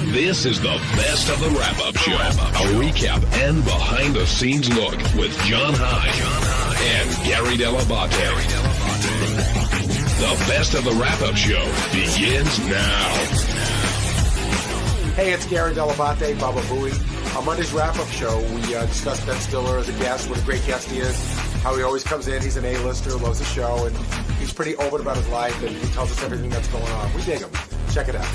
This is the best of the wrap-up show. A recap and behind-the-scenes look with John Hyde and Gary Dell'Abate. The best of the wrap-up show begins now. Hey, it's Gary Dell'Abate, Baba Booey. On Monday's wrap-up show, we discussed Ben Stiller as a guest, what a great guest he is, how he always comes in, he's an A-lister, loves the show, and he's pretty open about his life, and he tells us everything that's going on. We dig him. Check it out.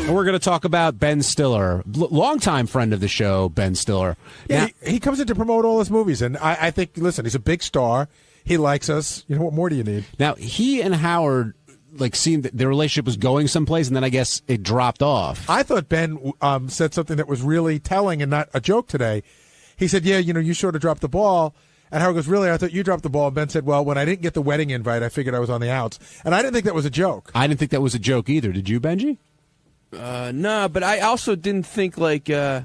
We're going to talk about Ben Stiller, longtime friend of the show, Ben Stiller. Yeah, now, he comes in to promote all his movies, and I think, listen, he's a big star. He likes us. You know, what more do you need? Now, he and Howard, seemed that their relationship was going someplace, and then I guess it dropped off. I thought Ben said something that was really telling and not a joke today. He said, yeah, you sort of dropped the ball. And Howard goes, really? I thought you dropped the ball. And Ben said, well, when I didn't get the wedding invite, I figured I was on the outs. And I didn't think that was a joke. I didn't think that was a joke either. Did you, Benji? No, but I also didn't think I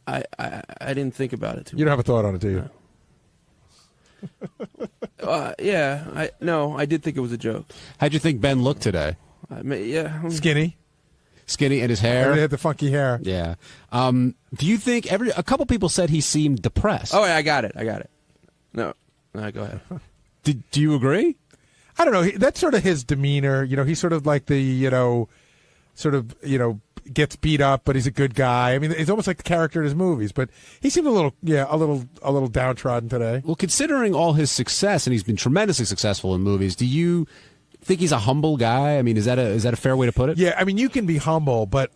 didn't think about it too much. You don't have a thought on it, do you? I did think it was a joke. How'd you think Ben looked today? Skinny, and his hair. He had the funky hair. Yeah. Do you think a couple people said he seemed depressed? Oh, yeah, I got it. No, go ahead. Do you agree? I don't know. That's sort of his demeanor. He's sort of like the gets beat up, but he's a good guy. I mean, it's almost like the character in his movies. But he seemed a little downtrodden today. Well, considering all his success, and he's been tremendously successful in movies, do you think he's a humble guy? I mean, is that a fair way to put it? Yeah, I mean, you can be humble, but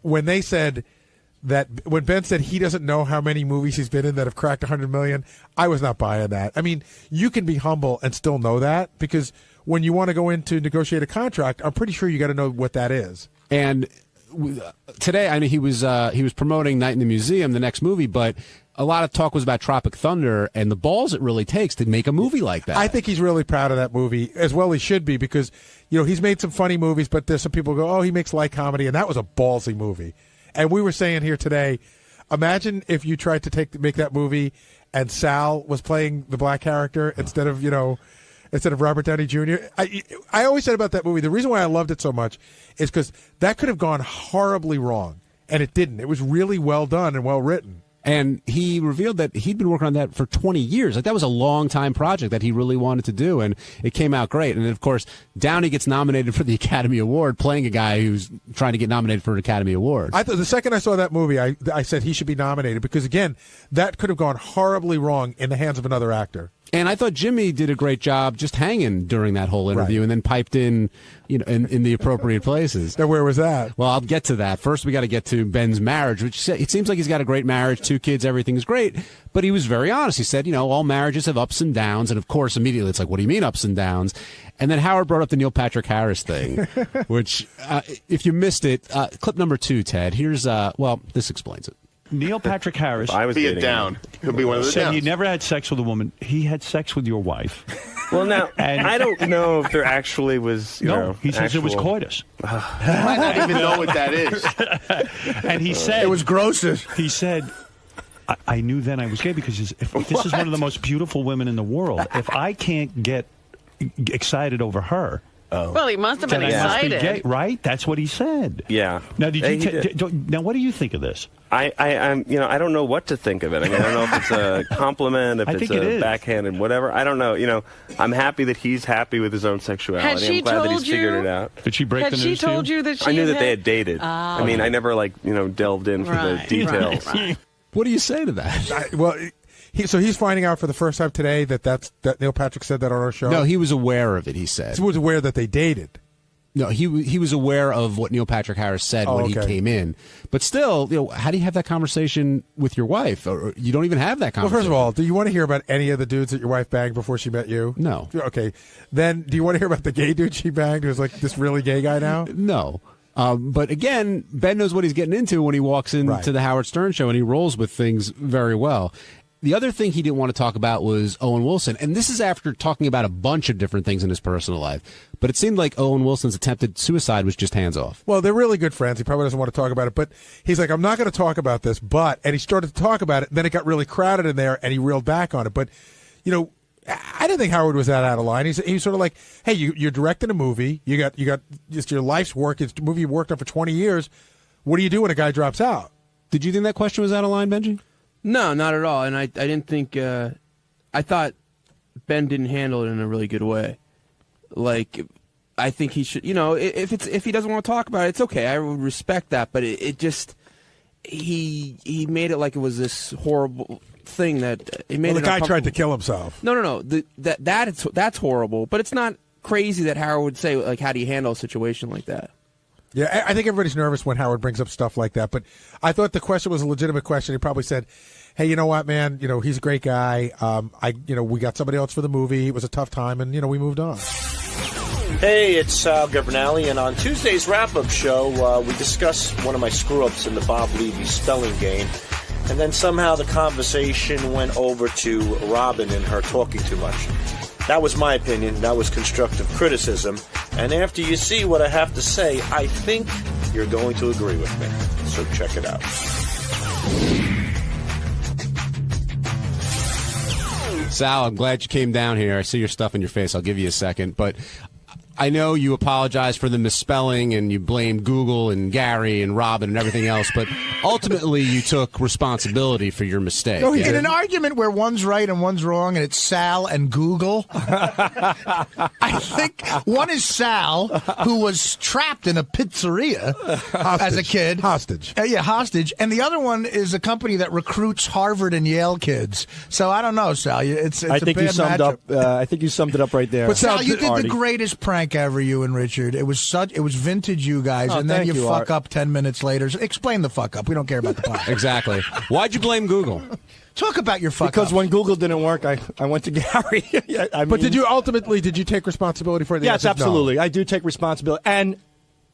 when they said that, when Ben said he doesn't know how many movies he's been in that have cracked 100 million, I was not buying that. I mean, you can be humble and still know that, because when you want to go in to negotiate a contract, I'm pretty sure you got to know what that is. And today, I mean, he was promoting Night in the Museum, the next movie, but a lot of talk was about Tropic Thunder and the balls it really takes to make a movie like that. I think he's really proud of that movie, as well he should be, because he's made some funny movies, but there's some people who go, oh, he makes light comedy, and that was a ballsy movie. And we were saying here today, imagine if you tried to make that movie and Sal was playing the black character instead of Robert Downey Jr. I always said about that movie, the reason why I loved it so much is because that could have gone horribly wrong, and it didn't. It was really well done and well written. And he revealed that he'd been working on that for 20 years. That was a long-time project that he really wanted to do, and it came out great. And then, of course, Downey gets nominated for the Academy Award, playing a guy who's trying to get nominated for an Academy Award. I thought the second I saw that movie, I said he should be nominated, because, again, that could have gone horribly wrong in the hands of another actor. And I thought Jimmy did a great job just hanging during that whole interview, and then piped in, in the appropriate places. Now, where was that? Well, I'll get to that. First, we got to get to Ben's marriage, which it seems like he's got a great marriage, 2 kids, everything's great. But he was very honest. He said, all marriages have ups and downs. And, of course, immediately it's like, what do you mean ups and downs? And then Howard brought up the Neil Patrick Harris thing, which, if you missed it, clip number 2, Ted, here's, this explains it. Neil Patrick Harris. I was be it down. He'll be one of the said downs. He never had sex with a woman. He had sex with your wife. Well, now, I don't know if there actually was, he says it was coitus. You might not even know what that is. And he said... It was grossest. He said, I knew then I was gay, because this is one of the most beautiful women in the world. If I can't get excited over her... Oh. Well, he must have been excited, must be gay, right? That's what he said. Yeah. Now, now, what do you think of this? I don't know what to think of it. I mean, I don't know if it's a compliment, if it's a backhanded, whatever. I don't know. I'm happy that he's happy with his own sexuality. I'm glad that he's figured it out. Did she break the news to you? Had she told you that she I knew that they had dated. I mean, I never delved in for the details. Right. What do you say to that? So he's finding out for the first time today that Neil Patrick said that on our show? No, he was aware of it, he said. He was aware that they dated. No, he was aware of what Neil Patrick Harris said when he came in. But still, how do you have that conversation with your wife? Or you don't even have that conversation. Well, first of all, do you want to hear about any of the dudes that your wife banged before she met you? No. Okay. Then do you want to hear about the gay dude she banged who's like this really gay guy now? No. But again, Ben knows what he's getting into when he walks into the Howard Stern show, and he rolls with things very well. The other thing he didn't want to talk about was Owen Wilson, and this is after talking about a bunch of different things in his personal life. But it seemed like Owen Wilson's attempted suicide was just hands off. Well, they're really good friends. He probably doesn't want to talk about it, but he's like, I'm not going to talk about this, and he started to talk about it, and then it got really crowded in there, and he reeled back on it. But, I didn't think Howard was that out of line. He's sort of like, hey, you're directing a movie. You got just your life's work. It's a movie you worked on for 20 years. What do you do when a guy drops out? Did you think that question was out of line, Benji? No, not at all. And I didn't think. I thought Ben didn't handle it in a really good way. Like, I think he should. You know, if he doesn't want to talk about it, it's okay. I would respect that. But it just he made it like it was this horrible thing that it made. Well, the guy tried to kill himself. No. That's horrible. But it's not crazy that Howard would say, like, how do you handle a situation like that? Yeah, I think everybody's nervous when Howard brings up stuff like that. But I thought the question was a legitimate question. He probably said, hey, you know what, man? You know, he's a great guy. We got somebody else for the movie. It was a tough time, and, we moved on. Hey, it's Sal Governale, and on Tuesday's wrap-up show, we discussed one of my screw-ups in the Bob Levy spelling game, and then somehow the conversation went over to Robin and her talking too much. That was my opinion. That was constructive criticism. And after you see what I have to say, I think you're going to agree with me. So check it out. Sal, I'm glad you came down here. I see your stuff in your face. I'll give you a second. But I know you apologize for the misspelling and you blame Google and Gary and Robin and everything else, but ultimately you took responsibility for your mistake. No, in an argument where one's right and one's wrong and it's Sal and Google, I think one is Sal, who was trapped in a pizzeria as a kid. Hostage. Hostage. And the other one is a company that recruits Harvard and Yale kids. So I don't know, Sal. It's I think a bad you summed matchup. up. I think you summed it up right there. But Sal, you did the greatest prank ever, you and Richard. It was vintage, you guys, and then you fuck up 10 minutes later. So explain the fuck up. We don't care about the prank. Exactly. Why'd you blame Google? Talk about your fuck Because up. when Google didn't work, I went to Gary. But did you take responsibility for it? Yes, absolutely. No. I do take responsibility. And,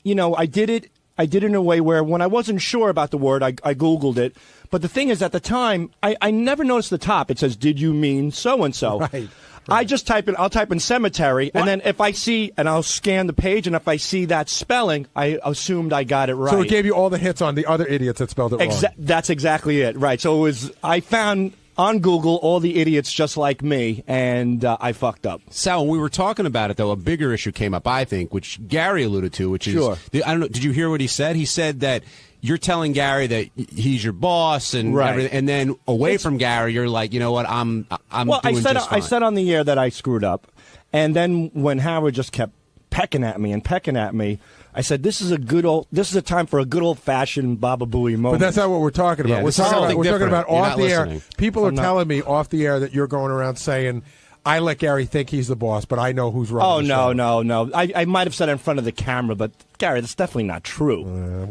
I did it in a way where when I wasn't sure about the word, I Googled it. But the thing is, at the time, I never noticed the top. It says, did you mean so-and-so? Right. I just I'll type in cemetery, and then if I see, and I'll scan the page, and if I see that spelling, I assumed I got it right. So it gave you all the hits on the other idiots that spelled it wrong. That's exactly it, right. So I found on Google all the idiots just like me, and I fucked up. Sal, when we were talking about it, though, a bigger issue came up, I think, which Gary alluded to, which is, sure. I don't know, did you hear what he said? He said that you're telling Gary that he's your boss and everything, and then away from Gary, you're like, you know what, I'm doing just fine. I said on the air that I screwed up, and then when Howard just kept pecking at me, I said, this is a time for a good old-fashioned Baba Booey moment. But that's not what we're talking about. Yeah, we're talking about off the air. People are telling me off the air that you're going around saying, I let Gary think he's the boss, but I know who's wrong. Oh, no. I might have said it in front of the camera, but Gary, that's definitely not true.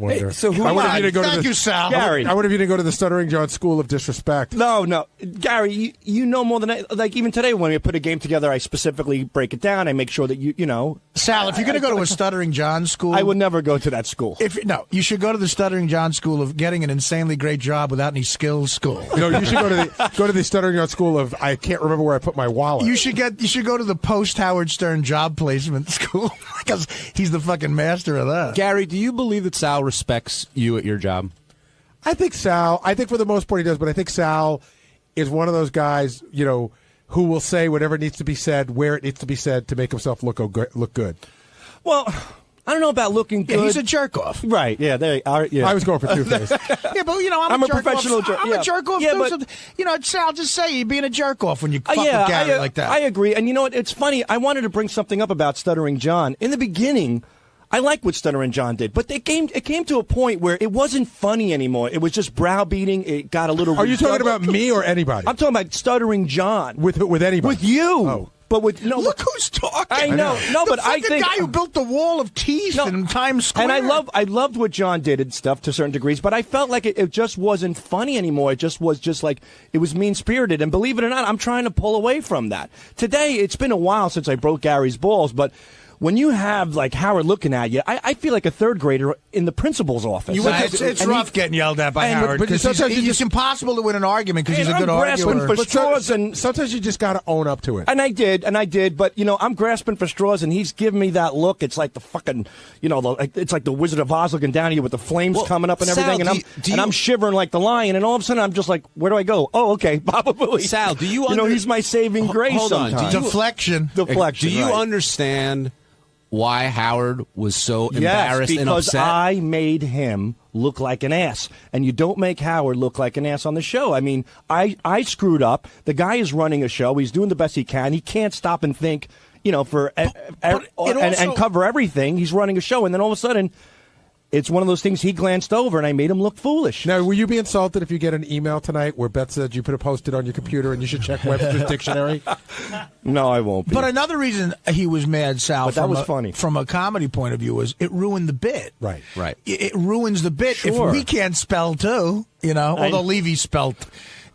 Hey, so who? Thank you, Sal. Gary. I would have you to go to the Stuttering John School of Disrespect. No. Gary, you know more than I. Like, even today when we put a game together, I specifically break it down. I make sure that you know. Sal, if you're going to go to a Stuttering John School. I would never go to that school. You should go to the Stuttering John School of getting an insanely great job without any skills school. You should go to the Stuttering John School of I can't remember where I put my wallet. You should go to the post Howard Stern job placement school because he's the fucking master of that. Gary, do you believe that Sal respects you at your job? I think for the most part he does, but I think Sal is one of those guys, who will say whatever needs to be said, where it needs to be said to make himself look good. Well, I don't know about looking good. Yeah, he's a jerk off. Right, yeah. I was going for two-face. Yeah, but, I'm a professional jerk. I'm a jerk off, yeah, too. But, Sal, just say you're being a jerk off when you fuck with Gary like that. I agree. And you know what? It's funny. I wanted to bring something up about Stuttering John. In the beginning, I like what Stuttering John did, but it came to a point where it wasn't funny anymore. It was just browbeating. It got a little... Are you talking about me or anybody? I'm talking about Stuttering John. With anybody? With you. Oh. But look who's talking. I know. No, but I think the guy who built the wall of teeth in Times Square. And I loved what John did and stuff to certain degrees, but I felt like it just wasn't funny anymore. It just was like it was mean-spirited. And believe it or not, I'm trying to pull away from that. Today, it's been a while since I broke Gary's balls, but when you have like Howard looking at you, I feel like a third grader in the principal's office. It's rough getting yelled at by Howard because it's impossible to win an argument because he's a good arguer. For straws, and sometimes you just got to own up to it. And I did. But I'm grasping for straws, and he's giving me that look. It's like the fucking, it's like the Wizard of Oz looking down at you with the flames coming up and everything. Sal, and I'm shivering like the lion. And all of a sudden, I'm just like, where do I go? Oh, okay, Baba Booey. Sal, do you? He's my saving grace. Hold on. Deflection. Do you understand why Howard was so embarrassed and upset? Because I made him look like an ass. And you don't make Howard look like an ass on the show. I mean, I screwed up. The guy is running a show. He's doing the best he can. He can't stop and think, and cover everything. He's running a show. And then all of a sudden, it's one of those things he glanced over, and I made him look foolish. Now, will you be insulted if you get an email tonight where Beth said you put a post-it on your computer and you should check Webster's dictionary? No, I won't be. But another reason he was mad, Sal, that was funny. From a comedy point of view, was it ruined the bit. Right. It ruins the bit. Sure. If we can't spell, too, although Levy spelled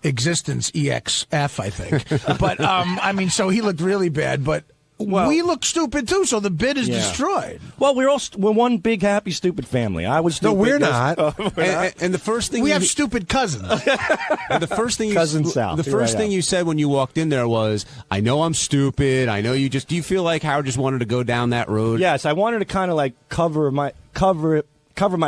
existence, EXF, I think. But, so he looked really bad, but... Well, we look stupid too, so the bid is destroyed. Well, we're one big happy stupid family. I was stupid. No, we're not. And the first thing we have stupid cousins. And the first thing thing you said when you walked in there was, "I know I'm stupid. I know you just." Do you feel like Howard just wanted to go down that road? Yes, I wanted to kind of like cover my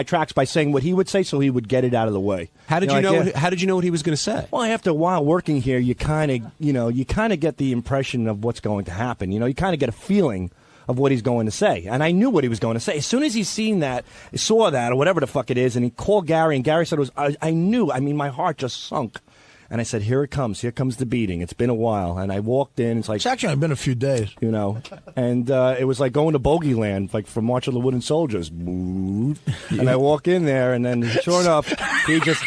tracks by saying what he would say, so he would get it out of the way. How did you know? How did you know what he was going to say? Well, after a while working here, you kind of get the impression of what's going to happen. You kind of get a feeling of what he's going to say, and I knew what he was going to say as soon as he saw that, or whatever the fuck it is, and he called Gary, and Gary said it was. I knew. I mean, my heart just sunk. And I said, here it comes. Here comes the beating. It's been a while. And I walked in. It's actually been a few days. And it was like going to Bogeyland, like from March of the Wooden Soldiers. And I walk in there, and then sure enough, he just...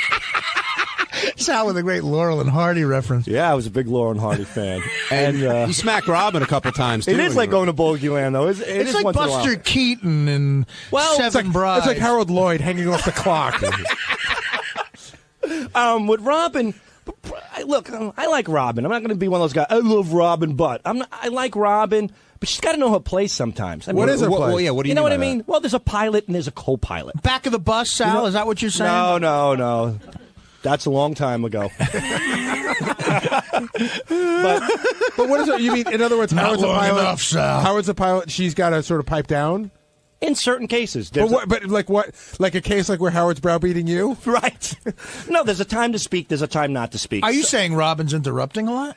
Sal with a great Laurel and Hardy reference. Yeah, I was a big Laurel and Hardy fan. And you smacked Robin a couple times, too. It is like going to Bogeyland, though. It's like Buster Keaton and Seven Brides. It's like Harold Lloyd hanging off the clock. With Robin... Look, I like Robin. I'm not going to be one of those guys. I love Robin, but I like Robin, but she's got to know her place sometimes. What is her place? Well, yeah, what do you know mean what I mean? Well, there's a pilot and there's a co-pilot. Back of the bus, Sal? Is that what you're saying? No. That's a long time ago. But what is it? You mean, in other words, Howard's a pilot? Enough, Sal. Howard's a pilot. She's got to sort of pipe down. In certain cases. But like what? Like a case like where Howard's browbeating you? Right. No, there's a time to speak. There's a time not to speak. Are you saying Robin's interrupting a lot?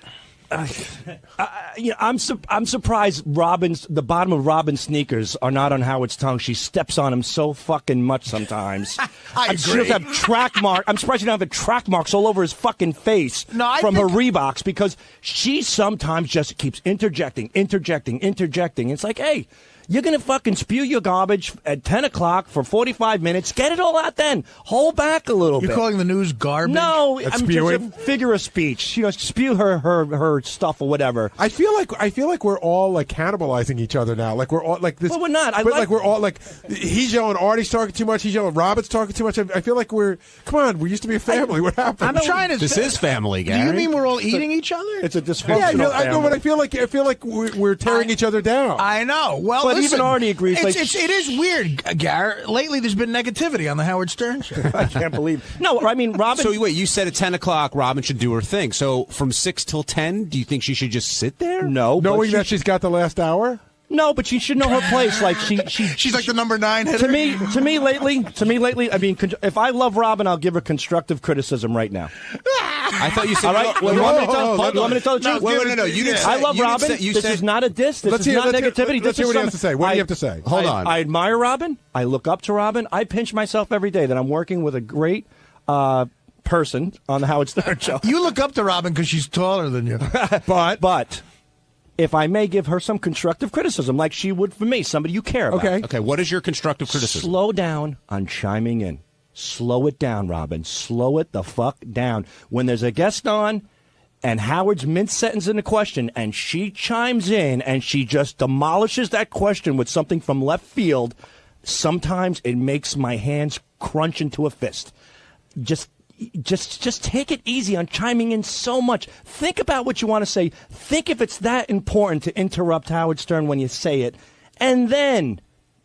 I'm surprised the bottom of Robin's sneakers are not on Howard's tongue. She steps on him so fucking much sometimes. I agree. She doesn't have track marks. I'm surprised she doesn't have track marks all over his fucking face from her Reeboks, because she sometimes just keeps interjecting. It's like, hey, you're going to fucking spew your garbage at 10 o'clock for 45 minutes. Get it all out then. Hold back a little bit. You're calling the news garbage? No, I'm just a figure of speech. Spew her stuff or whatever. I feel like we're all like cannibalizing each other now. Like we're all like this. Well, we're not. We're all like, he's yelling, Artie's talking too much. He's yelling, Robert's talking too much. I feel like come on, we used to be a family. What happened? This is family, Gary. Do you mean we're all eating each other? It's a dysfunctional family. I know, but I feel like we're tearing each other down. I know. Well, but even Artie agrees. It is weird, Gary. Lately, there's been negativity on the Howard Stern show. I can't believe. No, I mean, Robin. So wait, you said at 10 o'clock Robin should do her thing. So from 6 till 10, do you think she should just sit there? No, knowing that she's got the last hour. No, but she should know her place. Like she's like the number 9 hitter. To me lately. I mean, if I love Robin, I'll give her constructive criticism right now. I thought you said. All right, you want me to tell the truth? No. You didn't say. I love Robin. This is not a diss. This is not negativity. Let's hear what he has to say. What do you have to say? Hold on. I admire Robin. I look up to Robin. I pinch myself every day that I'm working with a great person on the Howard Stern show. You look up to Robin because she's taller than you. But if I may give her some constructive criticism, like she would for me, somebody you care about. Okay, what is your constructive criticism? Slow down on chiming in. Slow it down, Robin. Slow it the fuck down. When there's a guest on and Howard's mid-sentence in a question and she chimes in and she just demolishes that question with something from left field, sometimes it makes my hands crunch into a fist. Just take it easy on chiming in so much. Think about what you want to say. Think if it's that important to interrupt Howard Stern when you say it, and then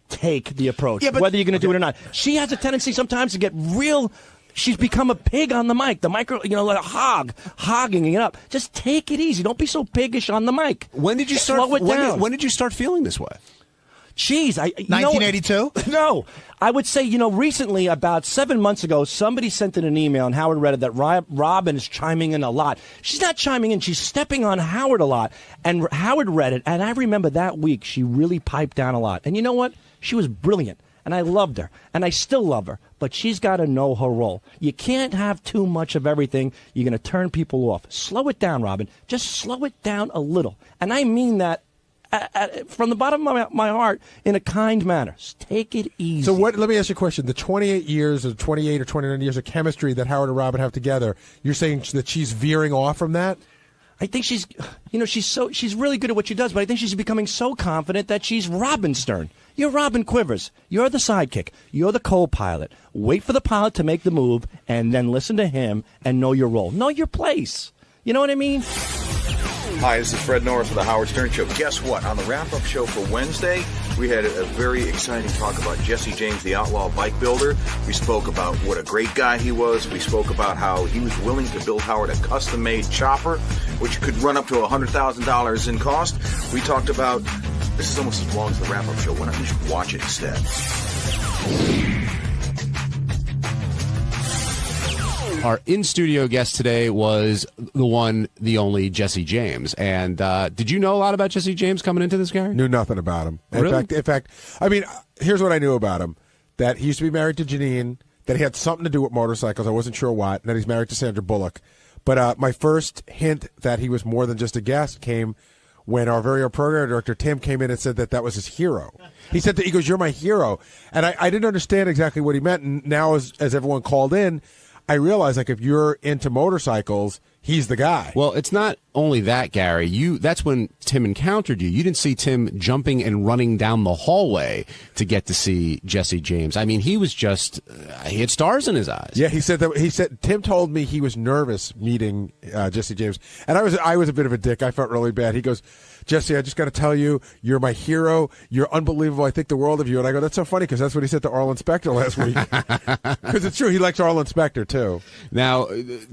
take the approach, whether you're going to do it or not. She has a tendency sometimes to get real. She's become a pig on the mic. The micro, like a hog, hogging it up. Just take it easy. Don't be so piggish on the mic. When did you start? Slow it down. When did you start feeling this way? Jeez, 1982? No, I would say, recently, about 7 months ago, somebody sent in an email, and Howard read it, that Robin is chiming in a lot. She's not chiming in, she's stepping on Howard a lot. And Howard read it, and I remember that week she really piped down a lot. And you know what? She was brilliant, and I loved her, and I still love her. But she's got to know her role. You can't have too much of everything. You're going to turn people off. Slow it down, Robin. Just slow it down a little. And I mean that from the bottom of my heart in a kind manner. Just take it easy. So let me ask you a question. The 28 years or 28 or 29 years of chemistry that Howard and Robin have together, you're saying that she's veering off from that? I think she's really good at what she does, but I think she's becoming so confident that she's Robin Stern. You're Robin Quivers. You're the sidekick. You're the co-pilot. Wait for the pilot to make the move, and then listen to him and know your role. Know your place. You know what I mean? Hi, this is Fred Norris of the Howard Stern Show. Guess what? On the wrap-up show for Wednesday, we had a very exciting talk about Jesse James, the outlaw bike builder. We spoke about what a great guy he was. We spoke about how he was willing to build Howard a custom-made chopper, which could run up to $100,000 in cost. We talked about, this is almost as long as the wrap-up show. Why don't you just watch it instead? Our in-studio guest today was the one, the only Jesse James. And did you know a lot about Jesse James coming into this, Gary? Knew nothing about him. Really? In fact, I mean, here's what I knew about him. That he used to be married to Janine, that he had something to do with motorcycles. I wasn't sure what. And that he's married to Sandra Bullock. But my first hint that he was more than just a guest came when our very own program director, Tim, came in and said that was his hero. He said that, he goes, "You're my hero." And I didn't understand exactly what he meant. And now as everyone called in, I realize, like, if you're into motorcycles, he's the guy. Well, it's not only that, Gary. That's when Tim encountered you. You didn't see Tim jumping and running down the hallway to get to see Jesse James. I mean, he was just, he had stars in his eyes. Yeah, he said Tim told me he was nervous meeting Jesse James. And I was a bit of a dick. I felt really bad. He goes, "Jesse, I just got to tell you, you're my hero. You're unbelievable. I think the world of you." And I go, "That's so funny," because that's what he said to Arlen Specter last week. Because it's true. He likes Arlen Specter, too. Now,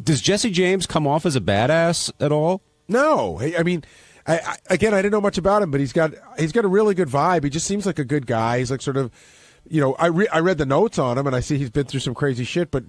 does Jesse James come off as a badass at all? No. I mean, I didn't know much about him, but he's got a really good vibe. He just seems like a good guy. He's like sort of, I read the notes on him, and I see he's been through some crazy shit, but,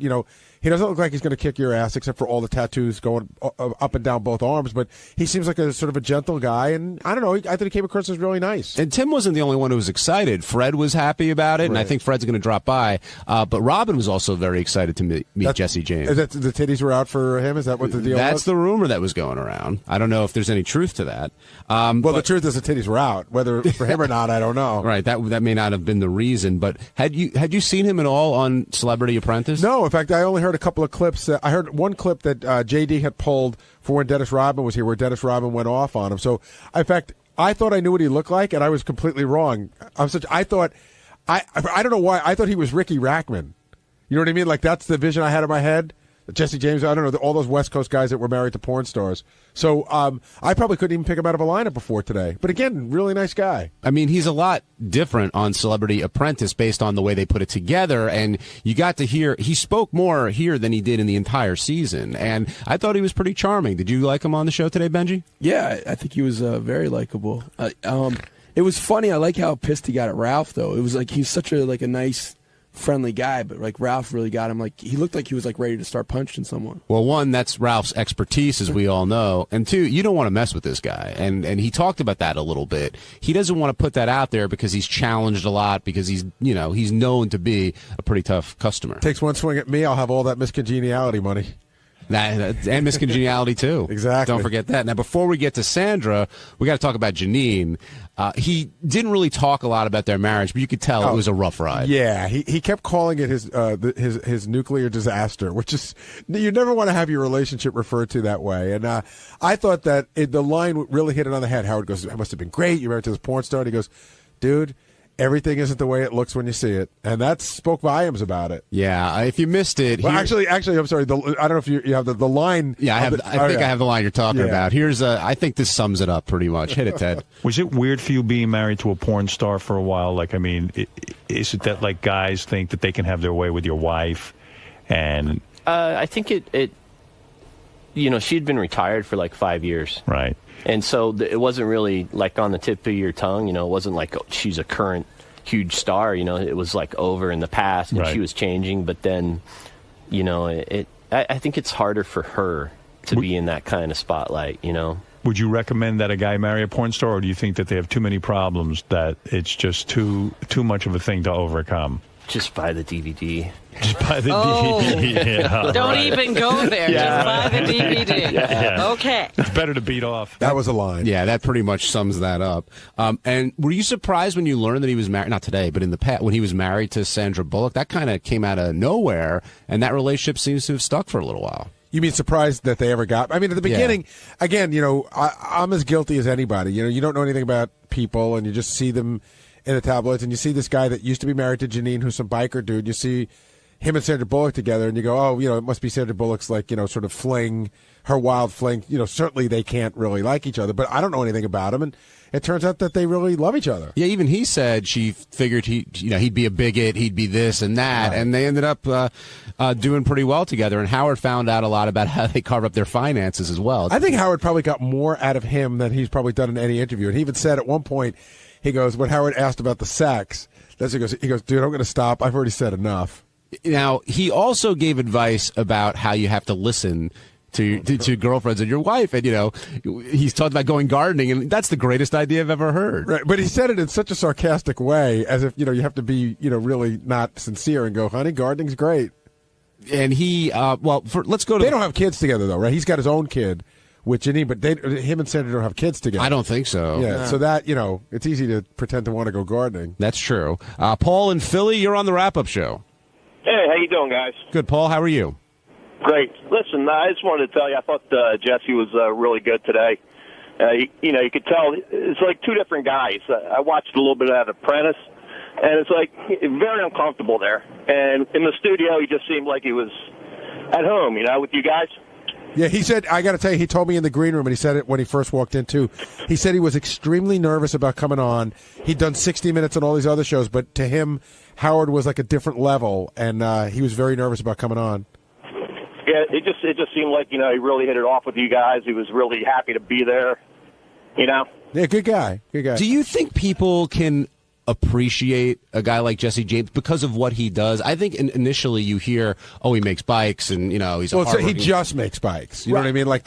he doesn't look like he's going to kick your ass, except for all the tattoos going up and down both arms. But he seems like a sort of a gentle guy, and I don't know. I think he came across as really nice. And Tim wasn't the only one who was excited. Fred was happy about it, and I think Fred's going to drop by. But Robin was also very excited to meet Jesse James. Is that the titties were out for him? Is that what the deal was? That's the rumor that was going around. I don't know if there's any truth to that. The truth is the titties were out. Whether for him or not, I don't know. Right. That may not have been the reason. But had you seen him at all on Celebrity Apprentice? No. In fact, I only heard a couple of clips. I heard one clip that JD had pulled for when Dennis Rodman was here, where Dennis Rodman went off on him. So, in fact, I thought I knew what he looked like, and I was completely wrong. I don't know why. I thought he was Ricky Rackman. You know what I mean? Like, that's the vision I had in my head. Jesse James, I don't know, all those West Coast guys that were married to porn stars. So I probably couldn't even pick him out of a lineup before today. But again, really nice guy. I mean, he's a lot different on Celebrity Apprentice based on the way they put it together. And you got to hear, he spoke more here than he did in the entire season. And I thought he was pretty charming. Did you like him on the show today, Benji? Yeah, I think he was very likable. It was funny. I like how pissed he got at Ralph, though. It was like he's such a nice, friendly guy, but like Ralph really got him. Like he looked like he was like ready to start punching someone. Well, one, that's Ralph's expertise, as we all know, and two, you don't want to mess with this guy, and he talked about that a little bit. He doesn't want to put that out there because he's challenged a lot, because he's known to be a pretty tough customer. Takes one swing at me, I'll have all that miscongeniality money. And miscongeniality, too. Exactly. Don't forget that. Now, before we get to Sandra, we got to talk about Janine. He didn't really talk a lot about their marriage, but you could tell it was a rough ride. Yeah, he kept calling it his nuclear disaster, which is, you never want to have your relationship referred to that way. And I thought that the line really hit it on the head. Howard goes, "It must have been great. You're married to this porn star." And he goes, "Dude, everything isn't the way it looks when you see it, and that spoke volumes about it. Yeah, if you missed it, well, actually, I'm sorry. I don't know if you have the line. Yeah, I think I have the line you're talking about. Here's I think this sums it up pretty much. Hit it, Ted. Was it weird for you being married to a porn star for a while? Like, I mean, is it that like guys think that they can have their way with your wife, and I think it. You know, she'd been retired for like 5 years. Right. And so it wasn't really like on the tip of your tongue. You know, it wasn't like she's a current huge star. You know, it was like over in the past and she was changing. But then, you know, I think it's harder for her to be in that kind of spotlight, you know. Would you recommend that a guy marry a porn star, or do you think that they have too many problems that it's just too much of a thing to overcome? Just buy the DVD. Just buy the DVD. Yeah, don't even go there. Just buy the DVD. Yeah. Okay. It's better to beat off. That was a line. Yeah, that pretty much sums that up. And were you surprised when you learned that he was married? Not today, but in the past, when he was married to Sandra Bullock? That kind of came out of nowhere, and that relationship seems to have stuck for a little while. You mean surprised that they ever got? I mean, at the beginning, again, you know, I'm as guilty as anybody. You know, you don't know anything about people, and you just see them in the tabloids, and you see this guy that used to be married to Janine, who's some biker dude. You see him and Sandra Bullock together, and you go, oh, you know, it must be Sandra Bullock's, like, you know, sort of fling, her wild fling. You know, certainly they can't really like each other, but I don't know anything about him, and it turns out that they really love each other. Yeah, even he said she figured he'd be a bigot, he'd be this and that, and they ended up doing pretty well together. And Howard found out a lot about how they carve up their finances as well. I think Howard probably got more out of him than he's probably done in any interview. And he even said at one point, he goes, when Howard asked about the sex, he goes, dude, I'm going to stop. I've already said enough. Now, he also gave advice about how you have to listen to girlfriends and your wife, and, you know, he's talked about going gardening, and that's the greatest idea I've ever heard. Right, but he said it in such a sarcastic way, as if, you know, you have to be, you know, really not sincere and go, honey, gardening's great. And he, let's go to. They don't have kids together, though, right? He's got his own kid with Janine, but him and Sandra don't have kids together. I don't think so. Yeah, so that, you know, it's easy to pretend to want to go gardening. That's true. Paul in Philly, you're on the wrap-up show. Hey, how you doing, guys? Good, Paul. How are you? Great. Listen, I just wanted to tell you, I thought Jesse was really good today. You could tell it's like two different guys. I watched a little bit of that Apprentice, and it's like very uncomfortable there. And in the studio, he just seemed like he was at home, you know, with you guys. Yeah, he said, I got to tell you, he told me in the green room, and he said it when he first walked in, too. He said he was extremely nervous about coming on. He'd done 60 Minutes and all these other shows, but to him, Howard was like a different level, and he was very nervous about coming on. Yeah, it just seemed like, you know, he really hit it off with you guys. He was really happy to be there, you know? Yeah, good guy. Good guy. Do you think people can appreciate a guy like Jesse James because of what he does? I think initially you hear, oh, he makes bikes, and, you know, he's a he just makes bikes. You know what I mean? Like,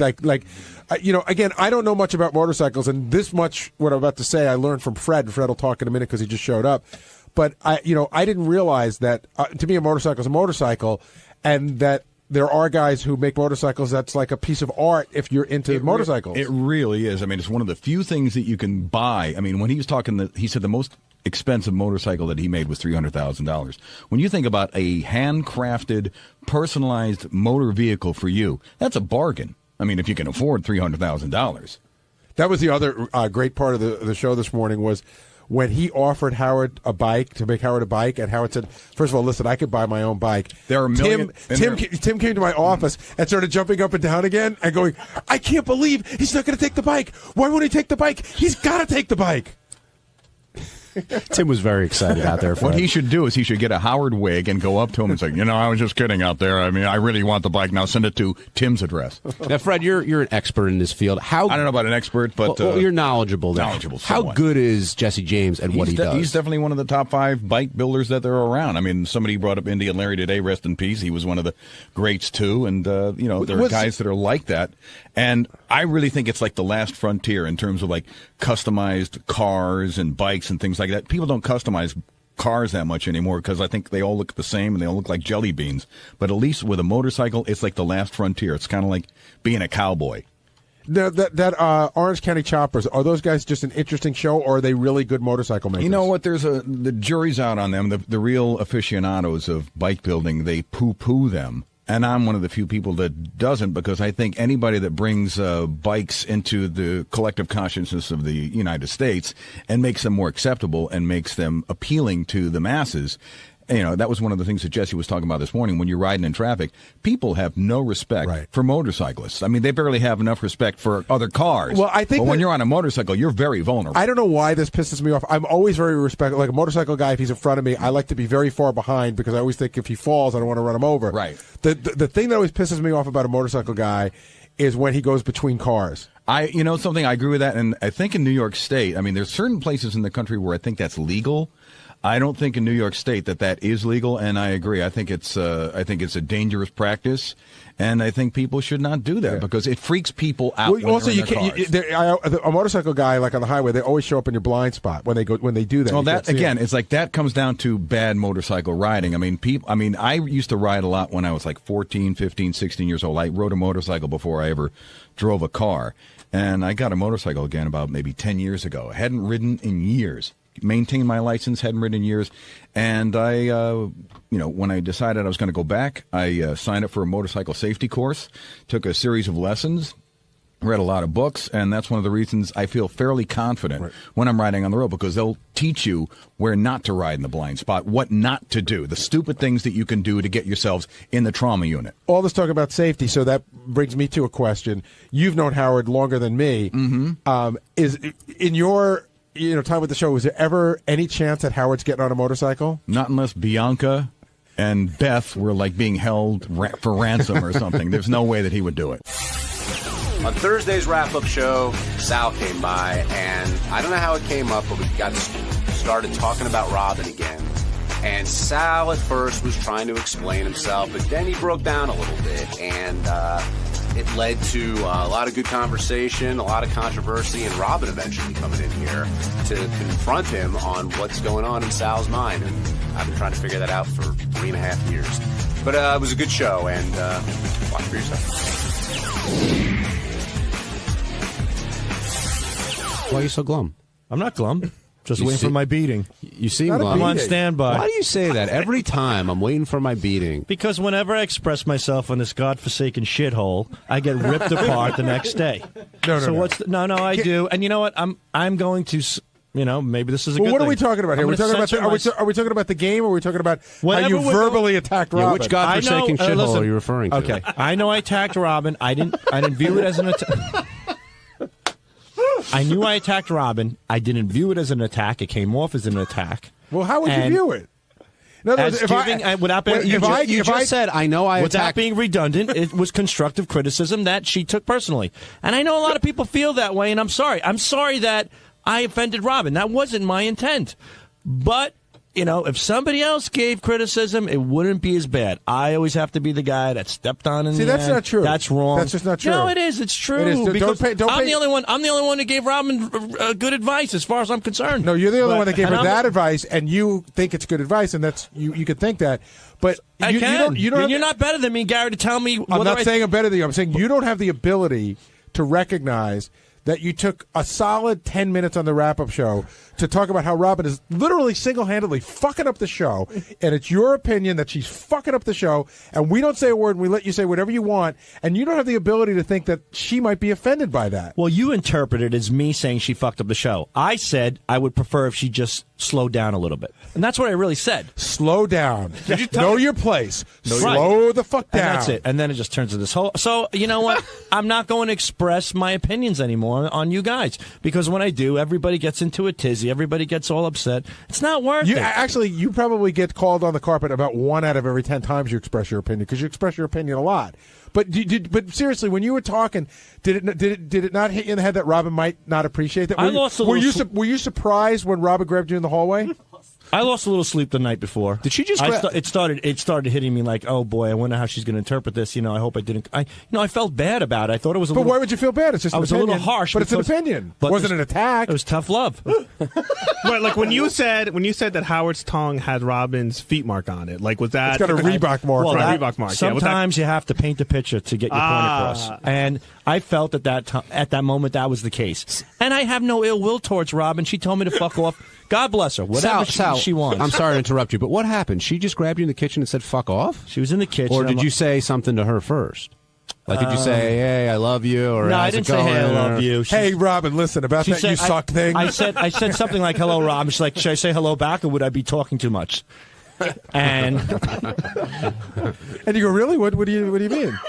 you know, again, I don't know much about motorcycles, and this much, what I'm about to say, I learned from Fred. Fred will talk in a minute because he just showed up. But I didn't realize that to me, a motorcycle is a motorcycle, and that there are guys who make motorcycles that's like a piece of art if you're into motorcycles. It really is. I mean, it's one of the few things that you can buy. I mean, when he was talking, he said the most expensive motorcycle that he made was $300,000. When you think about a handcrafted, personalized motor vehicle for you, that's a bargain. I mean, if you can afford $300,000. That was the other great part of the show this morning was when he offered Howard a bike, to make Howard a bike, and Howard said, first of all, listen, I could buy my own bike. There are million, Tim came to my office and started jumping up and down again and going, I can't believe he's not going to take the bike. Why won't he take the bike? He's got to take the bike. Tim was very excited out there. What he should do is he should get a Howard wig and go up to him and say, you know, I was just kidding out there. I mean, I really want the bike. Now send it to Tim's address. Now, Fred, you're an expert in this field. I don't know about an expert, but you're knowledgeable there. Knowledgeable. How good is Jesse James at what he does? He's definitely one of the top 5 bike builders that there are around. I mean, somebody brought up Indian Larry today, rest in peace. He was one of the greats, too. And, you know, there are guys that are like that. And I really think it's like the last frontier in terms of like customized cars and bikes and things like that. People don't customize cars that much anymore because I think they all look the same and they all look like jelly beans. But at least with a motorcycle, it's like the last frontier. It's kind of like being a cowboy. That Orange County Choppers, are those guys just an interesting show, or are they really good motorcycle makers? You know what? The jury's out on them. The real aficionados of bike building, they poo-poo them. And I'm one of the few people that doesn't, because I think anybody that brings bikes into the collective consciousness of the United States and makes them more acceptable and makes them appealing to the masses. You know, that was one of the things that Jesse was talking about this morning. When you're riding in traffic, people have no respect for motorcyclists. I mean, they barely have enough respect for other cars. Well, I think but when you're on a motorcycle, you're very vulnerable. I don't know why this pisses me off. I'm always very respectful. Like a motorcycle guy, if he's in front of me, I like to be very far behind because I always think if he falls, I don't want to run him over. Right. The thing that always pisses me off about a motorcycle guy is when he goes between cars. You know something, I agree with that. And I think in New York State, I mean, there's certain places in the country where I think that's legal. I don't think in New York State that is legal, and I agree. I think it's a dangerous practice, and I think people should not do that because it freaks people out. Well, also, you can't. A motorcycle guy, like on the highway, they always show up in your blind spot when they do that. Well, that again, it's like that comes down to bad motorcycle riding. I mean, I used to ride a lot when I was like 14, 15, 16 years old. I rode a motorcycle before I ever drove a car, and I got a motorcycle again about maybe 10 years ago. I hadn't ridden in years. Maintained my license, hadn't ridden in years, and I, when I decided I was going to go back, I signed up for a motorcycle safety course, took a series of lessons, read a lot of books, and that's one of the reasons I feel fairly confident when I'm riding on the road, because they'll teach you where not to ride in the blind spot, what not to do, the stupid things that you can do to get yourselves in the trauma unit. All this talk about safety, so that brings me to a question. You've known Howard longer than me. Mm-hmm. Is in your time with the show, was there ever any chance that Howard's getting on a motorcycle? Not unless Bianca and Beth were like being held for ransom or something. There's no way that he would do it. On Thursday's wrap-up show, Sal came by, and I don't know how it came up, but we got started talking about Robin again. And Sal at first was trying to explain himself, but then he broke down a little bit, and it led to a lot of good conversation, a lot of controversy, and Robin eventually coming in here to confront him on what's going on in Sal's mind. And I've been trying to figure that out for 3.5 years. But it was a good show, and watch for yourself. Why are you so glum? I'm not glum. Just waiting for my beating. You seem glum. I'm on standby. Why do you say that every time? I'm waiting for my beating. Because whenever I express myself on this godforsaken shithole, I get ripped apart the next day. No, I do. And you know what? I'm going to. Maybe this is a good thing. What are we talking about here? Are we talking about the game, or are we talking about how you verbally attacked Robin? Which godforsaken shithole are you referring to? Okay, I know I attacked Robin. I didn't view it as an attack. I knew I attacked Robin. I didn't view it as an attack. It came off as an attack. Well, how would you view it? You just said, I know I attacked. Without being redundant, it was constructive criticism that she took personally. And I know a lot of people feel that way, and I'm sorry. I'm sorry that I offended Robin. That wasn't my intent. But, if somebody else gave criticism, it wouldn't be as bad. I always have to be the guy that stepped on in the that's end. Not true. That's wrong. That's just not true. No, it is. It's true. It is. Because I'm the only one. I'm the only one who gave Robin good advice, as far as I'm concerned. No, you're the only one that gave her that advice, and you think it's good advice, and that's you could think that. But you're not better than me, Gary, to tell me. I'm not saying I'm better than you. I'm saying you don't have the ability to recognize that you took a solid 10 minutes on the wrap-up show to talk about how Robin is literally single-handedly fucking up the show, and it's your opinion that she's fucking up the show, and we don't say a word, and we let you say whatever you want, and you don't have the ability to think that she might be offended by that. Well, you interpret it as me saying she fucked up the show. I said I would prefer if she just slowed down a little bit. And that's what I really said. Slow down. Know your place. Slow the fuck down. And that's it. And then it just turns to this whole... So, you know what? I'm not going to express my opinions anymore on you guys. Because when I do, everybody gets into a tizzy. Everybody gets all upset. It's not worth it. Actually, you probably get called on the carpet about 1 out of every 10 times you express your opinion, because you express your opinion a lot. But seriously, when you were talking, did it not hit you in the head that Robin might not appreciate that? Were you surprised when Robin grabbed you in the hallway? I lost a little sleep the night before. Did she just? It started hitting me like, oh boy, I wonder how she's going to interpret this. I hope I didn't. I felt bad about it. I thought it was. But why would you feel bad? It's just. I was a little harsh. But it's an opinion. It wasn't an attack. It was tough love. Right, like when you said that Howard's tongue had Robin's feet mark on it. Like, was that? It's got a Reebok mark. Well, Reebok mark. Sometimes you have to paint a picture to get your point across. And I felt at that moment that was the case. And I have no ill will towards Robin. She told me to fuck off. God bless her. Whatever Sal, she wants. I'm sorry to interrupt you, but what happened? She just grabbed you in the kitchen and said, fuck off? She was in the kitchen. Or did you say something to her first? Like, did you say, hey, I love you? Or no, how's I didn't it going? say, hey, I love you. Hey, Robin, listen, about that you suck thing. I said something like, hello, Robin. She's like, should I say hello back, or would I be talking too much? And you go, really? What do you mean?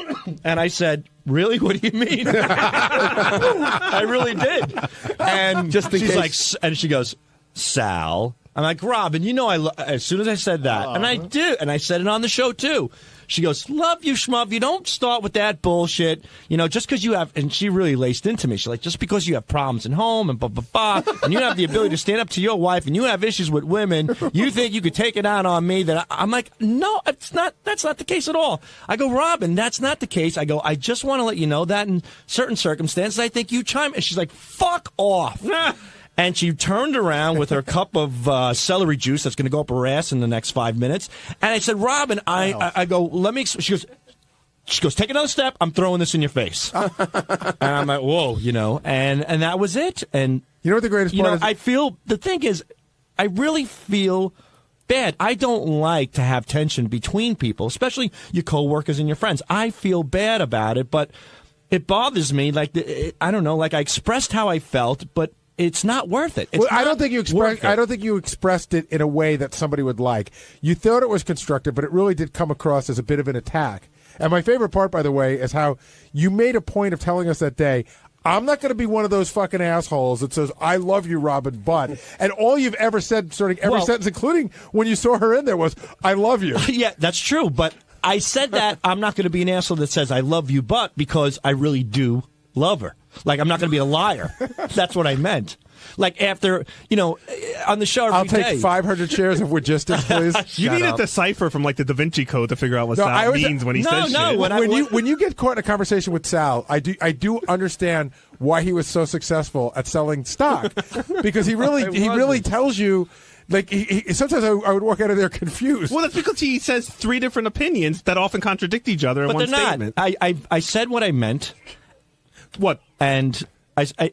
And I said, really? What do you mean? I really did. And she's like, and she goes, Sal. I'm like, Robin, you know as soon as I said that, and I do, and I said it on the show too. She goes, love you, schmub. You don't start with that bullshit. You know, just because you have, and she really laced into me. She's like, just because you have problems at home and blah, and you have the ability to stand up to your wife and you have issues with women, you think you could take it out on me. I'm like, no, it's not. That's not the case at all. I go, Robin, that's not the case. I go, I just want to let you know that in certain circumstances, I think you chime. And she's like, fuck off. And she turned around with her cup of celery juice that's going to go up her ass in the next 5 minutes. And I said, Robin, I go, let me. She goes, take another step. I'm throwing this in your face. And I'm like, whoa, you know. And that was it. And you know what the greatest part is? I feel, the thing is, I really feel bad. I don't like to have tension between people, especially your coworkers and your friends. I feel bad about it, but it bothers me. Like, I don't know, like I expressed how I felt, but it's not worth it. I don't think you expressed it in a way that somebody would like. You thought it was constructive, but it really did come across as a bit of an attack. And my favorite part, by the way, is how you made a point of telling us that day, I'm not going to be one of those fucking assholes that says, I love you, Robin, but. And all you've ever said, starting every sentence, including when you saw her in there, was, I love you. Yeah, that's true. But I said that I'm not going to be an asshole that says, I love you, but, because I really do love her. Like, I'm not going to be a liar. That's what I meant. Like, after, you know, on the show I'll take 500 shares of Logistics, please. You need a decipher from, like, the Da Vinci Code to figure out what Sal means when he says shit. When you get caught in a conversation with Sal, I do understand why he was so successful at selling stock. Because he really tells you. Like, sometimes I would walk out of there confused. Well, that's because he says 3 different opinions that often contradict each other in one statement. I said what I meant. What? And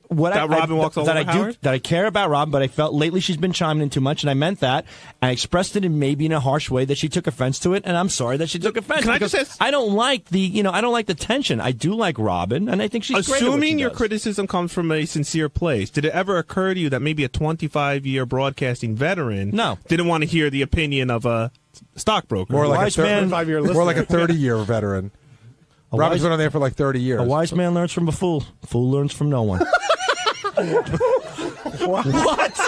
Robin walks all over Howard? That I care about Robin, but I felt lately she's been chiming in too much, and I meant that. I expressed it in maybe in a harsh way that she took offense to it, and I'm sorry that she took offense. Can I just ask? I don't like the tension. I do like Robin, and I think she's great at what she Assuming your does. criticism comes from a sincere place, did it ever occur to you that maybe a 25-year broadcasting veteran didn't want to hear the opinion of a stockbroker? More like a 30-year veteran. Robin's been on there for like 30 years. A wise man learns from a fool. A fool learns from no one. What?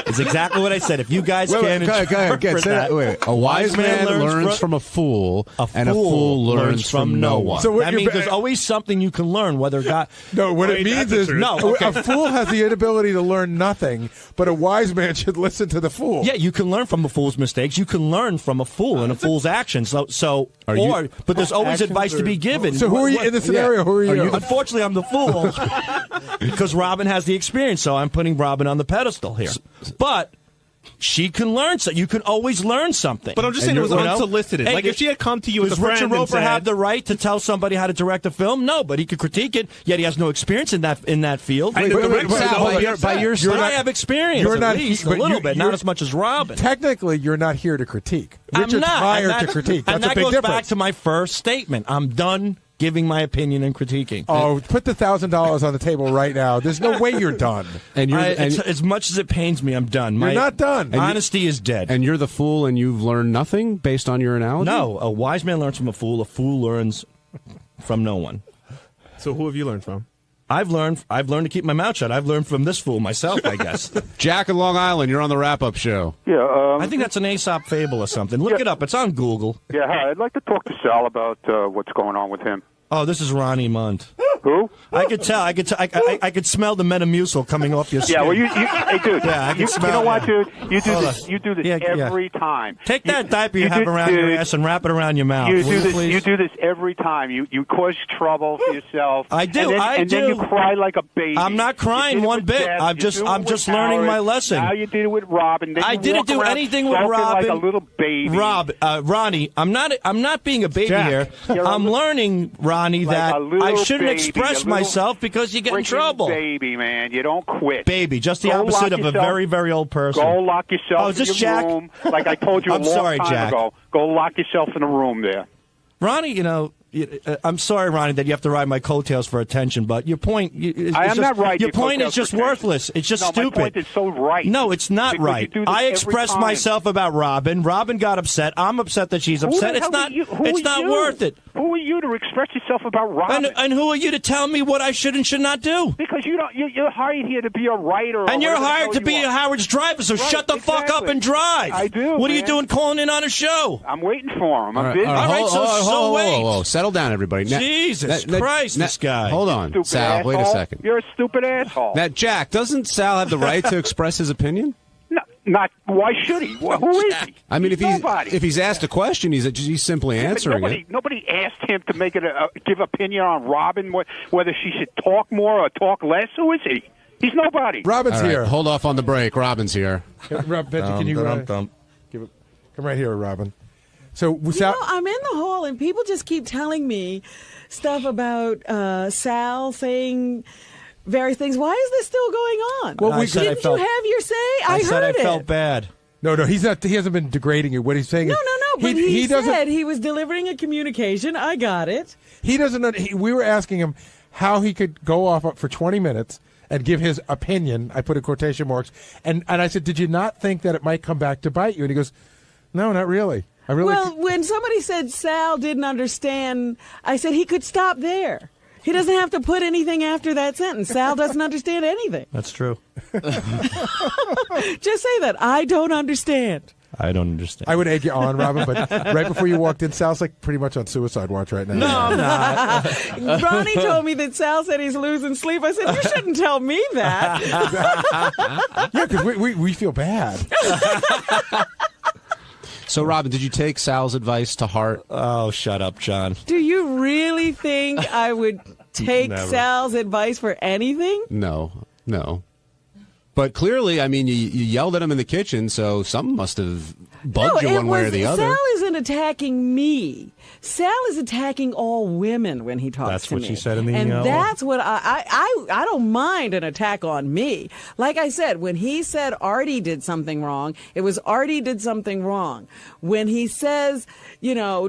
It's exactly what I said. If you guys can't interpret that, a wise man learns from a fool, and a fool learns from no one. So that means there's always something you can learn, whether God... No, what it means is a fool has the inability to learn nothing, but a wise man should listen to the fool. Yeah, you can learn from a fool's mistakes. You can learn from a fool and a fool's actions. But there's always advice to be given. So who are you in the scenario? Who are you? Unfortunately, I'm the fool because Robin has the experience, so I'm putting Robin on the pedestal here. But she can learn. So you can always learn something. But I'm just saying it was unsolicited. Hey, like if she had come to you as a friend Richard Roper and said, have the right to tell somebody how to direct a film? No, but he could critique it. Yet he has no experience in that field. But I have experience. You're not at least a little bit, not as much as Robin. Technically, you're not here to critique. Richard's hired to critique. That's a big difference. And that goes back to my first statement. I'm done giving my opinion and critiquing. Oh, put the $1,000 on the table right now. There's no way you're done. As much as it pains me, I'm done. You're not done. Honesty is dead. And you're the fool, and you've learned nothing based on your analogy? No, a wise man learns from a fool learns from no one. So who have you learned from? I've learned to keep my mouth shut. I've learned from this fool myself, I guess. Jack in Long Island, you're on the wrap-up show. Yeah, I think that's an Aesop fable or something. Look it up. It's on Google. Yeah, hi. I'd like to talk to Sal about what's going on with him. Oh, this is Ronnie Munt. Who? I could tell. I could smell the Metamucil coming off your skin. Yeah, well, hey, dude. Yeah, I can smell. You know what, dude? You do this every time. Take that diaper you have around your ass and wrap it around your mouth. You do this every time. You cause trouble for yourself. I do. And then you cry like a baby. I'm not crying one bit. I'm just learning my lesson. Now you did it with Robin. I didn't do anything with Robin. Like a little baby. Ronnie, I'm not being a baby here. I'm learning, Rob. Ronnie, that I shouldn't express myself because you get in trouble. Baby, man, you don't quit. Baby, just the opposite of a very, very old person. Go lock yourself is this in your Jack? room, like I told you a long time ago. Go lock yourself in a room there. Ronnie, I'm sorry, Ronnie, that you have to ride my coattails for attention, but your point is your point is just worthless. It's just stupid. My point is so right. No, it's not right. I expressed myself about Robin. Robin got upset. I'm upset that she's upset. It's not worth it. Who are you to express yourself about Robin? And who are you to tell me what I should and should not do? Because you're hired here to be a writer. And you're hired to be Howard's driver, so shut the fuck up and drive. I do. What are you doing calling in on a show? I'm waiting for him. I'm busy. All right, wait. Settle down, everybody. Now, Jesus Christ, this guy. Hold on, Sal, wait a second. You're a stupid asshole. Now, Jack, doesn't Sal have the right to express his opinion? Not. Why should he? Who is he? I mean, if he's asked a question, he's simply answering it. Nobody asked him to make it give opinion on Robin, whether she should talk more or talk less. Who is he? He's nobody. Robin's here. Hold off on the break. Robin's here. Rob, can you come right here, Robin? So I'm in the hall, and people just keep telling me stuff about Sal saying various things. Why is this still going on? Well, didn't you have your say? I said heard I felt bad. No, he's not. He hasn't been degrading you. What he's saying No. But he doesn't. said he was delivering a communication. I got it. He doesn't. We were asking him how he could go off for 20 minutes and give his opinion. I put in quotation marks, and I said, "Did you not think that it might come back to bite you?" And he goes, "No, not really." Well, when somebody said Sal didn't understand, I said he could stop there. He doesn't have to put anything after that sentence. Sal doesn't understand anything. That's true. Just say that. I don't understand. I don't understand. I would egg you on, Robin, but right before you walked in, Sal's like pretty much on suicide watch right now. No, I'm not. Ronnie told me that Sal said he's losing sleep. I said, you shouldn't tell me that. Yeah, because we feel bad. So, Robin, did you take Sal's advice to heart? Oh, shut up, John. Do you really think I would take Sal's advice for anything? No. But clearly, I mean, you yelled at him in the kitchen, so something must have bugged you one way or the other. Sal isn't attacking me. Sal is attacking all women when he talks That's to me. what she said in the And that's what I don't mind an attack on me. Like I said, when he said Artie did something wrong, it was Artie did something wrong. When he says,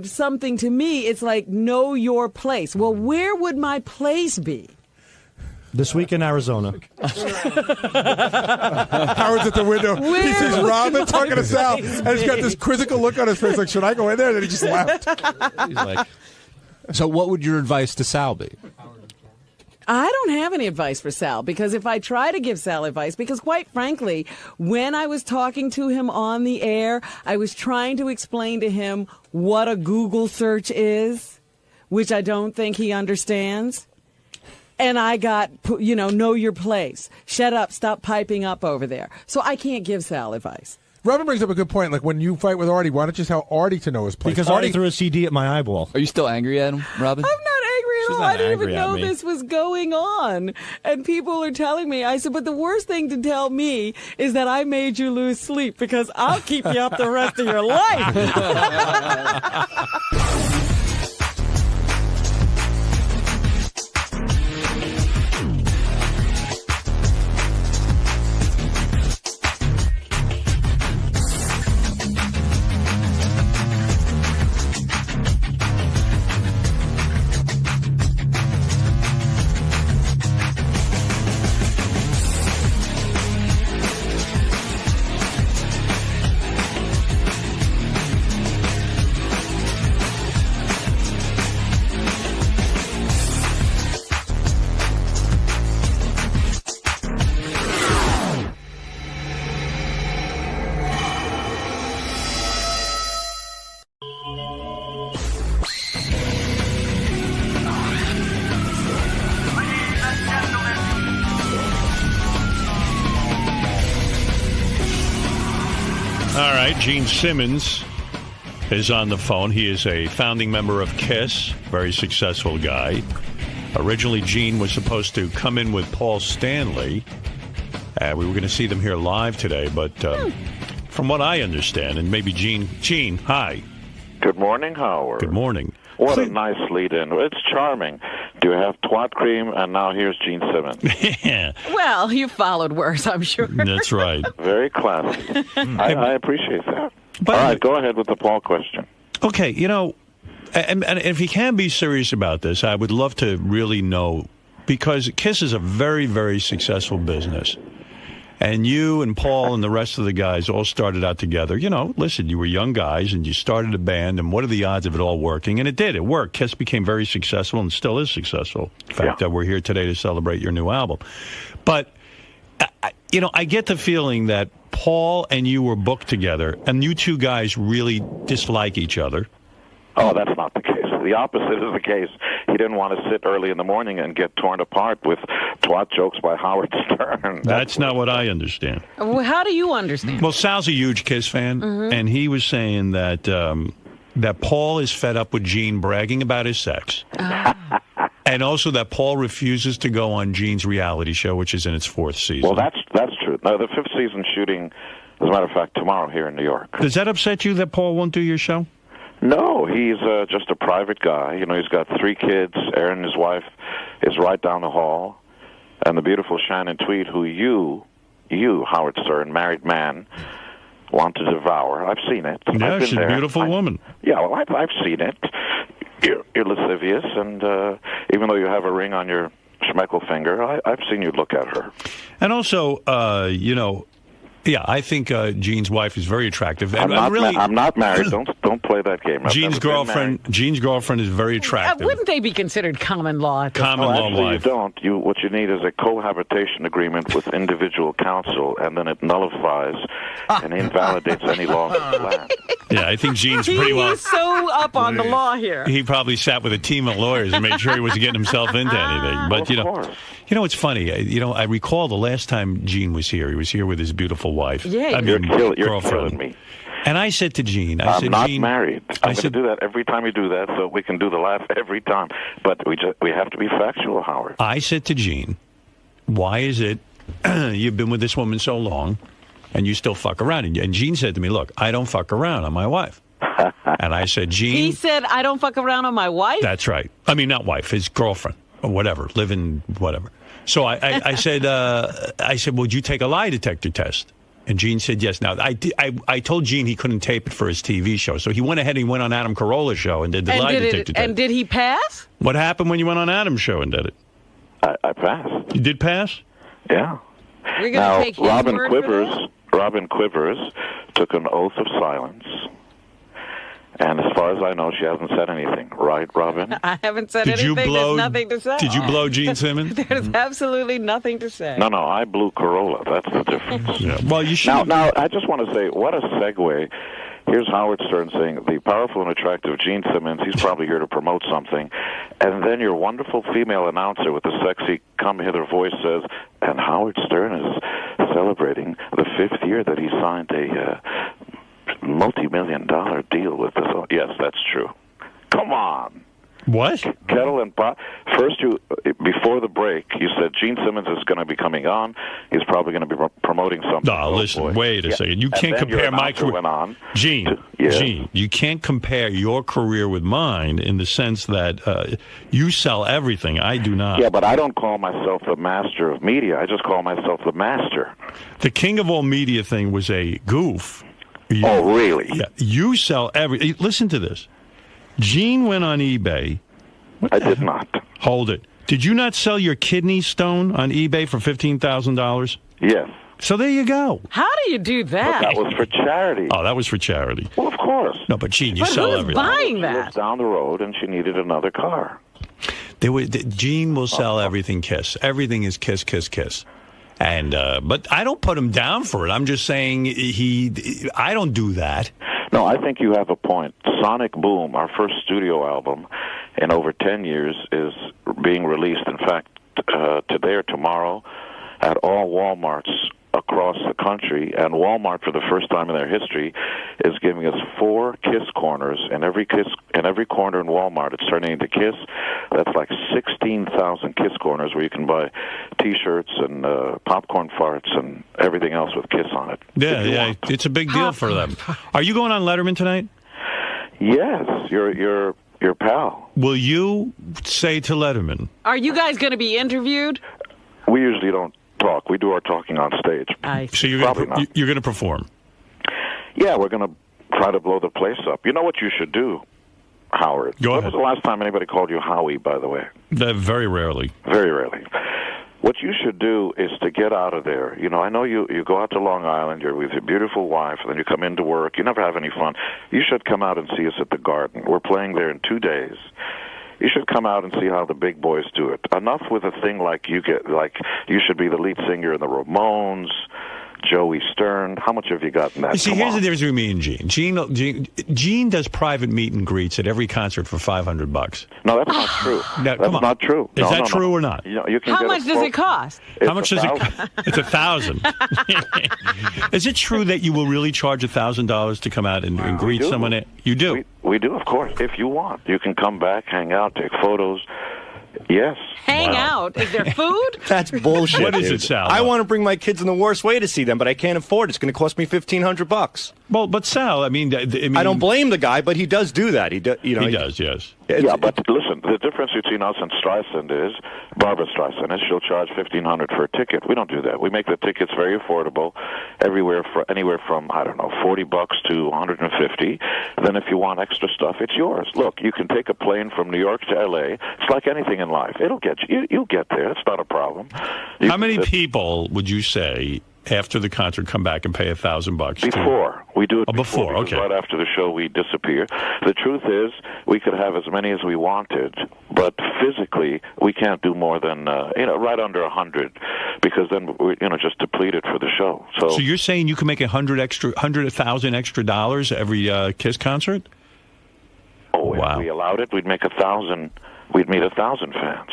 something to me, it's like, know your place. Well, where would my place be? This week in Arizona. Howard's at the window. He sees Robin talking to Sal, and he's got this quizzical look on his face like, should I go in there? And then he just left. He's like, so what would your advice to Sal be? I don't have any advice for Sal, because if I try to give Sal advice, because quite frankly, when I was talking to him on the air, I was trying to explain to him what a Google search is, which I don't think he understands. And I got, know your place. Shut up. Stop piping up over there. So I can't give Sal advice. Robin brings up a good point. Like, when you fight with Artie, why don't you tell Artie to know his place? Because Artie threw a CD at my eyeball. Are you still angry at him, Robin? I'm not angry at all. I didn't even know this was going on. And people are telling me. I said, but the worst thing to tell me is that I made you lose sleep, because I'll keep you up the rest of your life. All right, Gene Simmons is on the phone. He is a founding member of KISS, very successful guy. Originally, Gene was supposed to come in with Paul Stanley. We were going to see them here live today, but from what I understand, and maybe Gene, hi. Good morning, Howard. Good morning. What a nice lead-in. It's charming. Do you have twat cream? And now here's Gene Simmons. Yeah. Well, you followed worse, I'm sure. That's right. Very classy. I appreciate that. All right, go ahead with the Paul question. Okay, and if you can be serious about this, I would love to really know, because Kiss is a very, very successful business. And you and Paul and the rest of the guys all started out together. Listen, you were young guys and you started a band, and what are the odds of it all working? And it did. It worked. Kiss became very successful and still is successful. In fact, we're here today to celebrate your new album. But, I get the feeling that Paul and you were booked together, and you two guys really dislike each other. Oh, that's not the case. The opposite is the case. He didn't want to sit early in the morning and get torn apart with twat jokes by Howard Stern. That's not what I understand. Well, how do you understand? Well, Sal's a huge Kiss fan, and he was saying that that Paul is fed up with Gene bragging about his sex. And also that Paul refuses to go on Gene's reality show, which is in its 4th season. Well, that's true. No, the 5th season shooting, as a matter of fact, tomorrow here in New York. Does that upset you that Paul won't do your show? No, he's just a private guy. He's got 3 kids. Erin, his wife, is right down the hall. And the beautiful Shannon Tweed, who you, Howard Stern, married man, want to devour. I've seen it. Yeah, she's a beautiful woman. Yeah, well, I've seen it. You're lascivious, and even though you have a ring on your schmeckle finger, I've seen you look at her. And also, yeah, I think Gene's wife is very attractive. I'm not married. Don't play that game. Gene's girlfriend is very attractive. Wouldn't they be considered common law? Common law wife. You don't. What you need is a cohabitation agreement with individual counsel, and then it nullifies and invalidates any loss of land. Yeah, I think Gene's pretty well. He's so up on the law here. He probably sat with a team of lawyers and made sure he wasn't getting himself into anything. But it's funny. I recall the last time Gene was here. He was here with his beautiful wife. Yeah, you're girlfriend. killing me. And I said to Gene, I'm not Gene, married. I'm going to do that every time you do that, so we can do the laugh every time. But we have to be factual, Howard. I said to Gene, why is it you've been with this woman so long and you still fuck around? And Gene said to me, look, I don't fuck around on my wife. And I said, Gene. He said, I don't fuck around on my wife? That's right. I mean, not wife, his girlfriend or whatever, living whatever. So I said, would you take a lie detector test? And Gene said yes. Now, I told Gene he couldn't tape it for his TV show, so he went ahead and he went on Adam Carolla's show and did the lie detector test. And did he pass? What happened when you went on Adam's show and did it? I passed. You did pass? Yeah. We're going to take his word for that? Robin Quivers took an oath of silence. And as far as I know, she hasn't said anything. Right, Robin? I haven't said anything. There's nothing to say. Did you blow Gene Simmons? There's absolutely nothing to say. No, I blew Corolla. That's the difference. Yeah. Well, you should. Now, I just want to say, what a segue. Here's Howard Stern saying, the powerful and attractive Gene Simmons, he's probably here to promote something. And then your wonderful female announcer with the sexy come-hither voice says, and Howard Stern is celebrating the 5th year that he signed a multi-million-dollar deal with this. Yes, that's true. Come on. What? Kettle and pot. First, before the break, you said Gene Simmons is going to be coming on. He's probably going to be promoting something. No, listen, wait a second. You can't compare my career. Went on Gene, you can't compare your career with mine in the sense that you sell everything. I do not. Yeah, but I don't call myself the master of media. I just call myself the master. The king of all media thing was a goof. Oh, really? Yeah. You sell everything. Listen to this. Gene went on eBay. I did not. Hold it. Did you not sell your kidney stone on eBay for $15,000? Yes. So there you go. How do you do that? But that was for charity. Oh, that was for charity. Well, of course. No, but Gene, you sell everything. Buying that? She was down the road, and she needed another car. Gene will sell everything Kiss. Everything is Kiss, Kiss, Kiss. And but I don't put him down for it. I'm just saying I don't do that. No, I think you have a point. Sonic Boom, our first studio album in over 10 years, is being released, in fact, today or tomorrow at all Walmarts across the country. And Walmart, for the first time in their history, is giving us 4 Kiss corners. And every corner in Walmart, it's turning into Kiss. That's like 16,000 Kiss corners where you can buy T-shirts and popcorn farts and everything else with Kiss on it. Yeah, it's a big deal for them. Are you going on Letterman tonight? Yes, your your pal. Will you say to Letterman? Are you guys going to be interviewed? We usually don't talk. We do our talking on stage. So you're going to perform? Yeah, we're going to try to blow the place up. You know what you should do, Howard? Go ahead. When was the last time anybody called you Howie, by the way? Very rarely. Very rarely. What you should do is to get out of there. You know, I know you go out to Long Island, you're with your beautiful wife, and then you come into work. You never have any fun. You should come out and see us at the Garden. We're playing there in 2 days. You should come out and see how the big boys do it. Enough with a thing like you should be the lead singer in the Ramones, Joey Stern. How much have you got in that? You see, here's the difference between me and Gene. Gene does private meet and greets at every concert for $500. No, that's not true. That's not true. Is that true or not? You can How much does it cost? How much does it cost? It's $1,000. Is it true that you will really charge $1,000 to come out and greet someone? You do? We do, of course. If you want, you can come back, hang out, take photos. Yes. Hang out? Is there food? That's bullshit. What is dude. it, Sal? I want to bring my kids in the worst way to see them, but I can't afford it. It's going to cost me $1,500. Well, but Sal, I mean, I don't blame the guy, but he does do that. He does, yes. Yeah, but listen, the difference between us and Streisand is, Barbara Streisand she'll charge $1,500 for a ticket. We don't do that. We make the tickets very affordable, anywhere from $40 to $150. Then if you want extra stuff, it's yours. Look, you can take a plane from New York to L.A. It's like anything in life. It'll get you. You'll get there. It's not a problem. How many people would you say after the concert come back and pay $1,000? Before. We do it before, okay. Right after the show, we disappear. The truth is, we could have as many as we wanted, but physically, we can't do more than, right under 100, because then we're, just depleted for the show. So you're saying you can make $100,000 extra dollars every Kiss concert? Oh, wow. If we allowed it, we'd make 1,000. We'd meet 1,000 fans.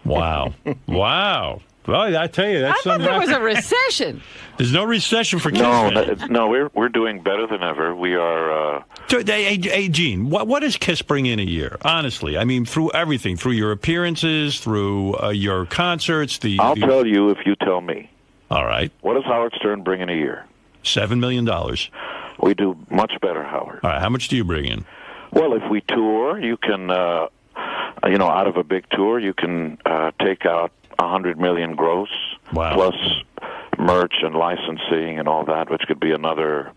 Wow. Wow. Well, I tell you, that's I thought there was a recession. There's no recession for Kiss. No, we're doing better than ever. We are. Hey, Gene, what does Kiss bring in a year? Honestly, I mean, through everything, through your appearances, through your concerts. I'll tell you if you tell me. All right. What does Howard Stern bring in a year? $7 million. We do much better, Howard. All right. How much do you bring in? Well, if we tour, you can, out of a big tour, you can take out $100 million gross, plus merch and licensing and all that, which could be another,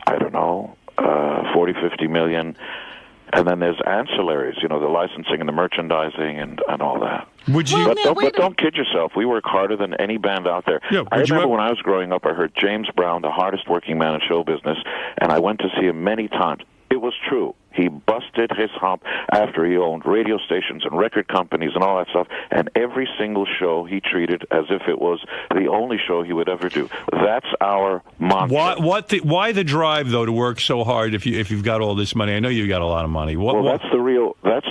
$40, $50 million. And then there's ancillaries, the licensing and the merchandising and all that. Would you? But don't kid yourself. We work harder than any band out there. Yeah, I remember when I was growing up, I heard James Brown, the hardest working man in show business, and I went to see him many times. It was true. He busted his hump after he owned radio stations and record companies and all that stuff, and every single show he treated as if it was the only show he would ever do. That's our mantra. Why the drive, though, to work so hard if you've got all this money? I know you've got a lot of money. That's the real that's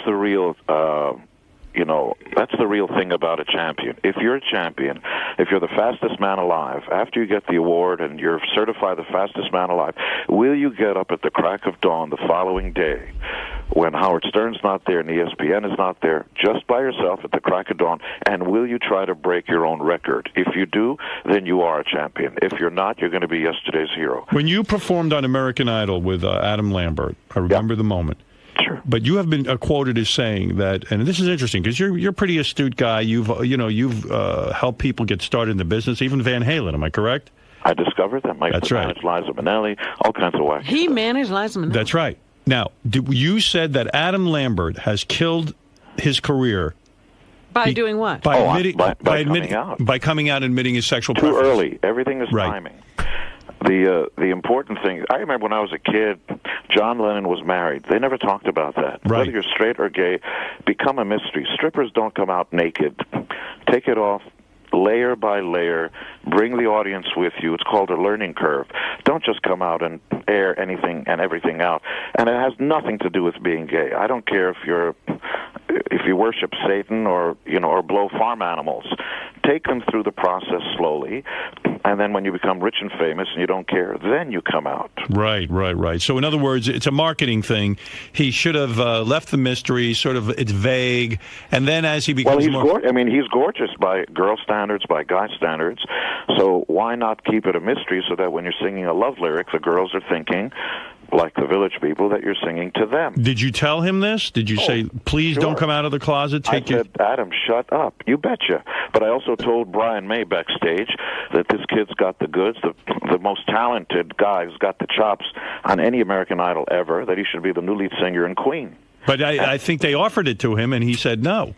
the real thing about a champion. If you're a champion, if you're the fastest man alive, after you get the award and you're certified the fastest man alive, will you get up at the crack of dawn the following day when Howard Stern's not there and ESPN is not there, just by yourself at the crack of dawn, and will you try to break your own record? If you do, then you are a champion. If you're not, you're going to be yesterday's hero. When you performed on American Idol with Adam Lambert, I remember the moment. Sure. But you have been quoted as saying that, and this is interesting because you're a pretty astute guy. You've helped people get started in the business, even Van Halen. Am I correct? I discovered that. That's right. Managed Liza Minnelli, all kinds of wacky He stuff. managed Liza Minnelli. That's right. Now, you said that Adam Lambert has killed his career by doing what? By coming out. By coming out and admitting his sexual Too preference. early. Everything is timing. The important thing, I remember when I was a kid, John Lennon was married. They never talked about that. Right. Whether you're straight or gay, become a mystery. Strippers don't come out naked. Take it off layer by layer. Bring the audience with you. It's called a learning curve. Don't just come out and air anything and everything out. And it has nothing to do with being gay. I don't care if you worship Satan or blow farm animals. Take them through the process slowly, and then when you become rich and famous and you don't care, then you come out. Right. So in other words, it's a marketing thing. He should have left the mystery, it's vague, and then as he becomes he's gorgeous by girl standards, by guy standards, so why not keep it a mystery so that when you're singing a love lyric, the girls are thinking, like the Village People, that you're singing to them. Did you tell him this? Did you say, please sure. don't come out of the closet? I said, Adam, shut up. You betcha. But I also told Brian May backstage that this kid's got the goods, the most talented guy who's got the chops on any American Idol ever, that he should be the new lead singer in Queen. But I think they offered it to him, and he said no.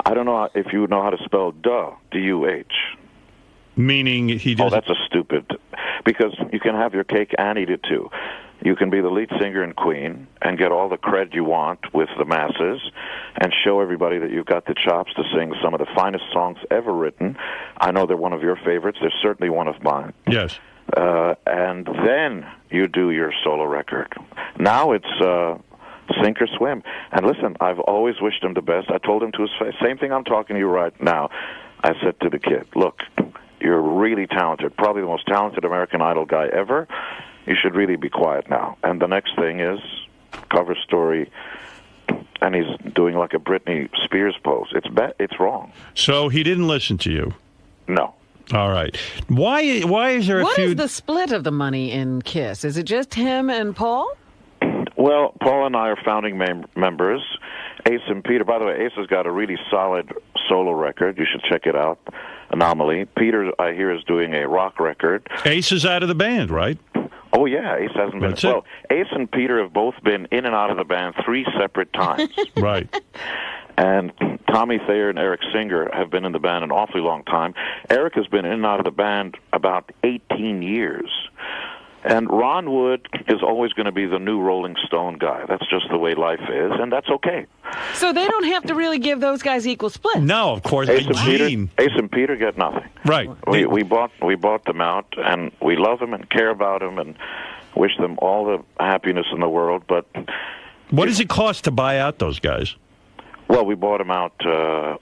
I don't know if you know how to spell duh, D-U-H. Meaning he doesn't... Oh, that's a stupid... Because you can have your cake and eat it, too. You can be the lead singer in Queen and get all the cred you want with the masses and show everybody that you've got the chops to sing some of the finest songs ever written. I know they're one of your favorites. They're certainly one of mine. Yes. And then you do your solo record. Now it's... sink or swim. And listen, I've always wished him the best. I told him to his face, same thing I'm talking to you right now. I said to the kid, look, you're really talented, probably the most talented American Idol guy ever. You should really be quiet now. And the next thing is cover story, and he's doing like a Britney Spears pose. It's wrong. So he didn't listen to you? No. All right. Why is there a What feud? is the split of the money in KISS? Is it just him and Paul? Well, Paul and I are founding members. Ace and Peter, by the way, Ace has got a really solid solo record. You should check it out, Anomaly. Peter, I hear, is doing a rock record. Ace is out of the band, right? Oh, yeah, Ace hasn't been. Well, Ace and Peter have both been in and out of the band 3 separate times. Right. And Tommy Thayer and Eric Singer have been in the band an awfully long time. Eric has been in and out of the band about 18 years. And Ron Wood is always going to be the new Rolling Stone guy. That's just the way life is, and that's okay. So they don't have to really give those guys equal splits. No, of course. Ace and Peter get nothing. Right. We bought them out, and we love them and care about them and wish them all the happiness in the world. But what does it cost to buy out those guys? Well, we bought them out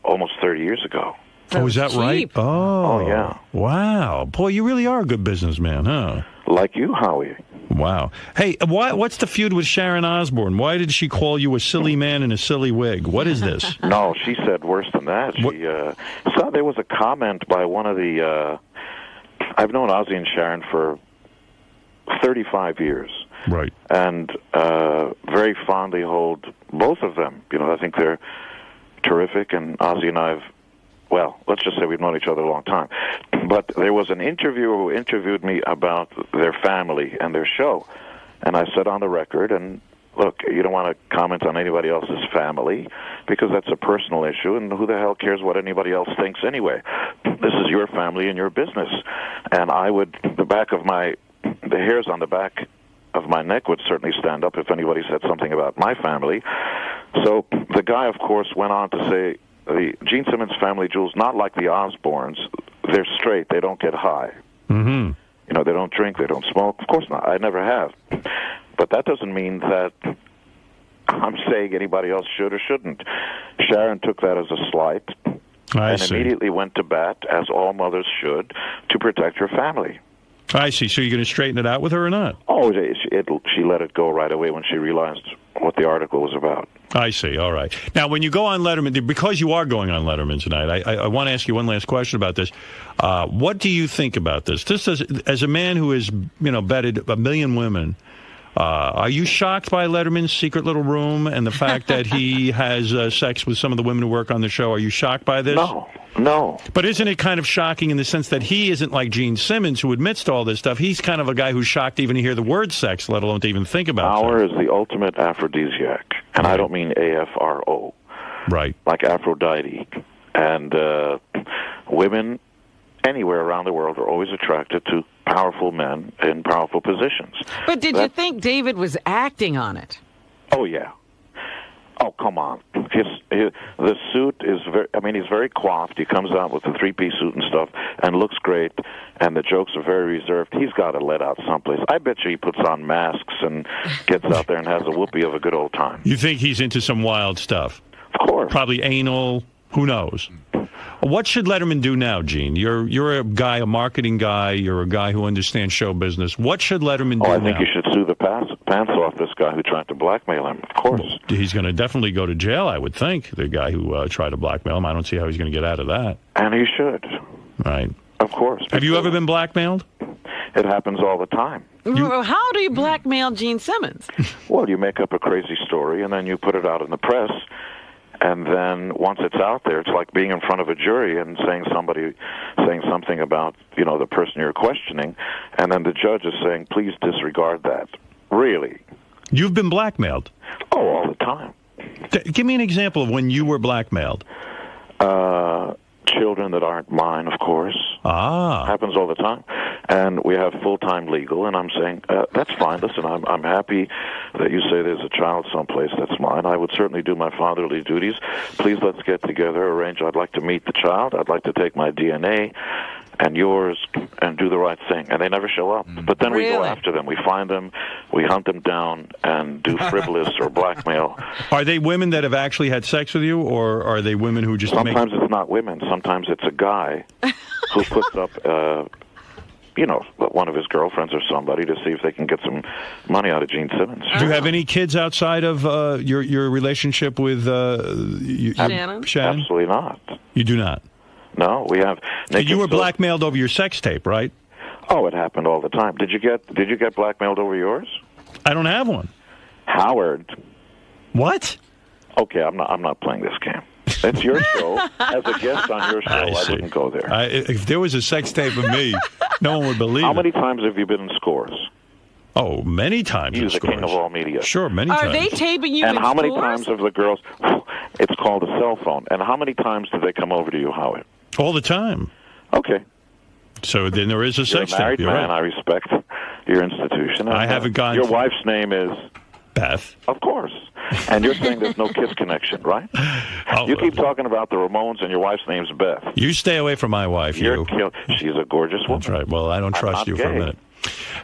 almost 30 years ago. Oh, is that right? Oh, yeah. Wow. Boy, you really are a good businessman, huh? Like you, Howie. Wow. Hey, what's the feud with Sharon Osbourne? Why did she call you a silly man in a silly wig? What is this? No, she said worse than that. So there was a comment by one of the... I've known Ozzy and Sharon for 35 years. Right. And very fondly hold both of them. You know, I think they're terrific, and Ozzy and I have... Well, let's just say we've known each other a long time. But there was an interviewer who interviewed me about their family and their show. And I said on the record, and look, you don't want to comment on anybody else's family because that's a personal issue, and who the hell cares what anybody else thinks anyway? This is your family and your business. And the hairs on the back of my neck would certainly stand up if anybody said something about my family. So the guy, of course, went on to say, the Gene Simmons family jewels, not like the Osbournes. They're straight. They don't get high. Mm-hmm. You know, they don't drink. They don't smoke. Of course not. I never have. But that doesn't mean that I'm saying anybody else should or shouldn't. Sharon took that as a slight and immediately went to bat, as all mothers should, to protect her family. I see. So you're going to straighten it out with her or not? Oh, she let it go right away when she realized what the article was about. I see. All right. Now, when you go on Letterman, because you are going on Letterman tonight, I want to ask you one last question about this. What do you think about this? This as a man who has, betted 1 million women, are you shocked by Letterman's secret little room and the fact that he has sex with some of the women who work on the show? Are you shocked by this? No. But isn't it kind of shocking in the sense that he isn't like Gene Simmons, who admits to all this stuff? He's kind of a guy who's shocked even to hear the word sex, let alone to even think about Power sex. is the ultimate aphrodisiac, and I don't mean AFRO. Right. Like Aphrodite. And women anywhere around the world are always attracted to powerful men in powerful positions. But did you think David was acting on it? Oh, yeah. Oh, come on. The suit is he's very coiffed. He comes out with a 3-piece suit and stuff and looks great, and the jokes are very reserved. He's got to let out someplace. I bet you he puts on masks and gets out there and has a whoopee of a good old time. You think he's into some wild stuff? Of course. Probably anal. Who knows? What should Letterman do now, Gene? You're a guy, a marketing guy. You're a guy who understands show business. What should Letterman do now? I think you should sue the pants off this guy who tried to blackmail him, of course. He's going to definitely go to jail, I would think, the guy who tried to blackmail him. I don't see how he's going to get out of that. And he should. Right. Of course. Have you ever been blackmailed? It happens all the time. How do you blackmail Gene Simmons? Well, you make up a crazy story, and then you put it out in the press, and then once it's out there, it's like being in front of a jury and saying something about, the person you're questioning, and then the judge is saying, please disregard that. Really? You've been blackmailed? Oh, all the time. Give me an example of when you were blackmailed. Children that aren't mine, of course. Happens all the time. And we have full-time legal, and I'm saying, that's fine. Listen, I'm happy that you say there's a child someplace that's mine. I would certainly do my fatherly duties. Please, let's get together, arrange. I'd like to meet the child. I'd like to take my DNA and yours and do the right thing. And they never show up. But then we go after them. We find them, we hunt them down, and do frivolous or blackmail. Are they women that have actually had sex with you, or are they women who just Sometimes it's not women. Sometimes it's a guy who puts up, one of his girlfriends or somebody to see if they can get some money out of Gene Simmons. Do you have any kids outside of your relationship with Shannon? Absolutely not. You do not? No, we have. You were blackmailed over your sex tape, right? Oh, it happened all the time. Did you get blackmailed over yours? I don't have one. Howard. What? Okay, I'm not playing this game. It's your show. As a guest on your show, I wouldn't go there. If there was a sex tape of me, no one would believe it. How many times have you been in Scores? Oh, many times. He's the king of all media. Sure, many times. Are they taping you and in how many Scores? times have the girls... It's called a cell phone. And how many times do they come over to you, Howard? All the time. Okay. So then there is a sex You're a married tape. You're man. right. I respect your institution. I haven't gone... Your wife's name is... Beth. Of course. And you're saying there's no kiss connection, right? You keep talking about the Ramones and your wife's name's Beth. You stay away from my wife, She's a gorgeous woman. That's right. Well, I don't trust you gay. for a minute.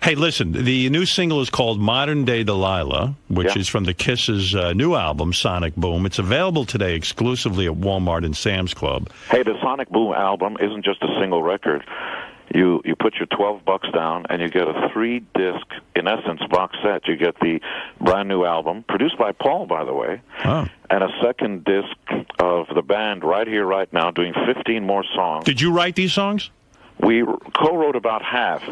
Hey, listen, the new single is called Modern Day Delilah, which is from the Kiss's new album, Sonic Boom. It's available today exclusively at Walmart and Sam's Club. Hey, the Sonic Boom album isn't just a single record. You put your $12 down, and you get a 3-disc, in essence, box set. You get the brand new album, produced by Paul, by the way, and a second disc of the band right here, right now, doing 15 more songs. Did you write these songs? We co-wrote about half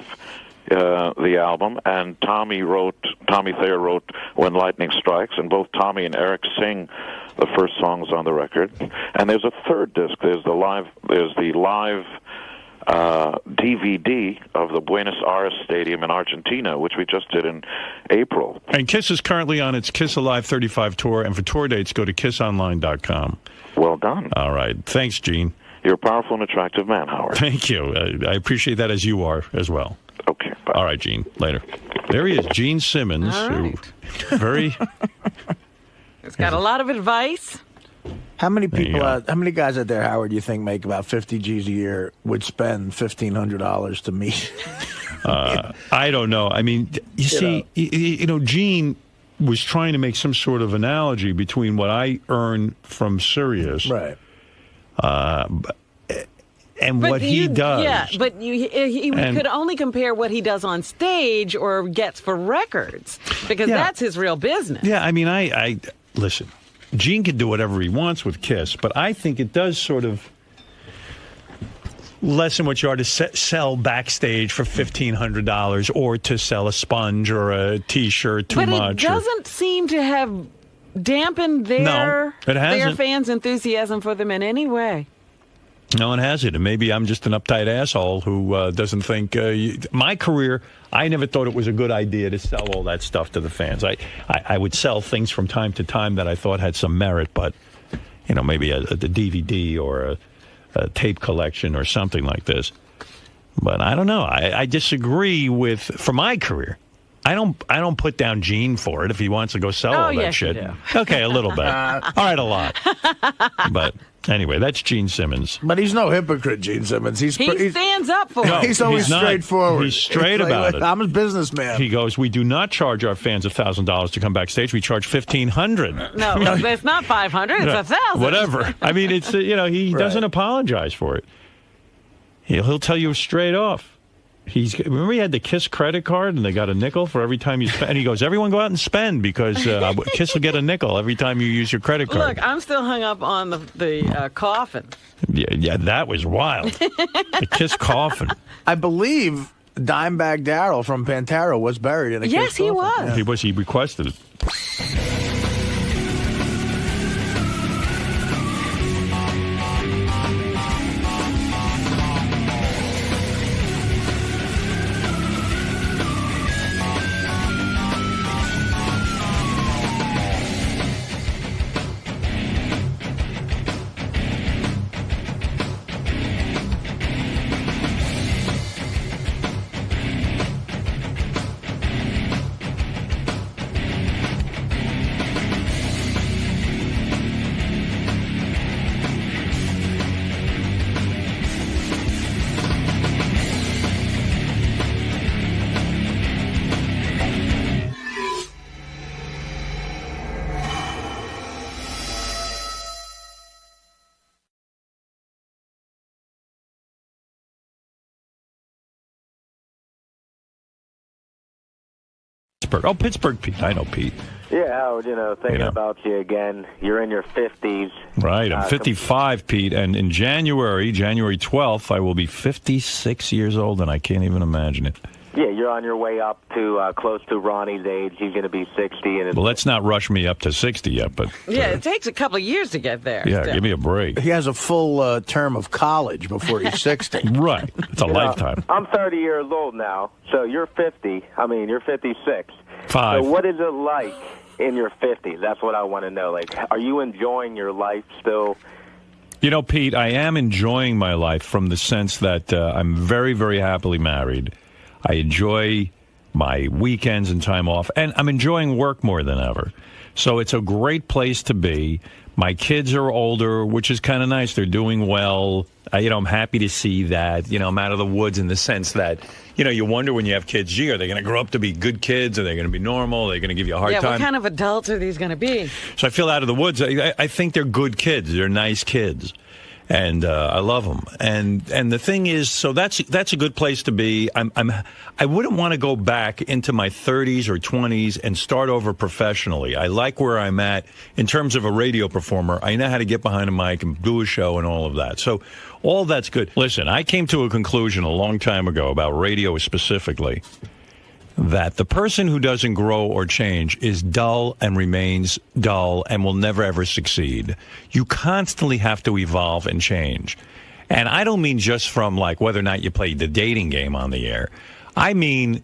the album, and Tommy Thayer wrote When Lightning Strikes, and both Tommy and Eric sing the first songs on the record. And there's a third disc. There's the live DVD of the Buenos Aires Stadium in Argentina, which we just did in April. And Kiss is currently on its Kiss Alive 35 tour, and for tour dates, go to kissonline.com. Well done. All right. Thanks, Gene. You're a powerful and attractive man, Howard. Thank you. I appreciate that, as you are as well. Okay. Bye. All right, Gene. Later. There he is, Gene Simmons. All right. Very... He's got a lot of advice. How many people, how many guys out there, Howard, you think make about 50 G's a year would spend $1,500 to meet? I don't know. I mean, you see, Gene was trying to make some sort of analogy between what I earn from Sirius, right, and what he does. Yeah, but he could only compare what he does on stage or gets for records, because that's his real business. Yeah, I mean, I listen. Gene can do whatever he wants with Kiss, but I think it does sort of lessen what you are to sell backstage for $1,500 or to sell a sponge or a T-shirt too much. But it doesn't seem to have dampened their fans' enthusiasm for them in any way. No, it hasn't. And maybe I'm just an uptight asshole who doesn't think... my career, I never thought it was a good idea to sell all that stuff to the fans. I would sell things from time to time that I thought had some merit, but, maybe a DVD or a tape collection or something like this. But I don't know. I disagree with... For my career, I don't put down Gene for it if he wants to go sell all that shit. You do. Okay, a little bit. All right, a lot. But... Anyway, that's Gene Simmons. But he's no hypocrite, Gene Simmons. He stands up for it. He's always straightforward. He's straight about it. I'm a businessman. He goes, we do not charge our fans $1,000 to come backstage. We charge $1,500. No, it's not $500. It's $1,000. Whatever. I mean, it's he doesn't apologize for it. He'll tell you straight off. Remember he had the Kiss credit card and they got a nickel for every time you spend? And he goes, everyone go out and spend because Kiss will get a nickel every time you use your credit card. Look, I'm still hung up on the coffin. Yeah, that was wild. The Kiss coffin. I believe Dimebag Darrell from Pantera was buried in a Yes, Kiss he coffin. was. He was. He requested it. Pittsburgh. Oh, Pittsburgh, Pete. I know Pete. Yeah, Howard, thinking about you again. You're in your 50s. Right. I'm 55, Pete. And in January 12th, I will be 56 years old, and I can't even imagine it. Yeah, you're on your way up to close to Ronnie's age. He's going to be 60. And Well, let's not rush me up to 60 yet, but... Yeah, it takes a couple of years to get there. Yeah, still. give me a break. He has a full term of college before he's 60. Right. It's a lifetime. I'm 30 years old now, so you're 50. You're 56. 5. So what is it like in your 50s? That's what I want to know. Like, are you enjoying your life still? Pete, I am enjoying my life from the sense that I'm very, very happily married. I enjoy my weekends and time off, and I'm enjoying work more than ever. So it's a great place to be. My kids are older, which is kind of nice. They're doing well. I'm happy to see that. I'm out of the woods in the sense that, you wonder when you have kids, gee, are they going to grow up to be good kids? Are they going to be normal? Are they going to give you a hard time? Yeah, what kind of adults are these going to be? So I feel out of the woods. I think they're good kids. They're nice kids. And I love them. And the thing is, so that's a good place to be. I wouldn't want to go back into my 30s or 20s and start over professionally. I like where I'm at in terms of a radio performer. I know how to get behind a mic and do a show and all of that. So all that's good. Listen, I came to a conclusion a long time ago about radio specifically, that the person who doesn't grow or change is dull and remains dull and will never, ever succeed. You constantly have to evolve and change. And I don't mean just from, like, whether or not you play the dating game on the air. I mean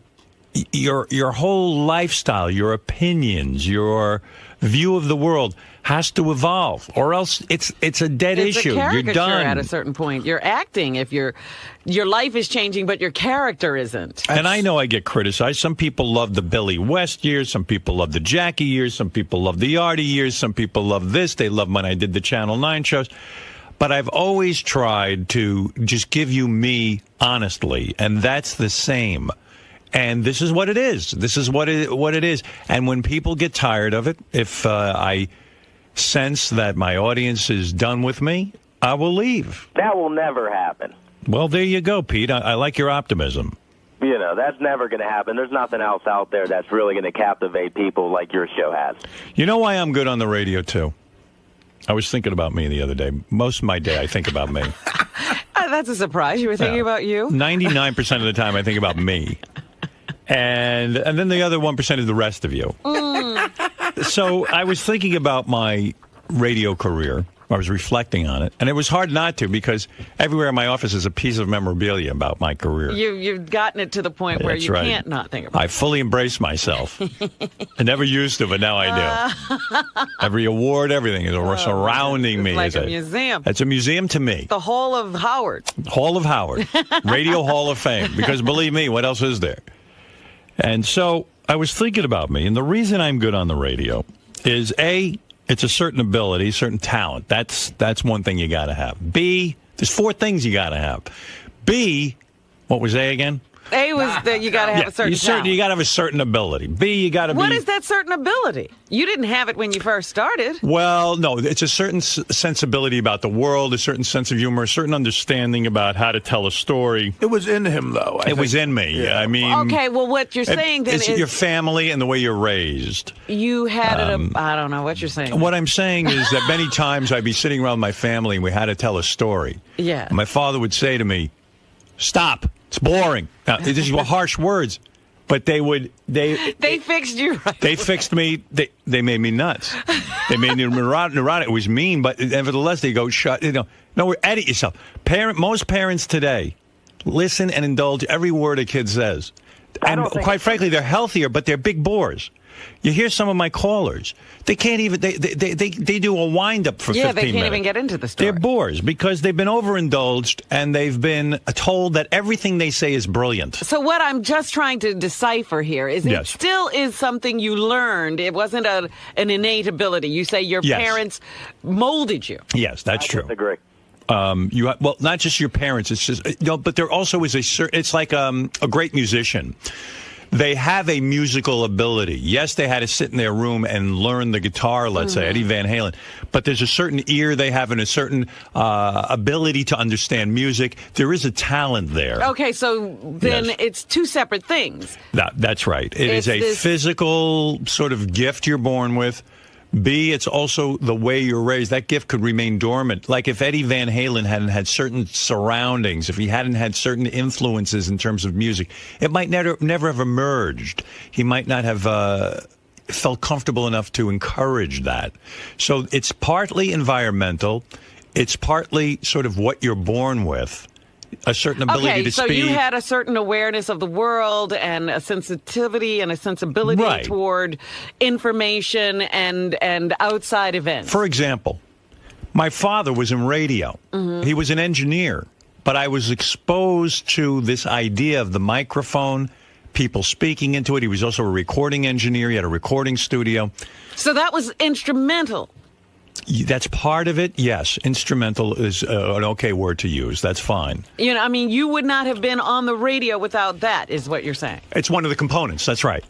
your whole lifestyle, your opinions, your view of the world has to evolve, or else it's a dead issue. You're done at a certain point. You're acting if your life is changing, but your character isn't. And I know I get criticized. Some people love the Billy West years. Some people love the Jackie years. Some people love the Artie years. Some people love this. They love when I did the Channel 9 shows. But I've always tried to just give you me honestly, and that's the same. And this is what it is. This is what it is. And when people get tired of it, if I sense that my audience is done with me, I will leave. That will never happen. Well, there you go, Pete. I like your optimism. That's never going to happen. There's nothing else out there that's really going to captivate people like your show has. You know why I'm good on the radio, too? I was thinking about me the other day. Most of my day, I think about me. That's a surprise. You were thinking about you? 99% of the time, I think about me. And then the other 1% is the rest of you. So I was thinking about my radio career. I was reflecting on it. And it was hard not to, because everywhere in my office is a piece of memorabilia about my career. You've gotten it to the point where you can't not think about it. I fully embrace myself. I never used to, but now I do. Every award, everything is surrounding me. It's like a museum. It's a museum to me. The Hall of Howard. Hall of Howard. Radio Hall of Fame. Because believe me, what else is there? And so I was thinking about me, and the reason I'm good on the radio is, A, it's a certain ability, certain talent. That's one thing you got to have. B, there's 4 things you got to have. B, what was A again? A was that you got to have a certain talent. You got to have a certain ability. B, you got to be... What is that certain ability? You didn't have it when you first started. Well, no, it's a certain sensibility about the world, a certain sense of humor, a certain understanding about how to tell a story. It was in him, though. It was in me. Yeah. I mean... Okay, well, what you're saying then is... your family and the way you're raised. You had it... I don't know what you're saying. What I'm saying is that many times I'd be sitting around my family and we had to tell a story. Yeah. And my father would say to me, stop. It's boring. Now, these are harsh words, but they fixed you right. They fixed me. They made me nuts. They made me neurotic. It was mean, but nevertheless, they go, edit yourself. Most parents today listen and indulge every word a kid says. And quite frankly, they're healthier, but they're big bores. You hear some of my callers. They can't even, they do a wind-up for 15 minutes. Yeah, they can't even get into the story. They're bores because they've been overindulged and they've been told that everything they say is brilliant. So what I'm just trying to decipher here is it still is something you learned. It wasn't an innate ability. You say your parents molded you. Yes, that's true. I agree. Not just your parents. It's just but there also is it's like a great musician. They have a musical ability. Yes, they had to sit in their room and learn the guitar, let's say, Eddie Van Halen. But there's a certain ear they have and a certain ability to understand music. There is a talent there. Okay, so then it's two separate things. That's right. It is a physical sort of gift you're born with. B, it's also the way you're raised. That gift could remain dormant. Like if Eddie Van Halen hadn't had certain surroundings, if he hadn't had certain influences in terms of music, it might never have emerged. He might not have felt comfortable enough to encourage that. So it's partly environmental. It's partly sort of what you're born with. A certain ability to speak. Okay, so you had a certain awareness of the world and a sensitivity and a sensibility toward information and outside events. For example, my father was in radio. He was an engineer, but I was exposed to this idea of the microphone, people speaking into it. He was also a recording engineer. He had a recording studio. So that was instrumental. That's part of it, yes. Instrumental is an okay word to use. That's fine. You would not have been on the radio without that, is what you're saying. It's one of the components. That's right.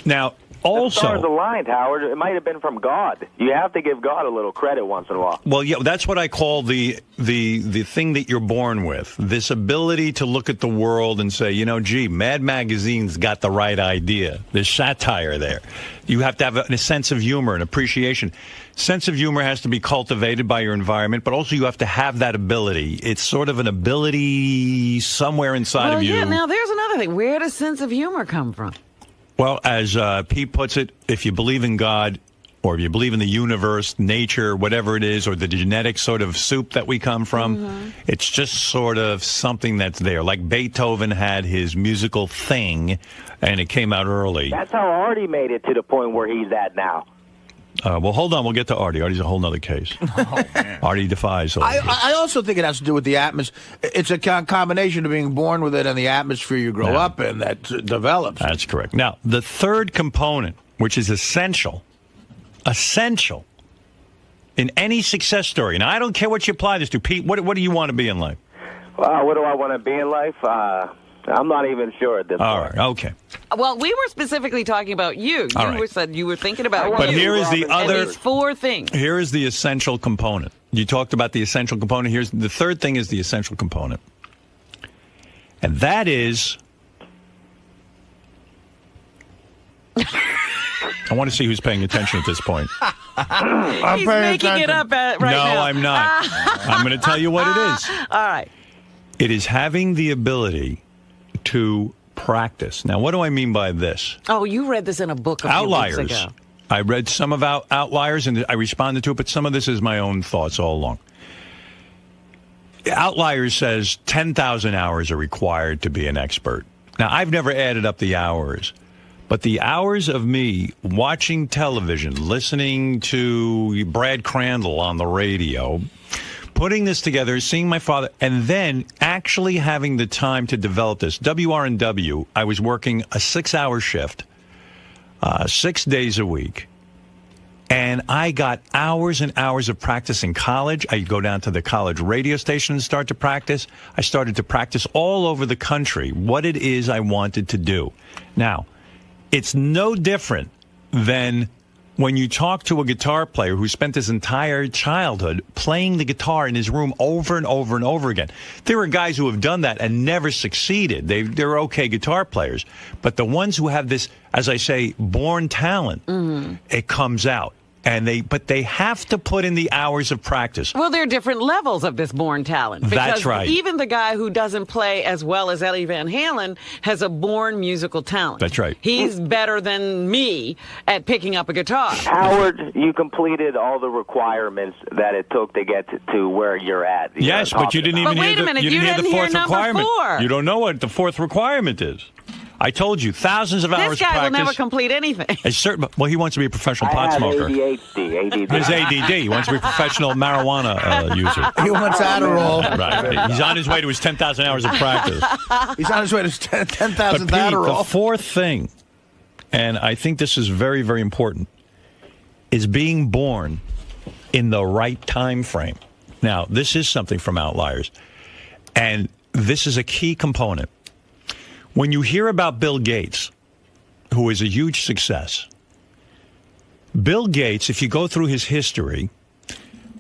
Now, also... The stars aligned, Howard. It might have been from God. You have to give God a little credit once in a while. Well, yeah, that's what I call the thing that you're born with. This ability to look at the world and say, gee, Mad Magazine's got the right idea. There's satire there. You have to have a sense of humor and appreciation. Sense of humor has to be cultivated by your environment, but also you have to have that ability. It's sort of an ability somewhere inside of you. Yeah, now there's another thing. Where does sense of humor come from? Well, as Pete puts it, if you believe in God, or if you believe in the universe, nature, whatever it is, or the genetic sort of soup that we come from, it's just sort of something that's there. Like Beethoven had his musical thing, and it came out early. That's how Artie made it to the point where he's at now. Well, hold on. We'll get to Artie. Artie's a whole other case. Artie defies all this. I also think it has to do with the atmosphere. It's a combination of being born with it and the atmosphere you grow up in that develops. That's correct. Now, the third component, which is essential in any success story. Now, I don't care what you apply this to. Pete, what do you want to be in life? What do I want to be in life? I'm not even sure at this point. All right, okay. Well, we were specifically talking about you. Said you were thinking about But you. here is the other... And these four things. Here is the essential component. You talked about the essential component. Here's the third thing is the essential component. And that is... I want to see who's paying attention at this point. He's making it up right now. No, I'm not. I'm going to tell you what it is. All right. It is having the ability to practice. Now, what do I mean by this? Oh, you read this in a book a few Outliers. weeks ago. I read some of Outliers, and I responded to it, but some of this is my own thoughts all along. Outliers says 10,000 hours are required to be an expert. Now, I've never added up the hours, but the hours of me watching television, listening to Brad Crandall on the radio, putting this together, seeing my father, and then actually having the time to develop this. WRNW, I was working a 6-hour shift, 6 days a week, and I got hours and hours of practice in college. I'd go down to the college radio station and start to practice. I started to practice all over the country what it is I wanted to do. Now, it's no different than when you talk to a guitar player who spent his entire childhood playing the guitar in his room over and over and over again. There are guys who have done that and never succeeded. They're okay guitar players. But the ones who have this, as I say, born talent, it comes out. But they have to put in the hours of practice. Well, there are different levels of this born talent. Because That's right. Even the guy who doesn't play as well as Eddie Van Halen has a born musical talent. That's right. He's better than me at picking up a guitar. Howard, you completed all the requirements that it took to get to where you're at. Yes, but you didn't even hear the fourth requirement. 4. You don't know what the fourth requirement is. I told you, thousands of hours This guy of practice. will never complete anything. Well, he wants to be a professional pot smoker. ADD. His ADD. He wants to be a professional marijuana user. He wants Adderall. Right. He's on his way to his 10,000 hours of practice. He's on his way to his 10,000 But Pete, Adderall. the fourth thing, and I think this is very, very important, is being born in the right time frame. Now, this is something from Outliers, and this is a key component. When you hear about Bill Gates, who is a huge success, Bill Gates, if you go through his history,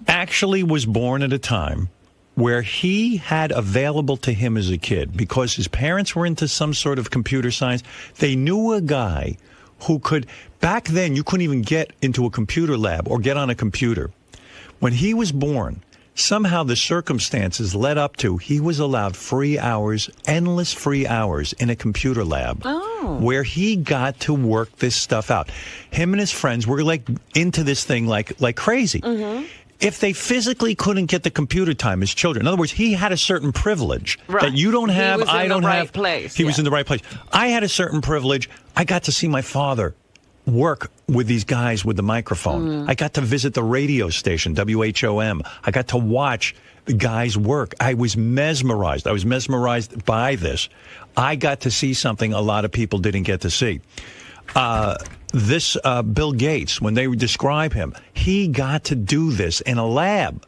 actually was born at a time where he had available to him as a kid, because his parents were into some sort of computer science, they knew a guy who could, back then you couldn't even get into a computer lab or get on a computer. When he was born, somehow the circumstances led up to he was allowed free hours, endless free hours in a computer lab where he got to work this stuff out. Him and his friends were like into this thing like crazy. Mm-hmm. If they physically couldn't get the computer time as children, in other words, he had a certain privilege that you don't have, I don't have. He was in the right place. I had a certain privilege. I got to see my father work with these guys with the microphone. I got to visit the radio station, WHOM. I got to watch the guys work. I was mesmerized. I was mesmerized by this. I got to see something a lot of people didn't get to see. This Bill Gates, when they describe him, he got to do this in a lab.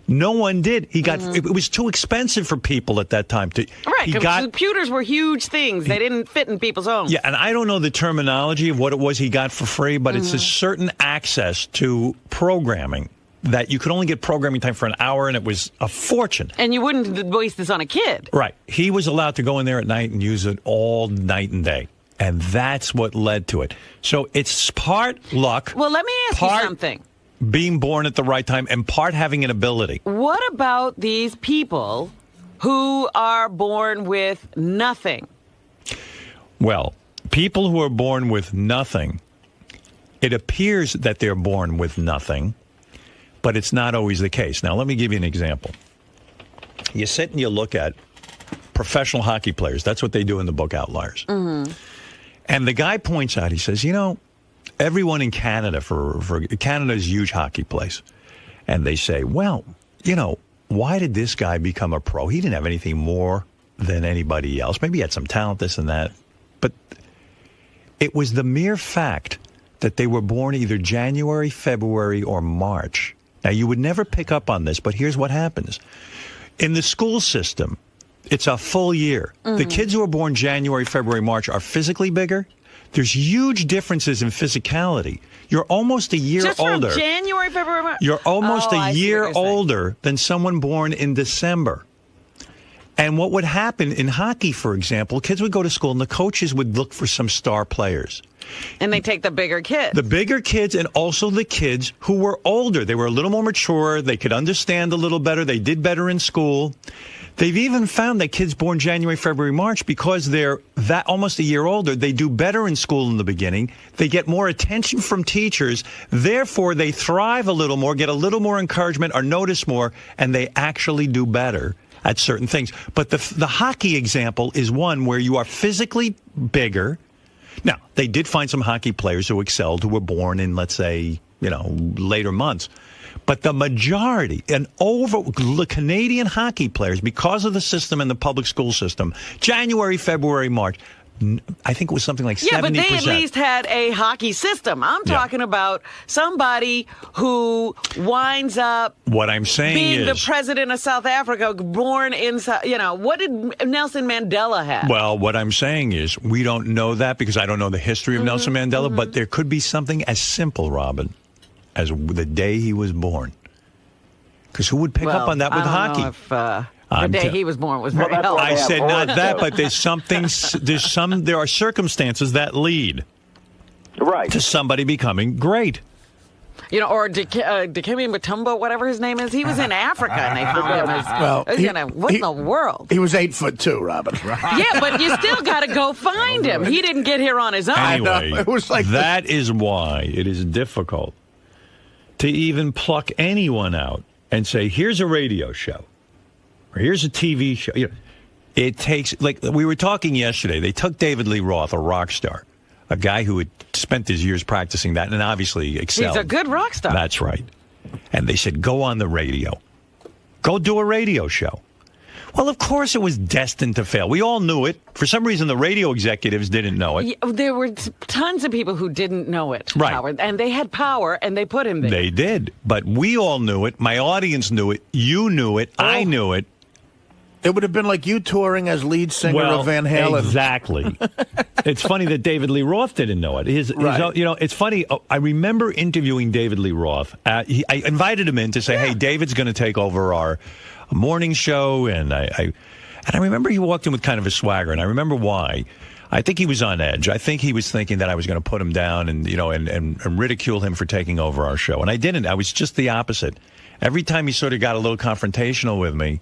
No one did. He got. It was too expensive for people at that time. Right, because computers were huge things. They didn't fit in people's homes. Yeah, and I don't know the terminology of what it was he got for free, but it's a certain access to programming that you could only get programming time for an hour, and it was a fortune. And you wouldn't waste this on a kid. Right. He was allowed to go in there at night and use it all night and day. And that's what led to it. So it's part luck. Well, let me ask you something. Being born at the right time, and part having an ability. What about these people who are born with nothing? Well, people who are born with nothing, it appears that they're born with nothing, but it's not always the case. Now, let me give you an example. You sit and you look at professional hockey players. That's what they do in the book Outliers. Mm-hmm. And the guy points out, he says, everyone in Canada, for Canada's a huge hockey place. And they say, well, why did this guy become a pro? He didn't have anything more than anybody else. Maybe he had some talent, this and that. But it was the mere fact that they were born either January, February, or March. Now, you would never pick up on this, but here's what happens. In the school system, it's a full year. The kids who are born January, February, March are physically bigger. There's huge differences in physicality. You're almost a year older. Just from January, February, March? You're almost a year older than someone born in December. And what would happen in hockey, for example, kids would go to school and the coaches would look for some star players. And they take the bigger kids. The bigger kids, and also the kids who were older. They were a little more mature. They could understand a little better. They did better in school. They've even found that kids born January, February, March, because they're that almost a year older, they do better in school in the beginning. They get more attention from teachers. Therefore, they thrive a little more, get a little more encouragement, are noticed more, and they actually do better at certain things. But the hockey example is one where you are physically bigger. Now, they did find some hockey players who excelled who were born in, let's say, later months. But the majority, the Canadian hockey players, because of the system and the public school system, January, February, March, I think it was something like 70%. Yeah, but they at least had a hockey system. I'm talking about somebody who winds up what I'm saying being is, the president of South Africa, born in, what did Nelson Mandela have? Well, what I'm saying is we don't know that because I don't know the history of Nelson Mandela, but there could be something as simple, Robin, as the day he was born. Because who would pick up on that with hockey? Know if, the day he was born was very healthy. I said not that, but there are circumstances that lead to somebody becoming great. Or Dikembe Mutombo, whatever his name is. He was in Africa, and they found him as, what in the world? He was 8'2", Robin. Yeah, but you still got to go find him. He didn't get here on his own. Anyway, it was like that is why it is difficult to even pluck anyone out and say, here's a radio show, or here's a TV show. It takes, like we were talking yesterday, they took David Lee Roth, a rock star, a guy who had spent his years practicing that and obviously excelled. He's a good rock star. That's right. And they said, go on the radio. Go do a radio show. Well, of course it was destined to fail. We all knew it. For some reason, the radio executives didn't know it. Yeah, there were tons of people who didn't know it, right. Howard, and they had power, and they put him there. They did. But we all knew it. My audience knew it. You knew it. I knew it. It would have been like you touring as lead singer of Van Halen. Exactly. It's funny that David Lee Roth didn't know it. It's funny. I remember interviewing David Lee Roth. I invited him in to say, hey, David's going to take over our morning show. And I remember he walked in with kind of a swagger, and I remember why. I think he was on edge. I think he was thinking that I was going to put him down and ridicule him for taking over our show. And I didn't. I was just the opposite. Every time he sort of got a little confrontational with me,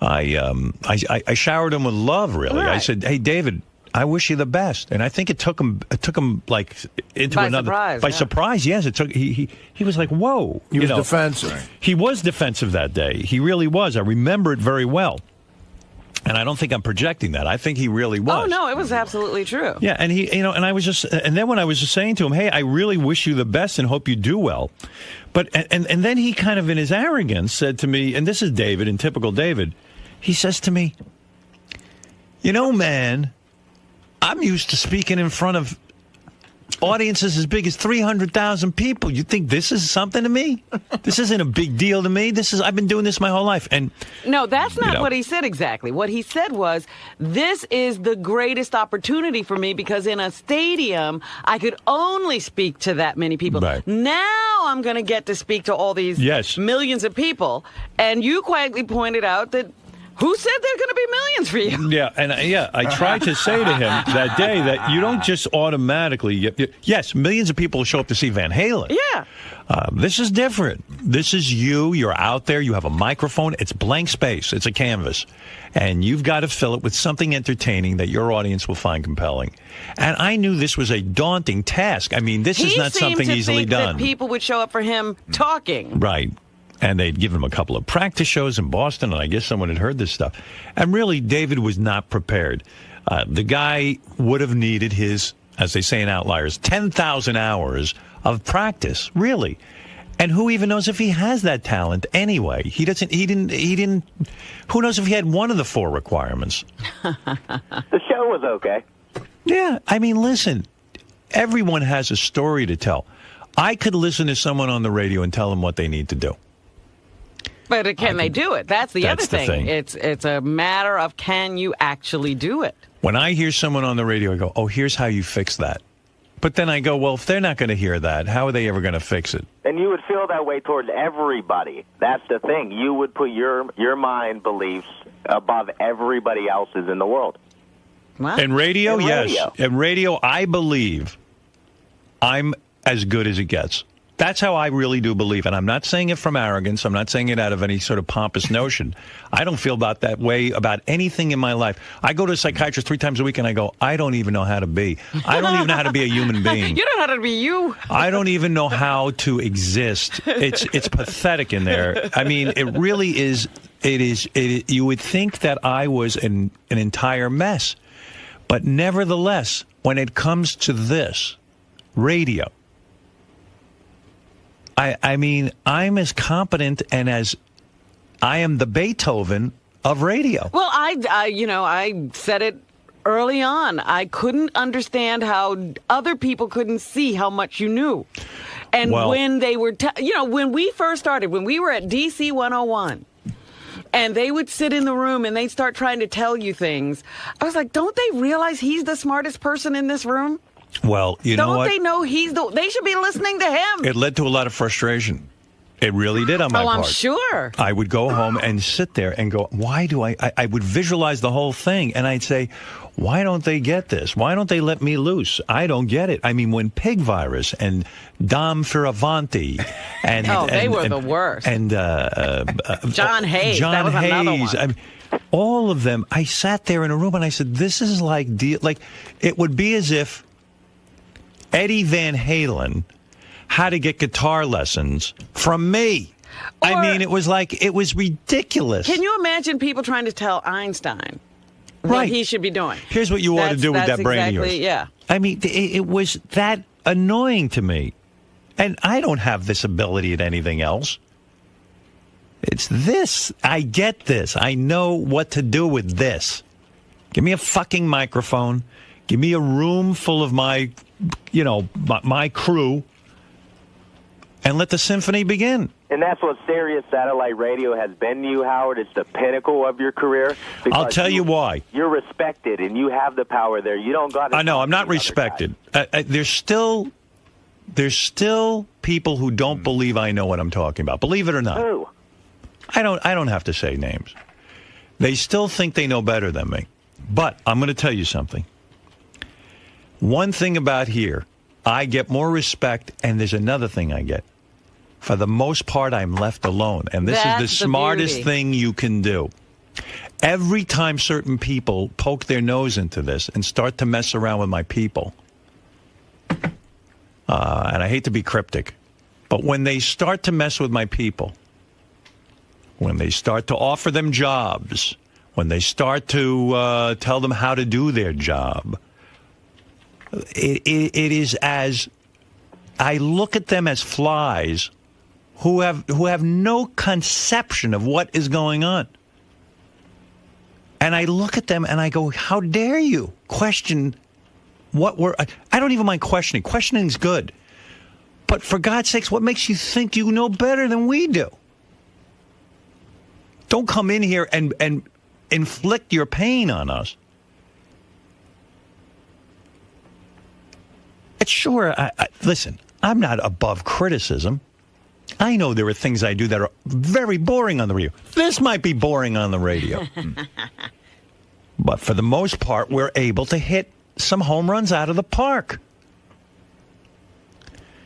I showered him with love, really. Right. I said, hey, David, I wish you the best. And I think it took him like into surprise. Yes, it took he was like, whoa. He was defensive. He was defensive that day. He really was. I remember it very well. And I don't think I'm projecting that. I think he really was. Oh no, it was absolutely true. Yeah, and and then when I was just saying to him, hey, I really wish you the best and hope you do well. But and then he kind of in his arrogance said to me, and this is David, in typical David, he says to me, man, I'm used to speaking in front of audiences as big as 300,000 people. You think this is something to me? This isn't a big deal to me. I've been doing this my whole life. And no, that's not what he said exactly. What he said was, this is the greatest opportunity for me because in a stadium, I could only speak to that many people. Right. Now I'm going to get to speak to all these millions of people. And you quietly pointed out that who said there's going to be millions for you? Yeah, and I tried to say to him that day that you don't just automatically. Yes, millions of people show up to see Van Halen. Yeah. This is different. This is you. You're out there. You have a microphone. It's blank space. It's a canvas. And you've got to fill it with something entertaining that your audience will find compelling. And I knew this was a daunting task. I mean, this is not something easily done. That people would show up for him talking. Right. And they'd given him a couple of practice shows in Boston, and I guess someone had heard this stuff. And really, David was not prepared. The guy would have needed his, as they say in Outliers, 10,000 hours of practice, really. And who even knows if he has that talent anyway? He didn't. Who knows if he had one of the 4 requirements? The show was okay. Yeah, I mean, listen, everyone has a story to tell. I could listen to someone on the radio and tell them what they need to do. But can they do it? That's the other thing. It's a matter of, can you actually do it? When I hear someone on the radio, I go, oh, here's how you fix that. But then I go, well, if they're not going to hear that, how are they ever going to fix it? And you would feel that way towards everybody. That's the thing. You would put your mind beliefs above everybody else's in the world. What? In radio, yes. In radio, I believe I'm as good as it gets. That's how I really do believe. And I'm not saying it from arrogance. I'm not saying it out of any sort of pompous notion. I don't feel about that way about anything in my life. I go to a psychiatrist 3 times a week and I go, I don't even know how to be. I don't even know how to be a human being. You don't know how to be you. I don't even know how to exist. It's pathetic in there. I mean, it really is. You would think that I was an entire mess. But nevertheless, when it comes to this, radio, I mean, I'm as competent and as I am the Beethoven of radio. Well, I said it early on. I couldn't understand how other people couldn't see how much you knew. And when they were, when we first started, when we were at DC 101, and they would sit in the room and they'd start trying to tell you things, I was like, don't they realize he's the smartest person in this room? Well, you know what? Don't they know they should be listening to him? It led to a lot of frustration. It really did on my part. Oh, I'm sure. I would go home and sit there and go, why do I would visualize the whole thing, and I'd say, Why don't they get this? Why don't they let me loose? I don't get it. I mean, when Pig Virus and Dom Fioravanti and they were the worst. And John Hayes. That was another one. I mean, all of them. I sat there in a room and I said, "This is like it would be as if Eddie Van Halen had to get guitar lessons from me." I mean, it was ridiculous. Can you imagine people trying to tell Einstein what he should be doing? Here's what you ought to do with that brain of yours. Yeah. I mean, it was that annoying to me. And I don't have this ability at anything else. It's this. I get this. I know what to do with this. Give me a fucking microphone. Give me a room full of my crew. And let the symphony begin. And that's what Sirius Satellite Radio has been to you, Howard. It's the pinnacle of your career. I'll tell you why. You're respected, and you have the power there. You don't got to... I know, I'm not respected. There's still people who don't believe I know what I'm talking about. Believe it or not. Who? I don't have to say names. They still think they know better than me. But I'm going to tell you something. One thing about here, I get more respect, and there's another thing I get. For the most part, I'm left alone. And this is the smartest thing you can do. Every time certain people poke their nose into this and start to mess around with my people, and I hate to be cryptic, but when they start to mess with my people, when they start to offer them jobs, when they start to tell them how to do their job, it is as I look at them as flies who have no conception of what is going on. And I look at them and I go, how dare you question what we're... I don't even mind questioning. Questioning's good. But for God's sakes, what makes you think you know better than we do? Don't come in here and inflict your pain on us. It's sure, listen, I'm not above criticism. I know there are things I do that are very boring on the radio. This might be boring on the radio. But for the most part, we're able to hit some home runs out of the park.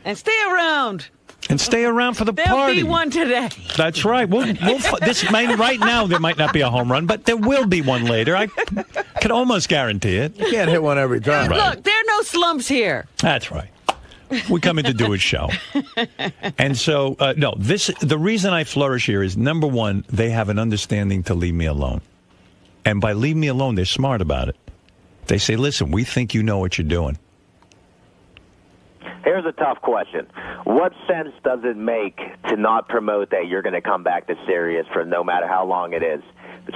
And stay around. And stay around for the party. There'll be one today. That's right. Right now, there might not be a home run, but there will be one later. I can almost guarantee it. You can't hit one every time. Right. Look, there are no slumps here. That's right. We come in to do a show. And so, the reason I flourish here is, number one, they have an understanding to leave me alone. And by leave me alone, they're smart about it. They say, listen, we think you know what you're doing. Here's a tough question. What sense does it make to not promote that you're going to come back to Sirius for no matter how long it is?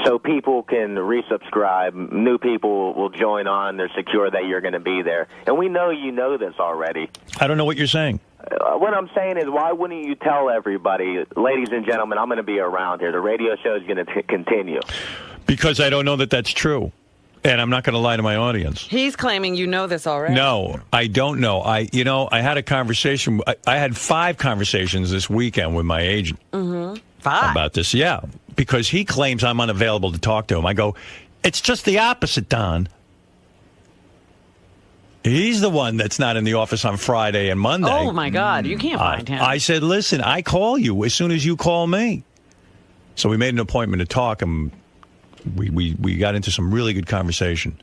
So people can resubscribe, new people will join on, they're secure that you're going to be there. And we know you know this already. I don't know what you're saying. What I'm saying is, why wouldn't you tell everybody, ladies and gentlemen, I'm going to be around here. The radio show is going to continue. Because I don't know that that's true. And I'm not going to lie to my audience. He's claiming you know this already. No, I don't know. I had a conversation. I had 5 conversations this weekend with my agent. Mm-hmm. 5? About this, yeah. Because he claims I'm unavailable to talk to him. I go, it's just the opposite, Don. He's the one that's not in the office on Friday and Monday. Oh, my God. You can't find him. I said, listen, I call you as soon as you call me. So we made an appointment to talk, and we got into some really good conversation.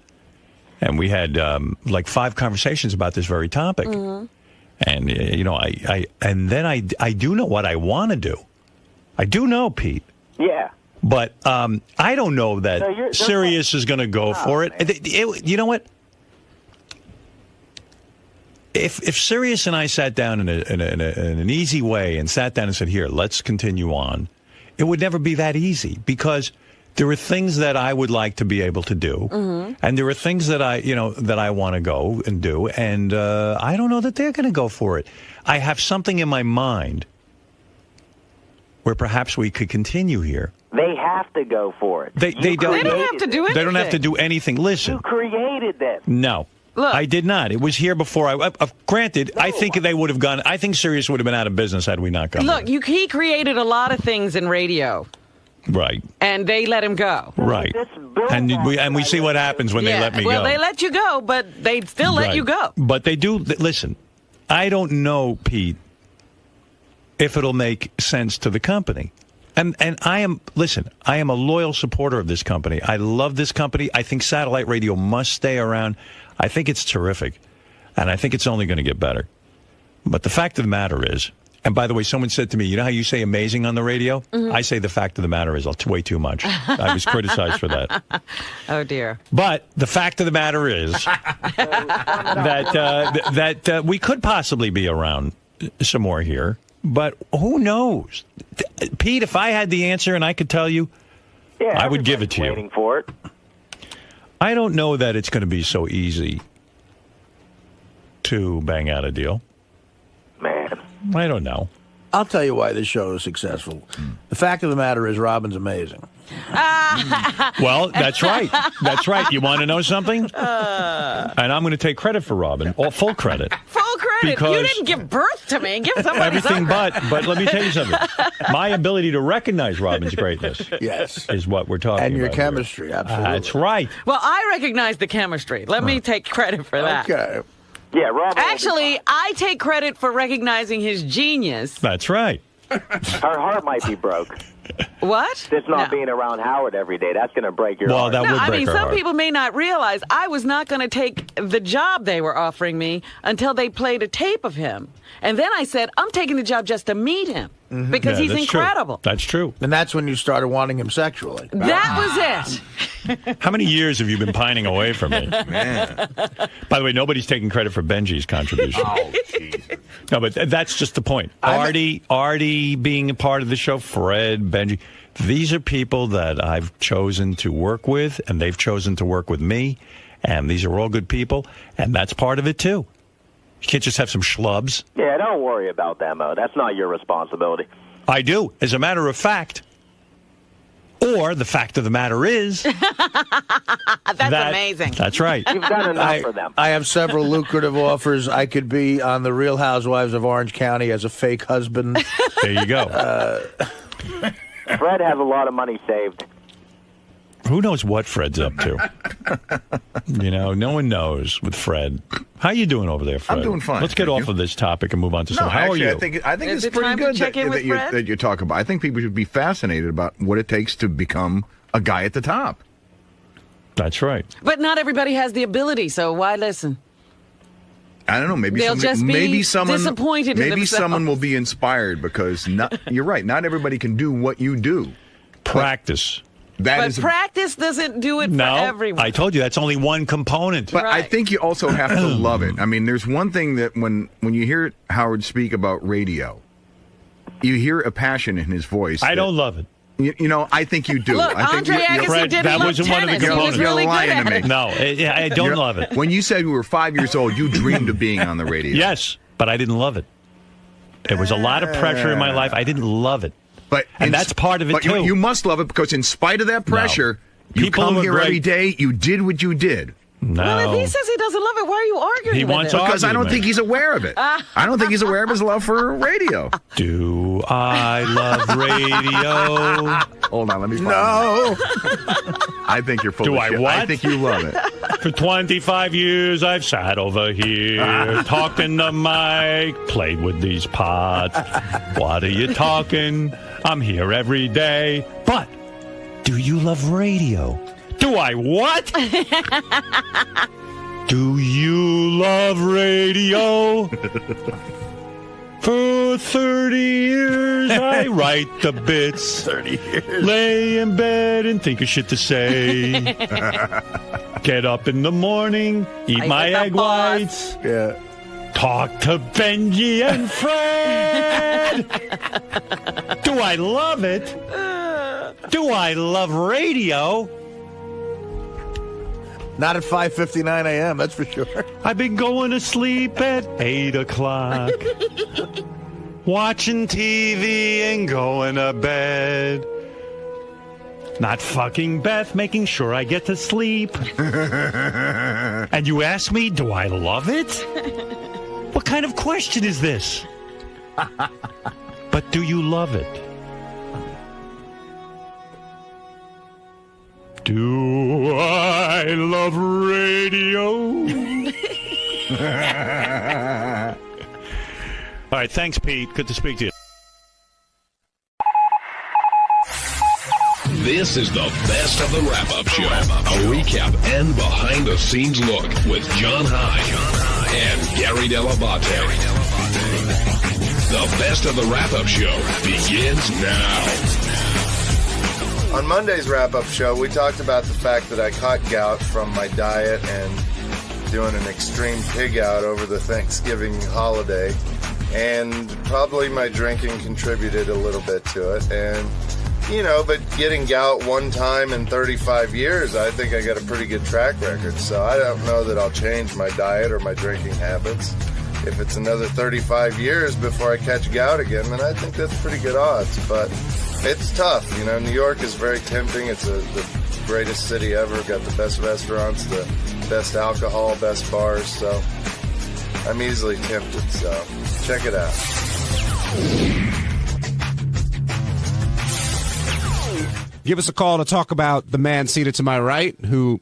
And we had 5 conversations about this very topic. Mm-hmm. And, I do know what I want to do. I do know, Pete. Yeah. But I don't know that Sirius is going to go for it. You know what? If Sirius and I sat down in an easy way and sat down and said, here, let's continue on, it would never be that easy, because there are things that I would like to be able to do, mm-hmm. and there are things that I want to go and do, and I don't know that they're going to go for it. I have something in my mind where perhaps we could continue here. They have to go for it. They don't have to do anything. They don't have to do anything. Listen. You created this. No. Look. I did not. It was here before. Granted, I think they would have gone. I think Sirius would have been out of business had we not gone. Look, he created a lot of things in radio. Right. And they let him go. Right. And we see what happens when they let me go. Well, they let you go, but they still let you go. But they do. Listen, I don't know, Pete, if it'll make sense to the company. And I am a loyal supporter of this company. I love this company. I think satellite radio must stay around. I think it's terrific. And I think it's only going to get better. But the fact of the matter is, and by the way, someone said to me, you know how you say amazing on the radio? Mm-hmm. I say the fact of the matter is way too much. I was criticized for that. Oh, dear. But the fact of the matter is that we could possibly be around some more here. But who knows? Pete, if I had the answer and I could tell you, I would give it to you. Waiting for it. I don't know that it's going to be so easy to bang out a deal. Man. I don't know. I'll tell you why this show is successful. The fact of the matter is Robin's amazing. Well, that's right. That's right. You want to know something? And I'm going to take credit for Robin. Full credit. Full credit. Because you didn't give birth to me. Give somebody everything something. but let me tell you something. My ability to recognize Robin's greatness is what we're talking about. And your here. chemistry, absolutely. That's right. Well, I recognize the chemistry. Let me take credit for that. Okay. Yeah, Robin. Actually, I take credit for recognizing his genius. That's right. Her heart might be broke. What? Just not being around Howard every day. That's going to break your heart. Some people may not realize I was not going to take the job they were offering me until they played a tape of him. And then I said, I'm taking the job just to meet him because he's incredible. True. That's true. And that's when you started wanting him sexually. That was it. How many years have you been pining away from me? Man. By the way, nobody's taking credit for Benji's contribution. Oh, Jesus. No, but that's just the point. Artie being a part of the show, Fred, Benji. These are people that I've chosen to work with, and they've chosen to work with me. And these are all good people, and that's part of it, too. You can't just have some schlubs. Yeah, don't worry about that, Mo. That's not your responsibility. I do, as a matter of fact. Or the fact of the matter is... That's amazing. That's right. You've done enough for them. I have several lucrative offers. I could be on The Real Housewives of Orange County as a fake husband. There you go. Fred has a lot of money saved. Who knows what Fred's up to? No one knows with Fred. How you doing over there, Fred? I'm doing fine. Let's get off of this topic and move on to something. How actually, are you? I think it's pretty good that you talk about. I think people should be fascinated about what it takes to become a guy at the top. That's right. But not everybody has the ability, so why listen? I don't know. Maybe they'll just be someone disappointed in maybe themselves. someone will be inspired because you're right. Not everybody can do what you do. Practice. But practice doesn't do it for everyone. I told you that's only one component. But I think you also have to love it. I mean, there's one thing that when you hear Howard speak about radio, you hear a passion in his voice. I don't love it. I think you do. Look, I think Andre Agassi Fred, didn't that love wasn't one of the tennis. components. He was really You're lying good to at me. No, I don't love it. When you said you were 5 years old, you dreamed of being on the radio. Yes, but I didn't love it. There was a lot of pressure in my life. I didn't love it. And that's part of it, too. You must love it because in spite of that pressure, you come here every day, you did what you did. No. Well, if he says he doesn't love it, why are you arguing with him? Because I don't think he's aware of it. I don't think he's aware of his love for radio. Do I love radio? Hold on, let me find I think you're full Do of I shit. what? I think you love it. For 25 years, I've sat over here, talked in the mic, played with these pots. What are you talking? I'm here every day. But do you love radio? Do I what? Do you love radio? For 30 years, I write the bits. 30 years. Lay in bed and think of shit to say. Get up in the morning, eat my egg whites. Yeah. Talk to Benji and Fred. Do I love it? Do I love radio? Not at 5:59 a.m., that's for sure. I've been going to sleep at 8 o'clock. Watching TV and going to bed. Not fucking Beth, making sure I get to sleep. And you ask me, do I love it? What kind of question is this? But do you love it? Do I love radio? All right, thanks, Pete. Good to speak to you. This is the best of the wrap-up show. A recap and behind-the-scenes look with John High and Gary Dell'Abate. The best of the wrap-up show begins now. On Monday's wrap-up show, we talked about the fact that I caught gout from my diet and doing an extreme pig out over the Thanksgiving holiday. And probably my drinking contributed a little bit to it. And but getting gout one time in 35 years, I think I got a pretty good track record. So I don't know that I'll change my diet or my drinking habits. If it's another 35 years before I catch gout again, then I think that's pretty good odds. But it's tough. New York is very tempting. It's the greatest city ever. Got the best restaurants, the best alcohol, best bars. So I'm easily tempted. So check it out. Give us a call to talk about the man seated to my right, who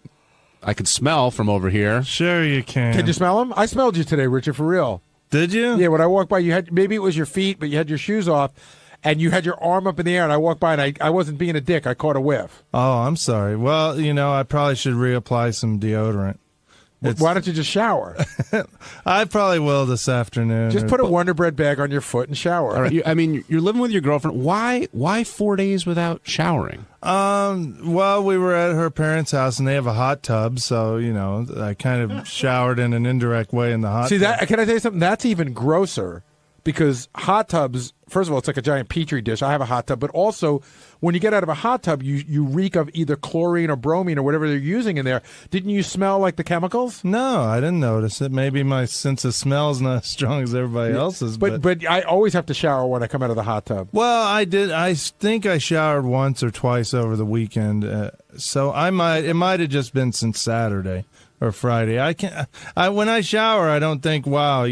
I can smell from over here. Sure you can. Can you smell him? I smelled you today, Richard, for real. Did you? Yeah, when I walked by, you had, maybe it was your feet, but you had your shoes off, and you had your arm up in the air, and I walked by, and I wasn't being a dick. I caught a whiff. Oh, I'm sorry. Well, I probably should reapply some deodorant. Why don't you just shower? I probably will this afternoon. Just put a Wonder Bread bag on your foot and shower. All right, you're living with your girlfriend. Why 4 days without showering? Well, we were at her parents' house, and they have a hot tub, so, I kind of showered in an indirect way in the hot tub. Can I tell you something? That's even grosser, because hot tubs, first of all, it's like a giant Petri dish. I have a hot tub, but also when you get out of a hot tub, you reek of either chlorine or bromine or whatever they're using in there. Didn't you smell like the chemicals? No, I didn't notice it. Maybe my sense of smell is not as strong as everybody else's. But I always have to shower when I come out of the hot tub. Well, I did. I think I showered once or twice over the weekend, so it might have just been since Saturday or Friday. When I shower, I don't think, wow,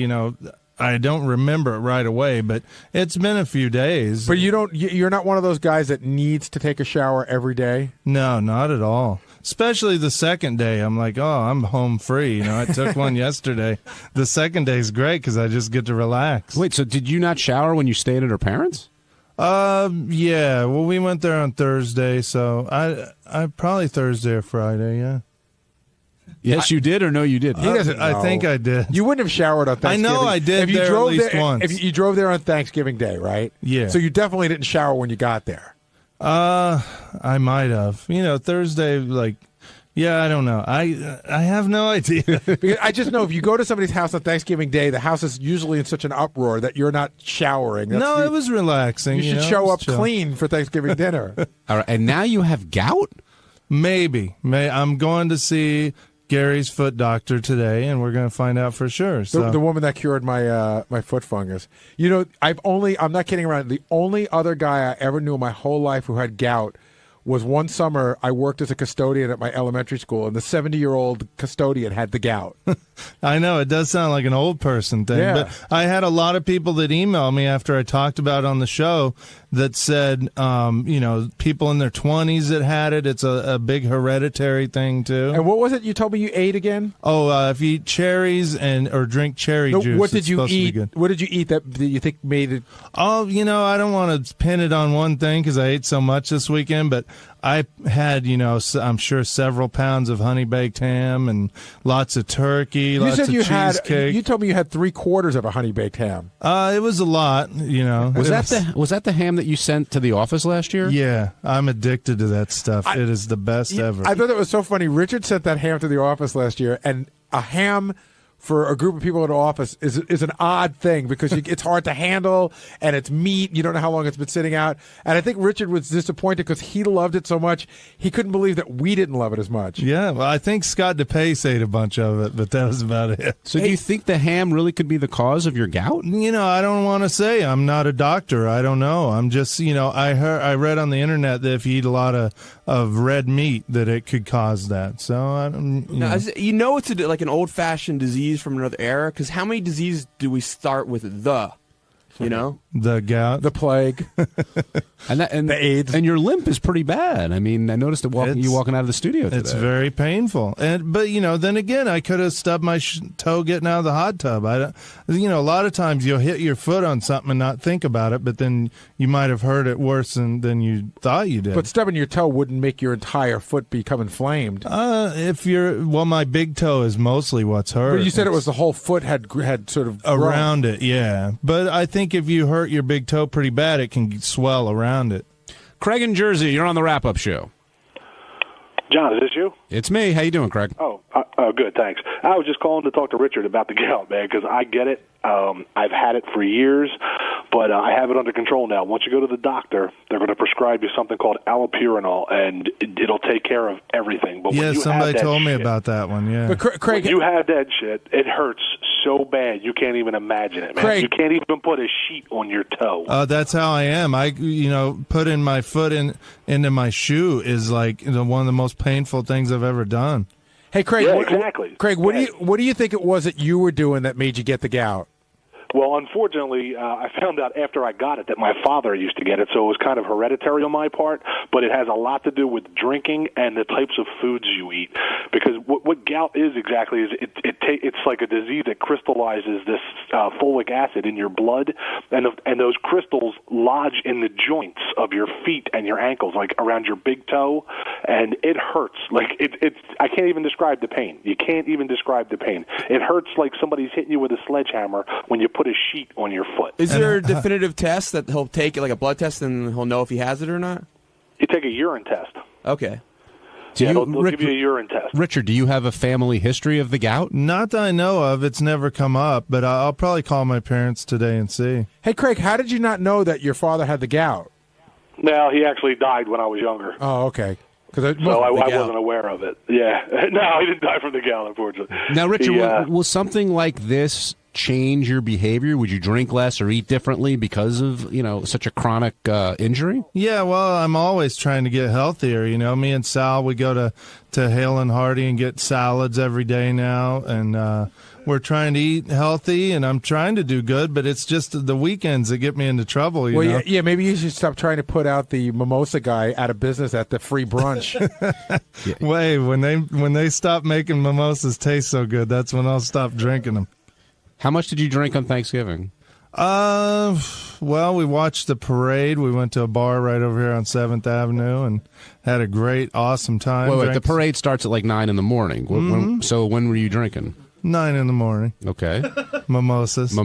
I don't remember it right away, but it's been a few days. But you're not one of those guys that needs to take a shower every day? No, not at all. Especially the second day. I'm like, I'm home free. I took one yesterday. The second day is great because I just get to relax. Wait, so did you not shower when you stayed at her parents'? Yeah. Well, we went there on Thursday, so I probably Thursday or Friday, yeah. Yes, you did, or no, you didn't? He doesn't know. I think I did. You wouldn't have showered on Thanksgiving. I know I did if you there drove at least there, once. If you drove there on Thanksgiving Day, right? Yeah. So you definitely didn't shower when you got there. I might have. Thursday, I don't know. I have no idea. Because I just know if you go to somebody's house on Thanksgiving Day, the house is usually in such an uproar that you're not showering. It was relaxing. You should show up clean for Thanksgiving dinner. All right, and now you have gout? Maybe. I'm going to see Gary's foot doctor today, and we're going to find out for sure. So. The woman that cured my my foot fungus. I'm not kidding around. The only other guy I ever knew in my whole life who had gout was one summer I worked as a custodian at my elementary school, and the 70-year-old custodian had the gout. I know, it does sound like an old person thing, yeah. But I had a lot of people that emailed me after I talked about it on the show that said, people in their 20s that had it. It's a big hereditary thing, too. And what was it you told me you ate again? If you eat cherries or drink cherry juice, what did you eat? Good. What did you eat that you think made it? Oh, I don't want to pin it on one thing because I ate so much this weekend, but I had, I'm sure several pounds of honey-baked ham and lots of turkey, lots of cheesecake. You told me you had 3/4 of a honey-baked ham. It was a lot, Was that the ham that you sent to the office last year? Yeah, I'm addicted to that stuff. It is the best ever. I thought that was so funny. Richard sent that ham to the office last year, and a ham for a group of people in the office is an odd thing because it's hard to handle, and it's meat. You don't know how long it's been sitting out. And I think Richard was disappointed because he loved it so much. He couldn't believe that we didn't love it as much. Yeah, well, I think Scott DePace ate a bunch of it, but that was about it. So do you think the ham really could be the cause of your gout? I don't want to say. I'm not a doctor. I don't know. I'm just, I read on the internet that if you eat a lot of red meat, that it could cause that. So I don't. It's like an old-fashioned disease from another era. Because how many diseases do we start with the? You know, the gout, the plague, and the AIDS, and your limp is pretty bad. I mean, I noticed you walking out of the studio today. It's very painful, but then again, I could have stubbed my toe getting out of the hot tub. A lot of times you'll hit your foot on something and not think about it, but then you might have hurt it worse than you thought you did. But stubbing your toe wouldn't make your entire foot become inflamed. My big toe is mostly what's hurt. But you said it was the whole foot had sort of around grown. it, yeah. But I think if you hurt your big toe pretty bad, it can swell around it. Craig in Jersey, you're on the wrap-up show. John, is this you? It's me. How you doing, Craig? Oh, good, thanks. I was just calling to talk to Richard about the gout, man, because I get it. I've had it for years, but I have it under control now. Once you go to the doctor, they're going to prescribe you something called allopurinol, and it'll take care of everything. But when you somebody told me shit, about that one, yeah. But Craig, when you have that shit, it hurts so bad you can't even imagine it, man. Craig, you can't even put a sheet on your toe. That's how I am. I, putting my foot into my shoe is like one of the most painful things I've ever done. Hey, Craig. Yeah, exactly. Craig, what do you think it was that you were doing that made you get the gout? Well, unfortunately, I found out after I got it that my father used to get it, so it was kind of hereditary on my part, but it has a lot to do with drinking and the types of foods you eat. Because what gout is exactly is it's like a disease that crystallizes this folic acid in your blood, and those crystals lodge in the joints of your feet and your ankles, like around your big toe, and it hurts. Like I can't even describe the pain. You can't even describe the pain. It hurts like somebody's hitting you with a sledgehammer when you put a sheet on your foot. Is there a definitive test that he'll take, like a blood test, and he'll know if he has it or not? You take a urine test. Okay. They'll give you a urine test. Richard, do you have a family history of the gout? Not that I know of. It's never come up, but I'll probably call my parents today and see. Hey, Craig, how did you not know that your father had the gout? Well, he actually died when I was younger. Oh, okay. So I wasn't aware of it. Yeah. No, he didn't die from the gout, unfortunately. Now, Richard, will something like this change your behavior? Would you drink less or eat differently because of, such a chronic injury? Yeah, well, I'm always trying to get healthier. Me and Sal, we go to Hale and Hardy and get salads every day now, and we're trying to eat healthy, and I'm trying to do good, but it's just the weekends that get me into trouble. You know? Yeah, maybe you should stop trying to put out the mimosa guy out of business at the free brunch. Wait, when they stop making mimosas taste so good, that's when I'll stop drinking them. How much did you drink on Thanksgiving? Well, we watched the parade. We went to a bar right over here on 7th Avenue and had a great, awesome time. Wait, the parade starts at like 9 in the morning. Mm-hmm. So when were you drinking? 9 in the morning. Okay. Mimosas,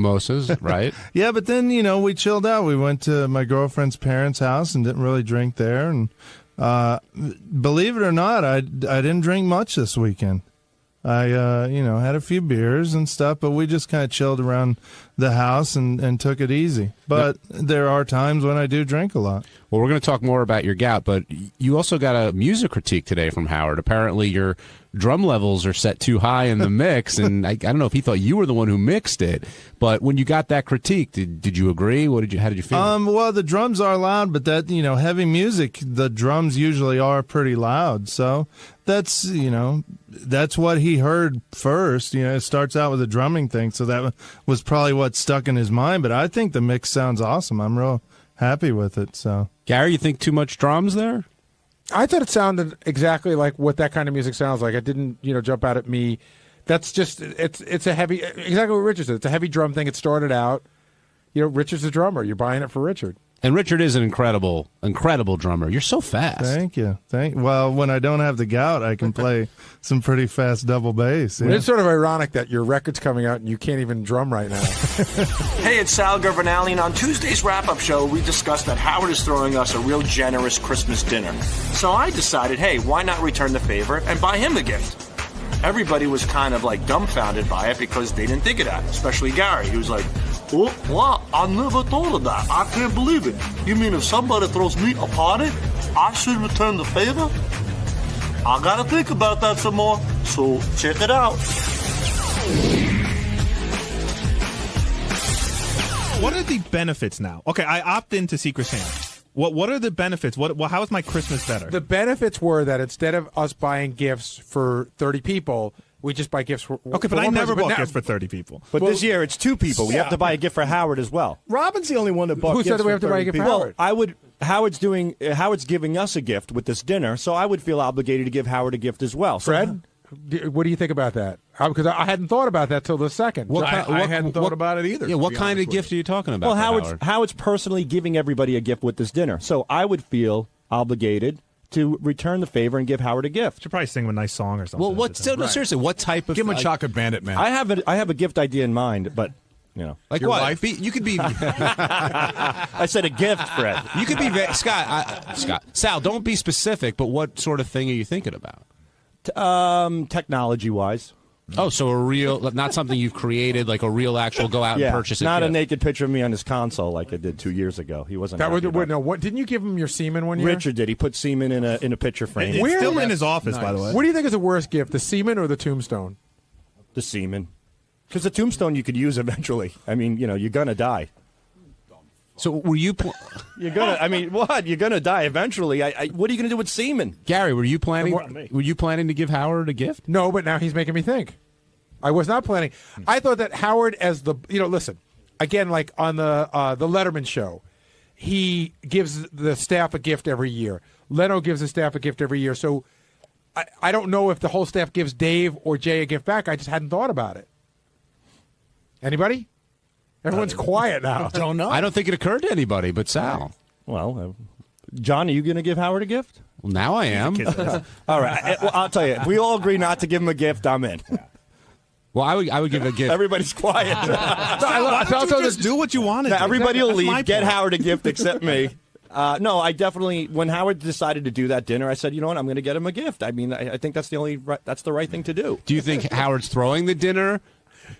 right? Yeah, but then, we chilled out. We went to my girlfriend's parents' house and didn't really drink there. And believe it or not, I didn't drink much this weekend. I, had a few beers and stuff, but we just kind of chilled around the house and took it easy. But there are times when I do drink a lot. Well, we're going to talk more about your gout, but you also got a music critique today from Howard. Apparently your drum levels are set too high in the mix, and I don't know if he thought you were the one who mixed it, but when you got that critique, did you agree? How did you feel? Well, the drums are loud, but that, heavy music, the drums usually are pretty loud, so that's what he heard first. It starts out with a drumming thing, so that was probably what stuck in his mind, but I think the mix sounds awesome. I'm real happy with it. So, Gary, you think too much drums there? I thought it sounded exactly like what that kind of music sounds like. It didn't, jump out at me. That's just, it's a heavy, exactly what Richard said. It's a heavy drum thing. It started out, Richard's a drummer. You're buying it for Richard. And Richard is an incredible drummer. You're so fast. Thank you. Well, when I don't have the gout, I can play some pretty fast double bass. Yeah. It's sort of ironic that your record's coming out and you can't even drum right now. Hey, it's Sal Governale, and on Tuesday's wrap-up show, we discussed that Howard is throwing us a real generous Christmas dinner. So I decided, hey, why not return the favor and buy him a gift? Everybody was kind of like dumbfounded by it because they didn't think of that, especially Gary. He was like, oh, what? I never thought of that. I can't believe it. You mean if somebody throws me a party, I should return the favor? I gotta think about that some more, so check it out. What are the benefits now? Okay, I opt into Secret Santa. What are the benefits? How is my Christmas better? The benefits were that instead of us buying gifts for 30 people, We just buy gifts for Okay, but I never bought gifts for 30 people. But this year it's 2 people. We have to buy a gift for Howard as well. Robin's the only one that bought Who gifts said that we for have to buy a 30 gift for people. Howard? I would. Howard's giving us a gift with this dinner, so I would feel obligated to give Howard a gift as well. So, Fred, what do you think about that? Because I hadn't thought about that till the second. I hadn't thought about it either. Yeah, what kind of gift are you talking about? Well, Howard's personally giving everybody a gift with this dinner, so I would feel obligated to return the favor and give Howard a gift. Should probably sing him a nice song or something. Well, seriously, what type of? Give him a chocolate bandit, man. I have a gift idea in mind, but like your what? wife? You could be. I said a gift, Fred. You could be Scott. Sal, don't be specific, but what sort of thing are you thinking about? Technology-wise. Oh, so a real, not something you've created, like a real actual go out and purchase it. Not a naked picture of me on his console like I did 2 years ago. He wasn't. What didn't you give him your semen one year? Richard did. He put semen in a picture frame. It's still in his office, by the way. What do you think is the worst gift, the semen or the tombstone? The semen, because the tombstone you could use eventually. I mean, you're gonna die. So were you? You're gonna. I mean, what? You're gonna die eventually. What are you gonna do with semen? Gary, were you planning? Were you planning to give Howard a gift? No, but now he's making me think. I was not planning. I thought that Howard, as the listen, again, like on the Letterman show, he gives the staff a gift every year. Leno gives the staff a gift every year. So I don't know if the whole staff gives Dave or Jay a gift back. I just hadn't thought about it. Anybody? Everyone's quiet now. Don't know. I don't think it occurred to anybody but Sal. Well, John, are you going to give Howard a gift? Well, now I am. All right. Well, I'll tell you. If we all agree not to give him a gift, I'm in. Well, I would give a gift. Everybody's quiet. Why don't you just do what you want to do? Everybody will That's my leave. Get point. Howard a gift except me. No, I definitely. When Howard decided to do that dinner, I said, you know what? I'm going to get him a gift. I mean, I think that's that's the right thing to do. Do you think Howard's throwing the dinner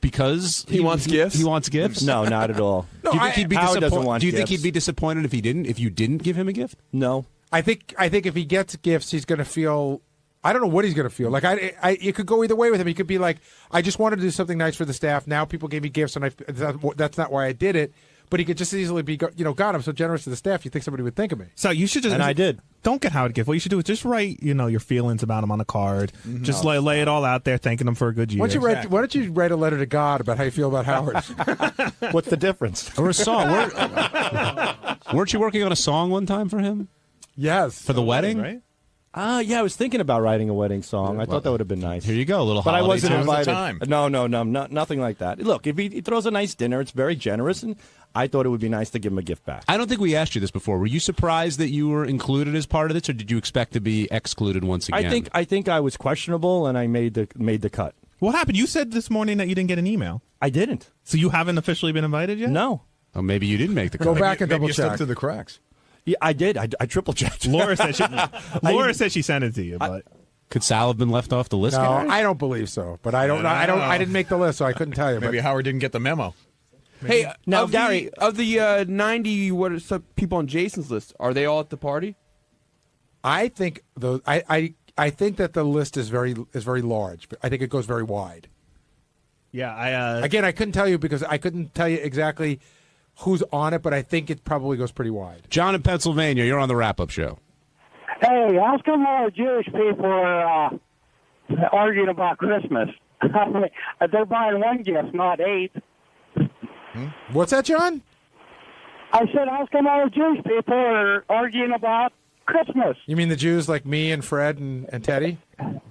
because he wants gifts? He wants gifts? No, not at all. Do you think he'd be Howard doesn't disappointed? want Do you think gifts. he'd be disappointed if you didn't give him a gift? No. I think if he gets gifts, he's going to feel. I don't know what he's going to feel. Like it could go either way with him. He could be like, I just wanted to do something nice for the staff. Now people gave me gifts, and that's not why I did it. But he could just easily be, God, I'm so generous to the staff. You think somebody would think of me? So you should just. And I did. Don't get Howard a gift. What you should do is just write, your feelings about him on a card. Just lay it all out there, thanking him for a good year. Why don't you write a letter to God about how you feel about Howard? What's the difference? Or a song? Weren't you working on a song one time for him? Yes. For the wedding, right? Yeah, I was thinking about writing a wedding song. I thought that would have been nice. Here you go, a little But I holiday wasn't tune. invited. No, nothing like that. Look, if he throws a nice dinner, it's very generous, and I thought it would be nice to give him a gift back. I don't think we asked you this before. Were you surprised that you were included as part of this, or did you expect to be excluded once again? I think I was questionable, and I made the cut. What happened? You said this morning that you didn't get an email. I didn't. So you haven't officially been invited yet? No. Oh, maybe you didn't make the cut. Go back and Maybe double you slipped check. through the cracks. Yeah, I did. I triple checked. Laura said she sent it to you, but Could Sal have been left off the list? No, Gary? I don't believe so. But I don't. I didn't make the list, so I couldn't tell you. Maybe Howard didn't get the memo. Hey, Now, Gary, of the 90 people on Jason's list, are they all at the party? I think I think that the list is very large. I think it goes very wide. yeah, Again, I couldn't tell you because I couldn't tell you exactly who's on it, but I think it probably goes pretty wide. John in Pennsylvania, you're on the wrap-up show. Hey, how come all the Jewish people are arguing about Christmas? I mean, they're buying one gift, not 8. What's that, John? I said, how come all the Jewish people are arguing about Christmas? You mean the Jews like me and Fred and Teddy?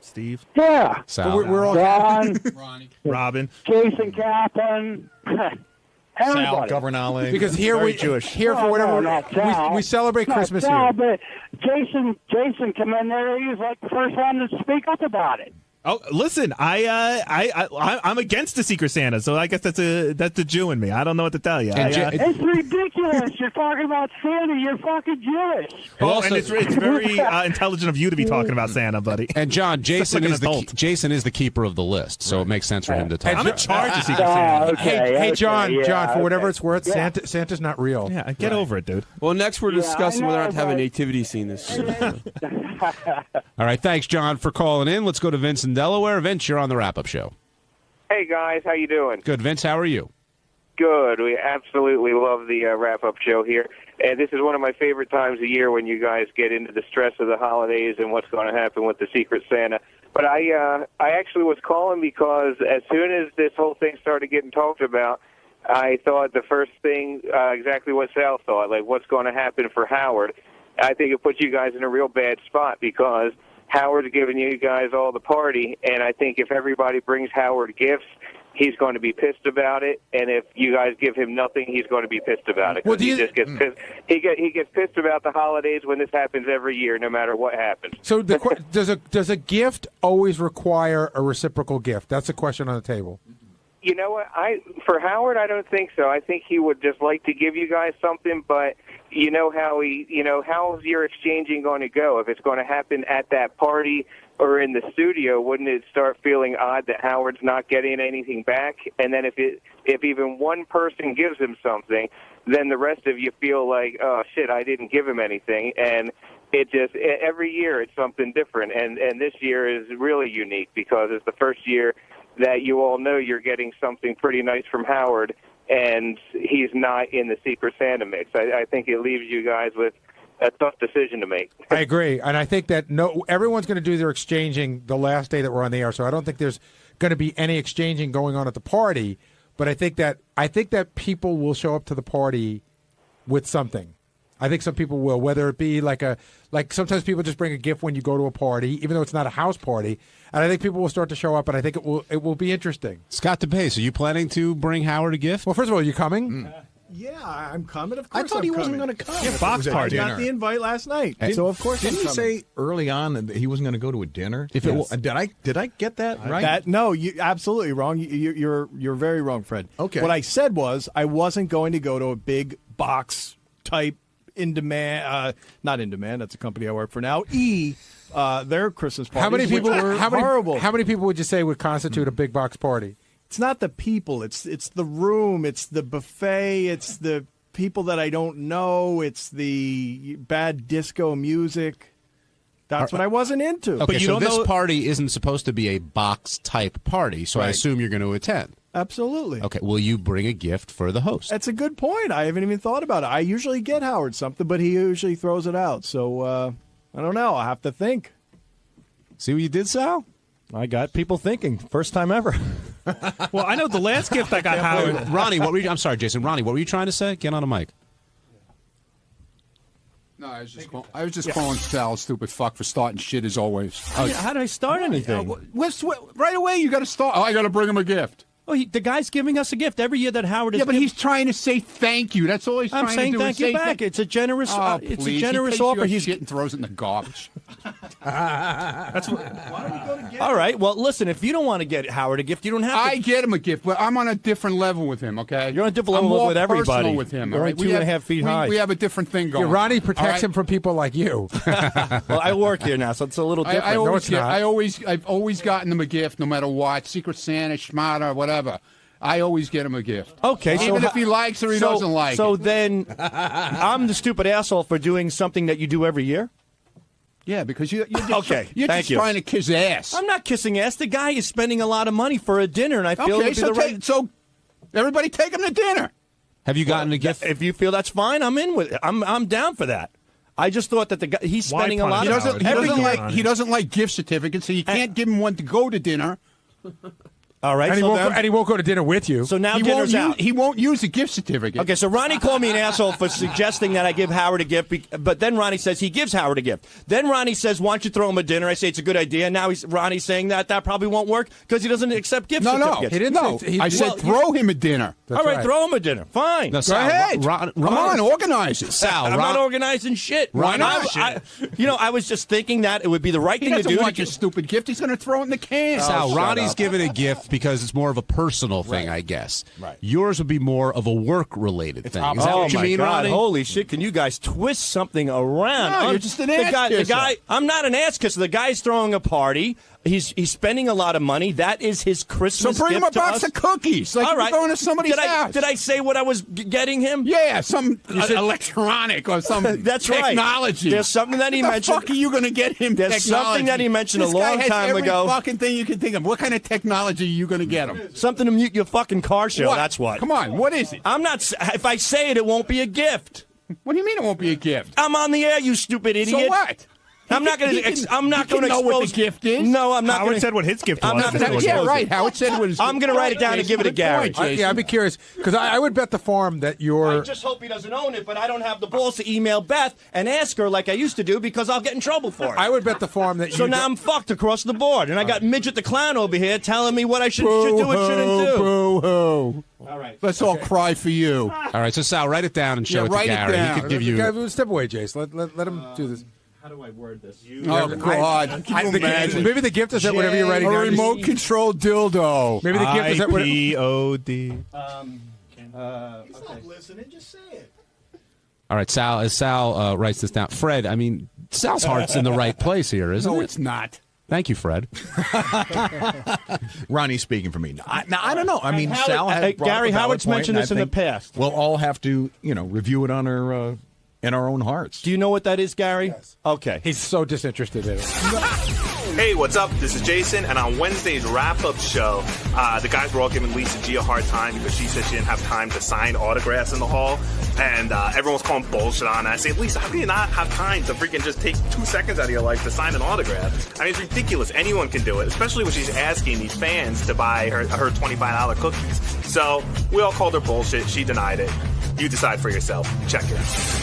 Steve. Yeah. Sal. We're all John, Robin. Jason Kaplan, Sal, everybody. Governale. because here Very we Jewish. here for whatever not Sal. we celebrate Not Christmas Sal, here. but Jason come in there. He was like the first one to speak up about it. Oh, listen, I'm against the Secret Santa, so I guess that's a Jew in me. I don't know what to tell you. It's ridiculous. You're talking about Santa. You're fucking Jewish. And it's very intelligent of you to be talking about Santa, buddy. And John, Jason like an is adult. Jason is the keeper of the list, so it makes sense for him to talk. I'm in charge of Secret Santa. Okay, Hey, John, yeah, John, for whatever okay. it's worth, Yeah. Santa's not real. Yeah, get over it, dude. Well, next we're Yeah, discussing I whether or know, not to have a but- nativity scene this year. All right, thanks, John, for calling in. Let's go to Vince in Delaware. Vince, you're on the wrap-up show. Hey, guys. How you doing? Good. Vince, how are you? Good. We absolutely love the wrap-up show here. And this is one of my favorite times of year when you guys get into the stress of the holidays and what's going to happen with the Secret Santa. But I actually was calling because as soon as this whole thing started getting talked about, I thought the first thing, exactly what Sal thought, like what's going to happen for Howard. I think it puts you guys in a real bad spot because Howard's giving you guys all the party, and I think if everybody brings Howard gifts, he's going to be pissed about it, and if you guys give him nothing, he's going to be pissed about it. Well, he just gets pissed. He gets pissed about the holidays when this happens every year, no matter what happens. So does a gift always require a reciprocal gift? That's a question on the table. You know what? For Howard, I don't think so. I think he would just like to give you guys something, but you know how's your exchanging going to go? If it's going to happen at that party or in the studio, wouldn't it start feeling odd that Howard's not getting anything back? And then if even one person gives him something, then the rest of you feel like, oh shit, I didn't give him anything. And it just every year it's something different, and this year is really unique because it's the first year that you all know you're getting something pretty nice from Howard, and he's not in the Secret Santa mix. I think it leaves you guys with a tough decision to make. I agree, and I think that everyone's going to do their exchanging the last day that we're on the air, so I don't think there's going to be any exchanging going on at the party, but I think that people will show up to the party with something. I think some people will, whether it be like sometimes people just bring a gift when you go to a party, even though it's not a house party. And I think people will start to show up, and I think it will be interesting. Scott DePace, are you planning to bring Howard a gift? Well, first of all, are you coming? Yeah, I'm coming. Of course, I thought he wasn't going to come. Yeah, box party. I got the invite last night, so of course. Didn't he say early on that he wasn't going to go to a dinner? Did I get that right? No, you absolutely wrong. You're very wrong, Fred. Okay. What I said was I wasn't going to go to a big box type in demand. Not in demand. That's a company I work for now. Their Christmas parties. How many people? Horrible. How many people would you say would constitute a big box party? It's not the people. It's the room. It's the buffet. It's the people that I don't know. It's the bad disco music. That's what I wasn't into. Okay, so this party isn't supposed to be a box-type party, so I assume you're going to attend. Absolutely. Okay, will you bring a gift for the host? That's a good point. I haven't even thought about it. I usually get Howard something, but he usually throws it out. So, I don't know. I'll have to think. See what you did, Sal? I got people thinking. First time ever. Well, I know the last gift I got Howard. Ronnie, I'm sorry, Jason. Ronnie, what were you trying to say? Get on a mic. No, I was just calling Sal a stupid fuck for starting shit as always. How did I start anything? Right away, you got to start. Oh, I got to bring him a gift. Oh, the guy's giving us a gift every year that Howard is. Yeah, but he's trying to say thank you. That's all he's trying to do. I'm saying thank you back. It's a generous. It's a generous offer. He's shit and throws it in the garbage. That's what. All right. Well, listen. If you don't want to get Howard a gift, you don't have to. I get him a gift, but I'm on a different level with him. Okay, you're on a different level with everybody. Personal with him. You're right? 2.5 feet high. We have a different thing going. Yeah, Ronnie protects him from people like you. Well, I work here now, so it's a little different. I've always gotten him a gift, no matter what. Secret Santa, Schmata, whatever. I always get him a gift. Okay, even if he likes or he doesn't like. So it. then, I'm the stupid asshole for doing something that you do every year. Yeah, because you're just, you're just trying to kiss ass. I'm not kissing ass. The guy is spending a lot of money for a dinner, and I feel so everybody take him to dinner. Have you gotten a gift? If you feel that's fine, I'm in with it. I'm down for that. I just thought that the guy he's spending a lot of money. He doesn't like gift certificates, so you can't give him one to go to dinner. All right, and he won't go to dinner with you. So now dinner's out. He won't use a gift certificate. Okay, so Ronnie called me an asshole for suggesting that I give Howard a gift, but then Ronnie says he gives Howard a gift. Then Ronnie says, why don't you throw him a dinner? I say it's a good idea. Now Ronnie's saying that probably won't work because he doesn't accept gift certificates. No, he didn't. I said throw him a dinner. All right, throw him a dinner. Fine. No, Sal, go ahead. Come on, organize it. Sal, I'm not organizing shit. Why not? I was just thinking that it would be the right thing to do. He doesn't want your stupid gift. He's going to throw it in the can. Sal, Ronnie's giving a gift because it's more of a personal thing, I guess. Right. Yours would be more of a work-related thing. Is that what you mean, God, Ronnie? Holy shit, can you guys twist something around? No, you're just an ass the guy, I'm not an ass kisser. The guy's throwing a party. He's spending a lot of money. That is his Christmas gift. So bring him a box of cookies. Like you're going to somebody's house. Did I say what I was getting him? Yeah, some electronic or some That's technology. Right. There's something that he mentioned. What the fuck are you going to get him? There's something that he mentioned a long time ago. Every fucking thing you can think of. What kind of technology are you going to get him? Something to mute your fucking car show. What? That's what. Come on, what is it? I'm not. If I say it, it won't be a gift. What do you mean it won't be a gift? I'm on the air, you stupid idiot. So what? I'm not going to. I'm not going to know what expose. the gift is. No, I'm not. Howard gonna, said what his gift was. I'm not going to. Yeah, right. Howard said what his. I'm going to write it down and give it to Gary. Yeah, I'd be curious because I would bet the farm that you're. I just hope he doesn't own it, but I don't have the balls to email Beth and ask her like I used to do because I'll get in trouble for it. I would bet the farm that. So now I'm fucked across the board, and I got Midget the Clown over here telling me what I should do and shouldn't do. Boo-hoo. All right. Let's all cry for you. All right, so Sal, write it down and show it to write it Gary. down. He could give you. Step away, Jace. Let him do this. How do I word this? Oh, God. Can you imagine? Maybe the gift is that whatever you're writing a down. remote control dildo. Maybe the gift is that whatever. IPOD. He's not listening. Just say it. All right, Sal. As Sal writes this down, Fred. I mean, Sal's heart's in the right place here, isn't it? No, it's not. Thank you, Fred. Ronnie's speaking for me. Now, I don't know. I mean, Howard, Sal has brought Gary up a valid Howard's point, mentioned and this I in the think past. We'll all have to, review it on our in our own hearts. Do you know what that is, Gary? Yes. Okay. He's so disinterested in it. Hey, what's up? This is Jason, and on Wednesday's wrap-up show, the guys were all giving Lisa G a hard time because she said she didn't have time to sign autographs in the hall, and everyone was calling bullshit on it. I say, Lisa, how can you not have time to freaking just take 2 seconds out of your life to sign an autograph? I mean, it's ridiculous. Anyone can do it, especially when she's asking these fans to buy her $25 cookies. So we all called her bullshit. She denied it. You decide for yourself. Check it out.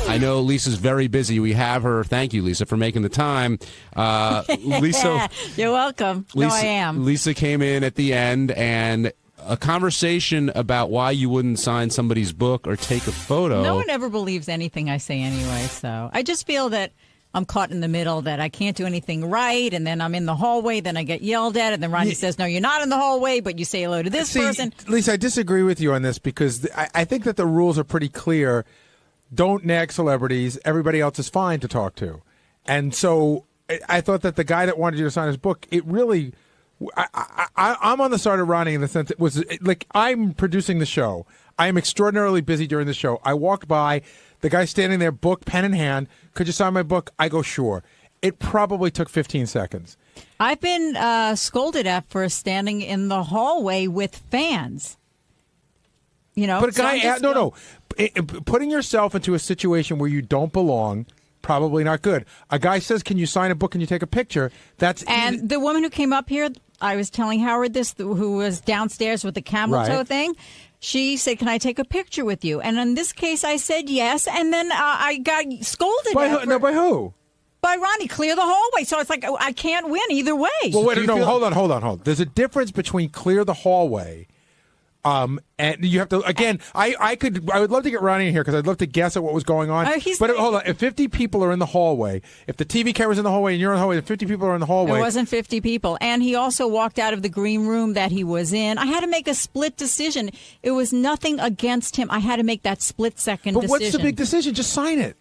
I know Lisa's very busy. We have her. Thank you, Lisa, for making the time. Lisa, you're welcome. Lisa, I am. Lisa came in at the end, and a conversation about why you wouldn't sign somebody's book or take a photo. No one ever believes anything I say anyway, so I just feel that I'm caught in the middle, that I can't do anything right, and then I'm in the hallway, then I get yelled at, and then Ronnie says, no, you're not in the hallway, but you say hello to this person. Lisa, I disagree with you on this because I think that the rules are pretty clear. Don't nag celebrities. Everybody else is fine to talk to. And so I thought that the guy that wanted you to sign his book, it really... I'm on the side of Ronnie in the sense it was like I'm producing the show. I am extraordinarily busy during the show. I walked by, the guy standing there, book, pen in hand. Could you sign my book? I go, sure. It probably took 15 seconds. I've been scolded at for standing in the hallway with fans. But a guy, putting yourself into a situation where you don't belong, probably not good. A guy says, "Can you sign a book? Can you take a picture?" And the woman who came up here, I was telling Howard this, who was downstairs with the camel toe thing. She said, "Can I take a picture with you?" And in this case, I said yes, and then I got scolded. By who? By Ronnie. Clear the hallway. So it's like I can't win either way. Well, wait, no, hold on. There's a difference between clear the hallway. And you have to, again, I would love to get Ronnie in here because I'd love to guess at what was going on. But hold on, if 50 people are in the hallway, if the TV camera's in the hallway and you're in the hallway, and 50 people are in the hallway. It wasn't 50 people. And he also walked out of the green room that he was in. I had to make a split decision. It was nothing against him. I had to make that split-second decision. But what's the big decision? Just sign it.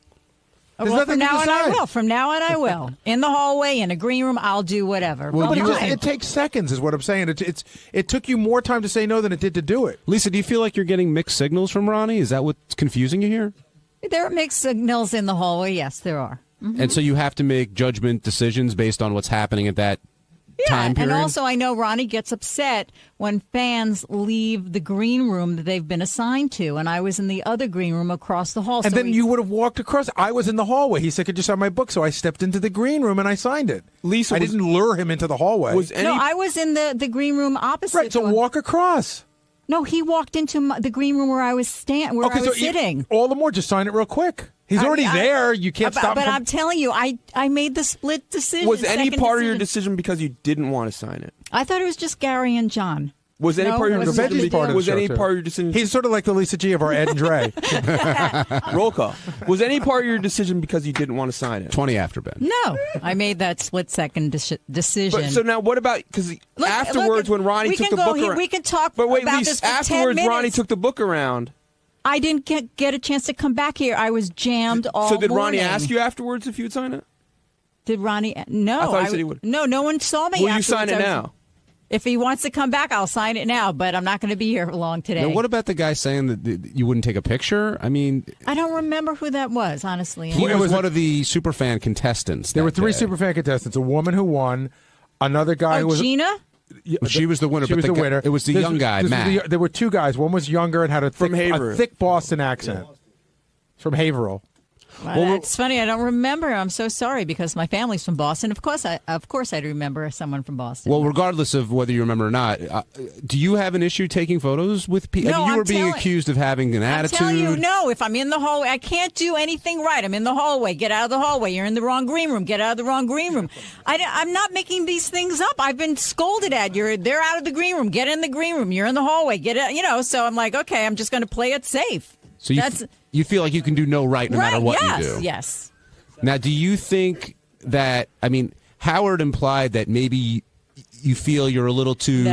Well, from now on I will. From now on I will. In the hallway, in a green room, I'll do whatever. Well, it takes seconds, is what I'm saying. It took you more time to say no than it did to do it. Lisa, do you feel like you're getting mixed signals from Ronnie? Is that what's confusing you here? There are mixed signals in the hallway. Yes, there are. Mm-hmm. And so you have to make judgment decisions based on what's happening at that time period? And also I know Ronnie gets upset when fans leave the green room that they've been assigned to, and I was in the other green room across the hall. And then you would have walked across. I was in the hallway. He said, could you sign my book? So I stepped into the green room and I signed it. Lisa, I didn't lure him into the hallway. No, I was in the green room opposite. Right, so walk across. No, he walked into the green room where I was sitting. All the more, just sign it real quick. He's already there. You can't stop him. But I'm telling you, I made the split decision. Was any part of your decision because you didn't want to sign it? I thought it was just Gary and John. Was any part of your decision? Was any part of your decision? He's sort of like the Lisa G of our Ed and Dre. Roll call. Was any part of your decision because you didn't want to sign it? 20 after, Ben. No, I made that split-second decision. But, so now, what about because afterwards, when Ronnie took the book around, we can talk. But wait, about Lisa, this for afterwards, 10 minutes. Ronnie took the book around. I didn't get a chance to come back here. I was jammed all So did morning. Ronnie ask you afterwards if you'd sign it? Did Ronnie? No. I thought he said he would. No one saw me. Will you sign it now? If he wants to come back, I'll sign it now, but I'm not going to be here long today. Now, what about the guy saying that you wouldn't take a picture? I mean... I don't remember who that was, honestly. He was one of the Superfan contestants. There were 3 Superfan contestants. A woman who won, another guy who was... Gina? She was the winner. She was the winner. It was the young guy, Matt. There were 2 guys. One was younger and had a thick Boston accent. from Haverhill. Well, it's funny. I don't remember. I'm so sorry because my family's from Boston. Of course, I'd remember someone from Boston. Well, regardless of whether you remember or not, do you have an issue taking photos with people? No, I mean, you were being accused of having an attitude. I'm telling you, no. If I'm in the hallway, I can't do anything right. I'm in the hallway. Get out of the hallway. You're in the wrong green room. Get out of the wrong green room. I'm not making these things up. I've been scolded at. They're out of the green room. Get in the green room. You're in the hallway. Get it. So I'm like, okay, I'm just going to play it safe. So you feel like you can do no right no matter what you do. Yes. Now, do you think that, I mean, Howard implied that maybe you feel you're a little too,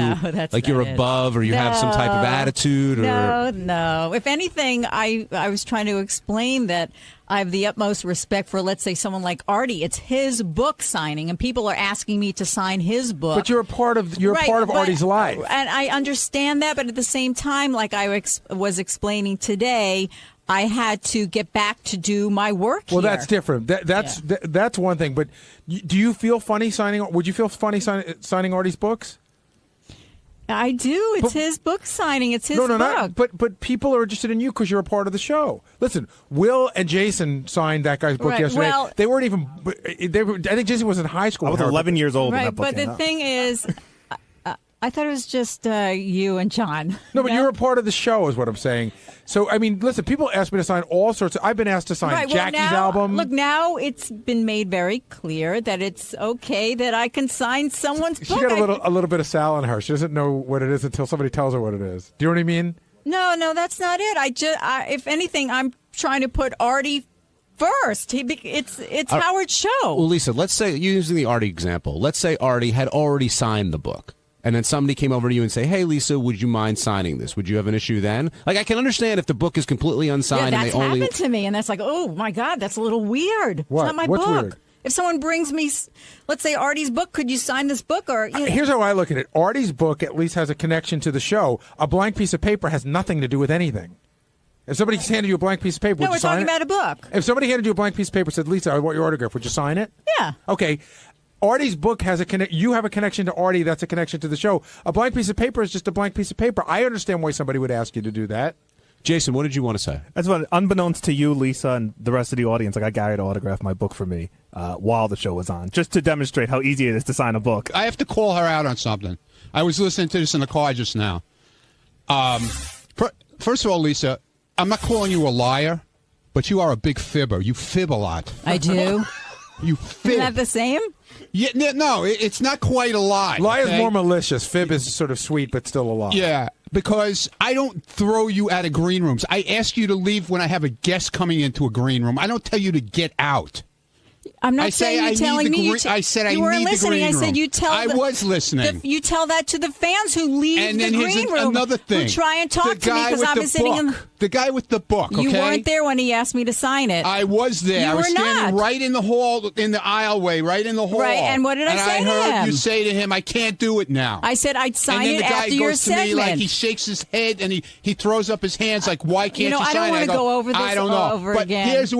like you're above or you have some type of attitude? No. If anything, I was trying to explain that I have the utmost respect for, let's say, someone like Artie. It's his book signing, and people are asking me to sign his book. But you're a part of Artie's life. And I understand that, but at the same time, like I was explaining today, I had to get back to do my work Well, here. that's different. That's one thing. But do you feel funny signing? Would you feel funny signing Artie's books? I do. It's his book signing. It's his book. Not, but people are interested in you because you're a part of the show. Listen, Will and Jason signed that guy's book yesterday. Well, they weren't even. I think Jason was in high school. I was 11 years old when that book but came the out. thing is, I thought it was just you and John. No, but you're a part of the show, is what I'm saying. So, I mean, listen, people ask me to sign all sorts of... I've been asked to sign Jackie's album. Look, now it's been made very clear that it's okay that I can sign someone's book. She got a little bit of Sal in her. She doesn't know what it is until somebody tells her what it is. Do you know what I mean? No, that's not it. If anything, I'm trying to put Artie first. It's Howard's show. Well, Lisa, let's say, using the Artie example, let's say Artie had already signed the book. And then somebody came over to you and say, "Hey, Lisa, would you mind signing this?" Would you have an issue then? Like, I can understand if the book is completely unsigned that's and they only happened to me, and that's like, oh my God, that's a little weird. What? It's not my What's book. weird? If someone brings me, let's say Artie's book, could you sign this book? Or Here's how I look at it. Artie's book at least has a connection to the show. A blank piece of paper has nothing to do with anything. If somebody handed you a blank piece of paper, would you sign it? No, we're talking about a book. If somebody handed you a blank piece of paper and said, "Lisa, I want your autograph," would you sign it? Yeah. Okay. Artie's book has a connect. You have a connection to Artie. That's a connection to the show. A blank piece of paper is just a blank piece of paper. I understand why somebody would ask you to do that. Jason, what did you want to say? That's what, unbeknownst to you, Lisa, and the rest of the audience, I got Gary to autograph my book for me while the show was on, just to demonstrate how easy it is to sign a book. I have to call her out on something. I was listening to this in the car just now. First of all, Lisa, I'm not calling you a liar, but you are a big fibber. You fib a lot. I do. You fib. Isn't that the same? Yeah, no, it's not quite a lie. Lie is okay? more malicious. Fib is sort of sweet, but still a lie. Yeah, because I don't throw you out of green rooms. I ask you to leave when I have a guest coming into a green room. I don't tell you to get out. I'm not saying you're telling me. I said I need the green room. You weren't listening. I said you tell. I was listening. You tell that to the fans who leave and the then green room. Another thing. Who try and talk to me because I was sitting in. The guy with the book. Okay? You weren't there when he asked me to sign it. I was there. I was standing right in the hall, in the aisleway, right in the hall. Right. And what did I say to him? And I heard you say to him, "I can't do it now." I said I'd sign it after your segment. And then the guy goes to me like he shakes his head and he throws up his hands like, "Why can't you sign it?" I don't want to go over this I don't know. over but again. Here's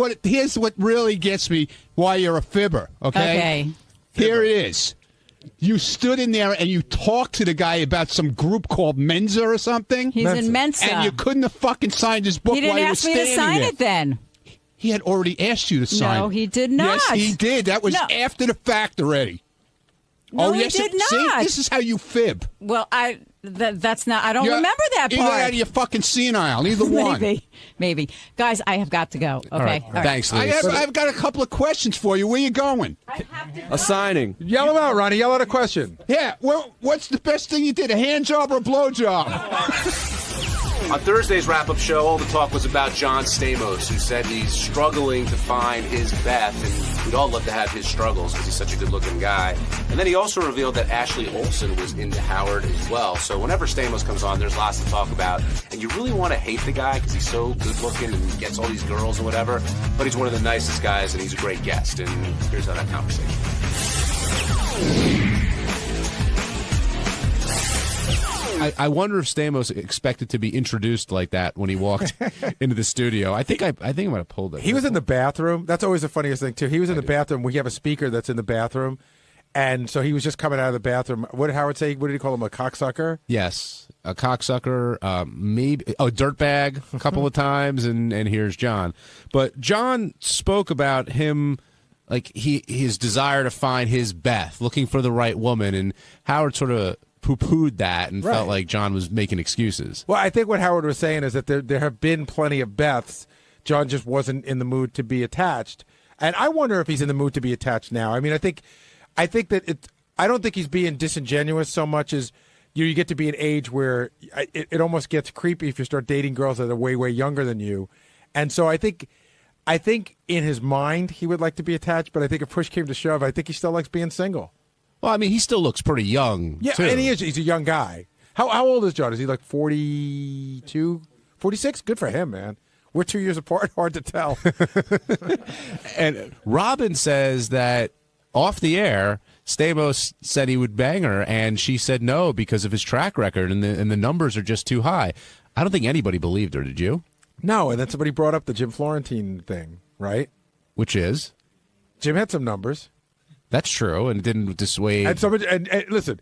what really gets me. Why you're a fibber? Okay. Here it is. You stood in there and you talked to the guy about some group called Mensa or something. He's in Mensa. And you couldn't have fucking signed his book He didn't while you were ask me to standing sign there. it then. He had already asked you to sign it. No, he did not. Yes, he did. That was after the fact already. No, yes, he did not. See, this is how you fib. Well, that's not. I don't remember that part. Either that or you're fucking senile. Either one. Maybe. Guys, I have got to go. Okay. All right. Thanks, Lee. I've got a couple of questions for you. Where you going? A signing. Yell him out, Ronnie. Yell out a question. Yeah. Well, what's the best thing you did? A hand job or a blow job? On Thursday's wrap-up show, all the talk was about John Stamos, who said he's struggling to find his Beth, and we'd all love to have his struggles because he's such a good-looking guy. And then he also revealed that Ashley Olsen was into Howard as well. So whenever Stamos comes on, there's lots to talk about. And you really want to hate the guy because he's so good-looking and he gets all these girls and whatever. But he's one of the nicest guys, and he's a great guest. And here's how that conversation. I wonder if Stamos expected to be introduced like that when he walked into the studio. I think I might have pulled it. He was in the bathroom. That's always the funniest thing too. He was in the bathroom. We have a speaker that's in the bathroom, And so he was just coming out of the bathroom. What did Howard say? What did he call him? A cocksucker? Yes, a cocksucker, maybe a dirtbag a couple of times, and here's John. But John spoke about him, like his desire to find his Beth, looking for the right woman, and Howard sort of poo-pooed that and felt like John was making excuses. Well, I think what Howard was saying is that there have been plenty of Beths. John just wasn't in the mood to be attached. And I wonder if he's in the mood to be attached now. I mean, I think that I don't think he's being disingenuous so much as you get to be an age where it almost gets creepy if you start dating girls that are way, way younger than you. And so I think in his mind he would like to be attached, but I think if push came to shove, I think he still likes being single. Well, I mean, he still looks pretty young, yeah, too. And he's a young guy. How old is John? Is he like 42, 46? Good for him, man. We're 2 years apart. Hard to tell. And Robin says that off the air, Stamos said he would bang her, and she said no because of his track record, and the numbers are just too high. I don't think anybody believed her, did you? No, and then somebody brought up the Jim Florentine thing, right? Which is? Jim had some numbers. That's true, and it didn't dissuade. And listen,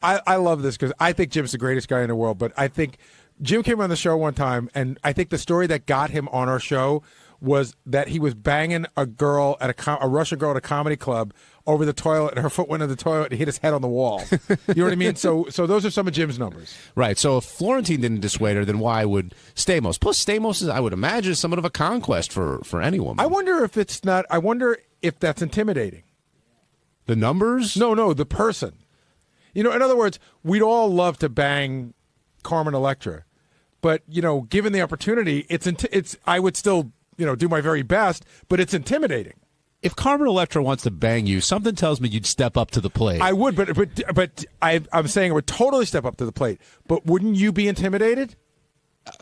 I love this because I think Jim's the greatest guy in the world, but I think Jim came on the show one time, and I think the story that got him on our show was that he was banging a girl at a Russian girl at a comedy club over the toilet, and her foot went in the toilet and hit his head on the wall. You know what I mean? So those are some of Jim's numbers. Right. So if Florentine didn't dissuade her, then why would Stamos? Plus, Stamos is, I would imagine, somewhat of a conquest for any woman. I wonder if it's not. I wonder if that's intimidating. The numbers? No, the person. You know, in other words, we'd all love to bang Carmen Electra, but given the opportunity, it's. I would still do my very best, but it's intimidating. If Carmen Electra wants to bang you, something tells me you'd step up to the plate. I would, but I'm saying I would totally step up to the plate. But wouldn't you be intimidated?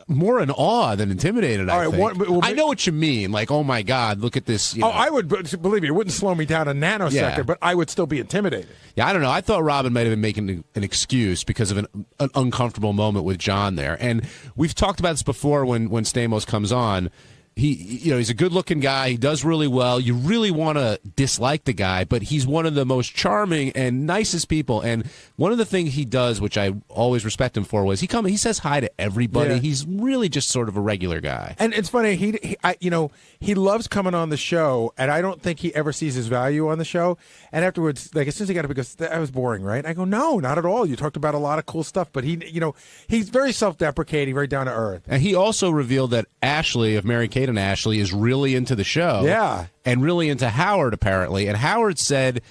More in awe than intimidated, I think. Well, I know what you mean. Like, oh, my God, look at this. I would, believe me, it wouldn't slow me down a nanosecond, but I would still be intimidated. Yeah, I don't know. I thought Robin might have been making an excuse because of an uncomfortable moment with John there. And we've talked about this before when Stamos comes on. He's a good-looking guy. He does really well. You really want to dislike the guy, but he's one of the most charming and nicest people. And one of the things he does, which I always respect him for, was he says hi to everybody. Yeah. He's really just sort of a regular guy. And it's funny. He loves coming on the show, and I don't think he ever sees his value on the show. And afterwards, like as soon as he got it, because that was boring, right? I go, no, not at all. You talked about a lot of cool stuff, but he's very self-deprecating, very down to earth. And he also revealed that Ashley of Mary Kate and Ashley is really into the show. Yeah. And really into Howard, apparently. And Howard said,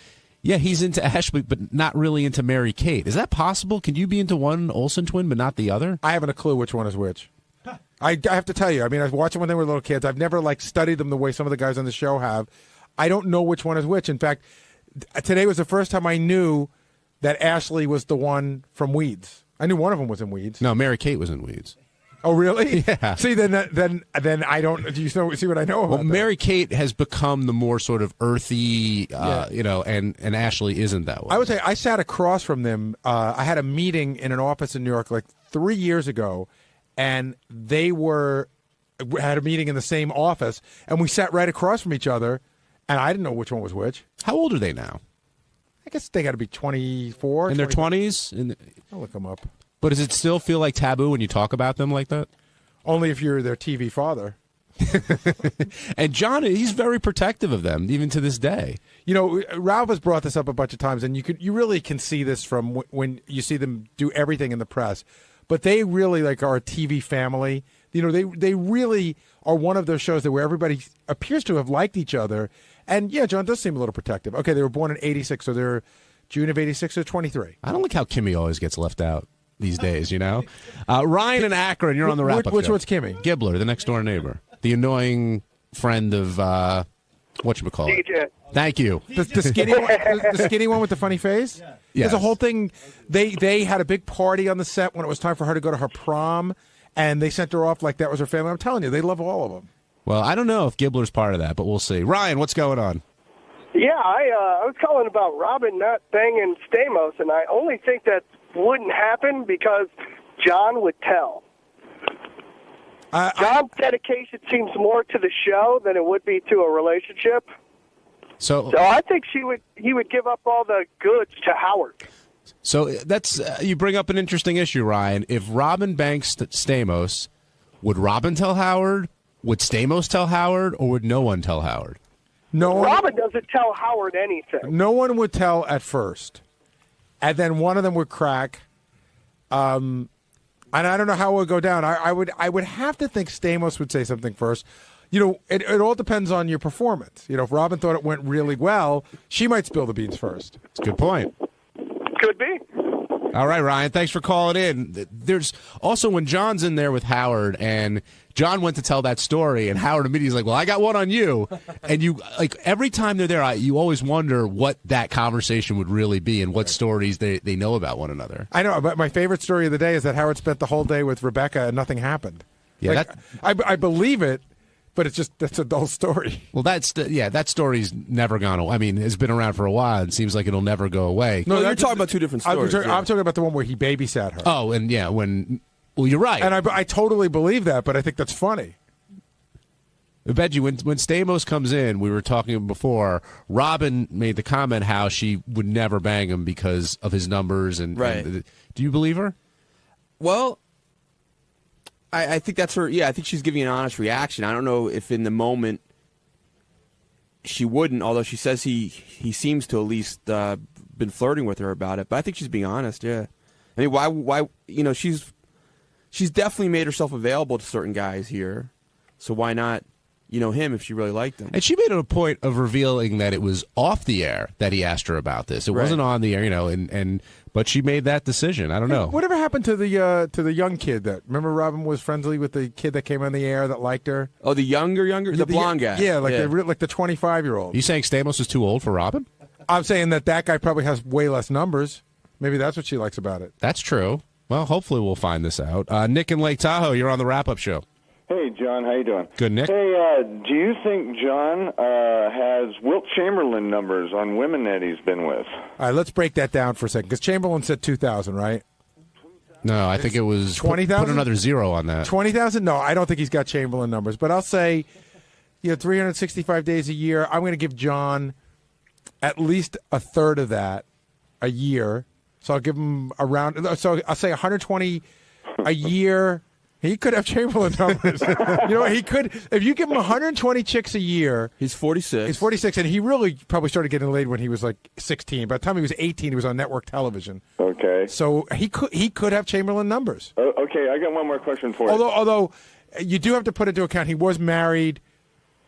yeah, he's into Ashley, but not really into Mary Kate. Is that possible? Can you be into one Olsen twin, but not the other? I haven't a clue which one is which. I have to tell you, I mean, I watched them when they were little kids. I've never, studied them the way some of the guys on the show have. I don't know which one is which. In fact, today was the first time I knew that Ashley was the one from Weeds. I knew one of them was in Weeds. No, Mary Kate was in Weeds. Oh, really? Yeah. See, then I don't. Do you see what I know about? Well, Mary Kate has become the more sort of earthy, and Ashley isn't that way. I would say I sat across from them. I had a meeting in an office in New York 3 years ago, and they had a meeting in the same office, and we sat right across from each other, and I didn't know which one was which. How old are they now? I guess they got to be 24. In their 20s? I'll look them up. But does it still feel like taboo when you talk about them like that? Only if you're their TV father. And John, he's very protective of them, even to this day. Ralph has brought this up a bunch of times, and you really can see this from when you see them do everything in the press. But they really are a TV family. They really are one of those shows where everybody appears to have liked each other. And yeah, John does seem a little protective. Okay, they were born in '86, so they're June of '86, so 23. I don't like how Kimmy always gets left out these days, Ryan in Akron, you're on the wrap-up Which show. one's Kimmy? Gibbler, the next-door neighbor. The annoying friend of, whatchamacallit. DJ. Thank you. The skinny one, the skinny one with the funny face? Yeah. Yes. There's a whole thing. They had a big party on the set when it was time for her to go to her prom, and they sent her off like that was her family. I'm telling you, they love all of them. Well, I don't know if Gibbler's part of that, but we'll see. Ryan, what's going on? Yeah, I was calling about Robin not banging Stamos, and I only think that wouldn't happen because John would tell. John's dedication seems more to the show than it would be to a relationship. So I think he would give up all the goods to Howard. So that's you bring up an interesting issue, Ryan. If Robin banks Stamos, would Robin tell Howard? Would Stamos tell Howard, or would no one tell Howard? Robin doesn't tell Howard anything. No one would tell at first, and then one of them would crack. And I don't know how it would go down. I would have to think Stamos would say something first. It all depends on your performance. If Robin thought it went really well, she might spill the beans first. That's a good point. Could be. All right, Ryan, thanks for calling in. There's also when John's in there with Howard, and John went to tell that story, and Howard immediately is like, well, I got one on you. And you, like, every time they're there, you always wonder what that conversation would really be and what stories they know about one another. I know, but my favorite story of the day is that Howard spent the whole day with Rebecca and nothing happened. Yeah, I believe it. But that's a dull story. Well, that story's never gone away. I mean, it's been around for a while. It seems like it'll never go away. No, you're talking about two different stories. I'm talking about the one where he babysat her. Oh, and yeah, well, you're right. And I totally believe that, but I think that's funny. Benji, when Stamos comes in, we were talking before, Robin made the comment how she would never bang him because of his numbers. And do you believe her? Well, I think that's her. Yeah, I think she's giving an honest reaction. I don't know if in the moment she wouldn't, although she says he seems to at least been flirting with her about it. But I think she's being honest. Yeah, I mean, why? She's definitely made herself available to certain guys here. So why not? Him if she really liked him. And she made it a point of revealing that it was off the air that he asked her about this. It wasn't on the air, but she made that decision. I don't know. Whatever happened to the young kid that? Remember, Robin was friendly with the kid that came on the air that liked her. Oh, the younger, the blonde guy. Yeah, like the 25-year-old. You saying Stamos is too old for Robin? I'm saying that guy probably has way less numbers. Maybe that's what she likes about it. That's true. Well, hopefully we'll find this out. Nick in Lake Tahoe, you're on the wrap-up show. Hey, John, how you doing? Good, Nick. Hey, do you think John has Wilt Chamberlain numbers on women that he's been with? All right, let's break that down for a second, because Chamberlain said 2,000, right? No, I think it was 20,000. Put another zero on that. 20,000? No, I don't think he's got Chamberlain numbers, but I'll say, 365 days a year. I'm going to give John at least a third of that a year. So I'll give him around. So I'll say 120 a year. He could have Chamberlain numbers. He could. If you give him 120 chicks a year. He's 46. He's 46, and he really probably started getting laid when he was like 16. By the time he was 18, he was on network television. Okay. So he could have Chamberlain numbers. Okay, I got one more question for you. Although you do have to put into account he was married,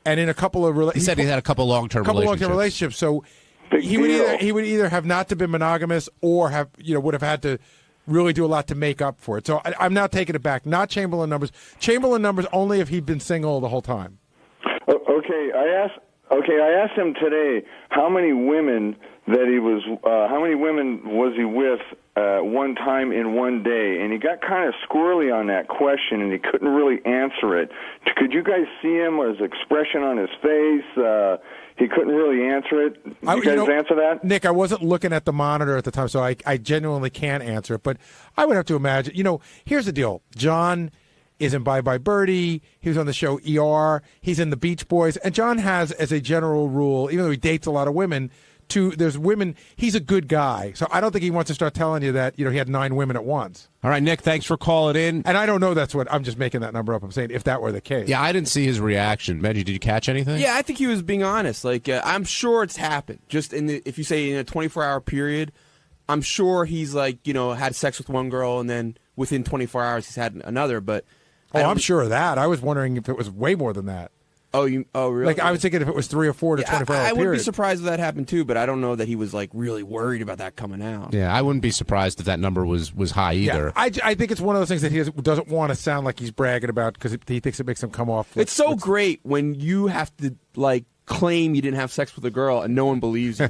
and in a couple of he said he had a couple long-term relationships. So he would either have not to been monogamous or have would have had to really do a lot to make up for it. So I'm now taking it back. Not Chamberlain numbers. Chamberlain numbers only if he'd been single the whole time. Okay, I asked him today how many women was he with one time in one day, and he got kind of squirrely on that question, and he couldn't really answer it. Could you guys see him or his expression on his face? He couldn't really answer it. You guys answer that? Nick, I wasn't looking at the monitor at the time, so I genuinely can't answer it. But I would have to imagine, here's the deal. John is in Bye Bye Birdie. He was on the show ER. He's in the Beach Boys. And John has, as a general rule, even though he dates a lot of women, there's women, he's a good guy. So I don't think he wants to start telling you that, he had 9 women at once. All right, Nick, thanks for calling in. And I don't know I'm just making that number up. I'm saying if that were the case. Yeah, I didn't see his reaction. Benji, did you catch anything? Yeah, I think he was being honest. Like, I'm sure it's happened. Just if you say in a 24-hour period, I'm sure he's had sex with one girl and then within 24 hours he's had another. But I'm sure of that. I was wondering if it was way more than that. Oh, really? Like, I was thinking if it was 3 or 4 to 24 hour period. I wouldn't be surprised if that happened too, but I don't know that he was really worried about that coming out. Yeah, I wouldn't be surprised if that number was high either. Yeah, I think it's one of those things that he doesn't want to sound like he's bragging about because he thinks it makes him come off. It's so great when you have to claim you didn't have sex with a girl and no one believes you.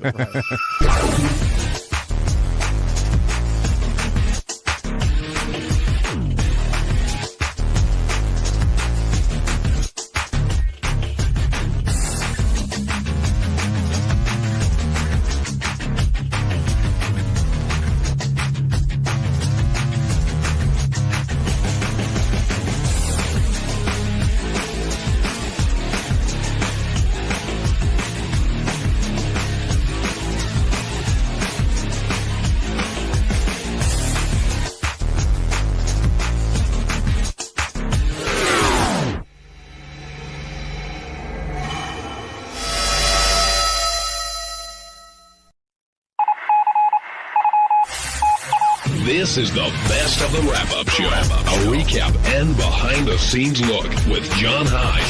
This is the best of the wrap-up show. A recap and behind-the-scenes look with John Hyde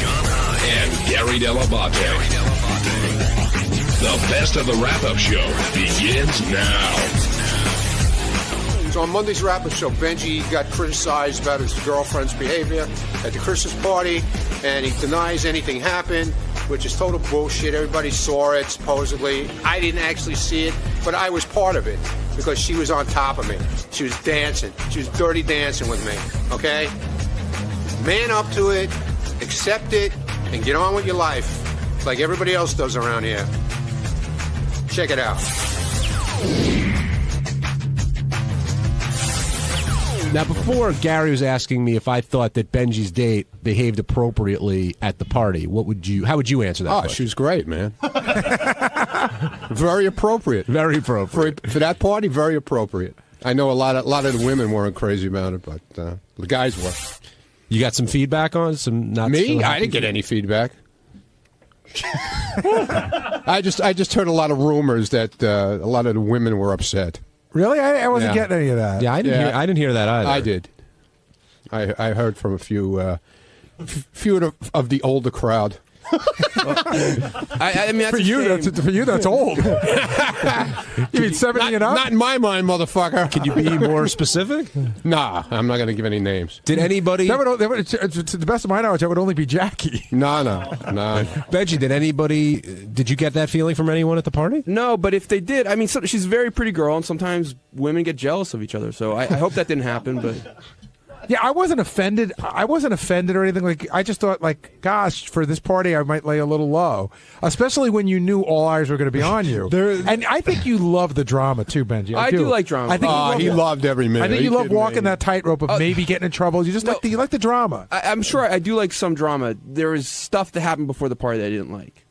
and Gary Dell'Abate. The best of the wrap-up show begins now. So on Monday's wrap-up show, Benji got criticized about his girlfriend's behavior at the Christmas party, and he denies anything happened, which is total bullshit. Everybody saw it, supposedly. I didn't actually see it, but I was part of it because she was on top of me. She was dancing. She was dirty dancing with me, okay? Man up to it, accept it, and get on with your life like everybody else does around here. Check it out. Now, before Gary was asking me if I thought that Benji's date behaved appropriately at the party, how would you answer that question? She was great, man. Very appropriate. Very appropriate. For that party, very appropriate. I know a lot of the women weren't crazy about it, but the guys were. You got some feedback on it? Me? I didn't get any feedback. I just heard a lot of rumors that a lot of the women were upset. Really? I wasn't getting any of that. Yeah, I didn't hear that either. I did. I heard from a few of the older crowd. I mean, that's for you, that's old. You mean 70 and up? Not in my mind, motherfucker. Could you be more specific? Nah, I'm not going to give any names. Did anybody? To the best of my knowledge, that would only be Jackie. No. Benji, did you get that feeling from anyone at the party? No, but if they did, I mean, she's a very pretty girl, and sometimes women get jealous of each other. So I hope that didn't happen, but. Yeah, I wasn't offended. Or anything. Like, I just thought, like, gosh, for this party, I might lay a little low, especially when you knew all eyes were going to be on you. And I think you love the drama too, Benji. I do like drama. I think he loved every minute. I think you love walking that tightrope of maybe getting in trouble. You just like the drama. I'm sure I do like some drama. There was stuff that happened before the party that I didn't like.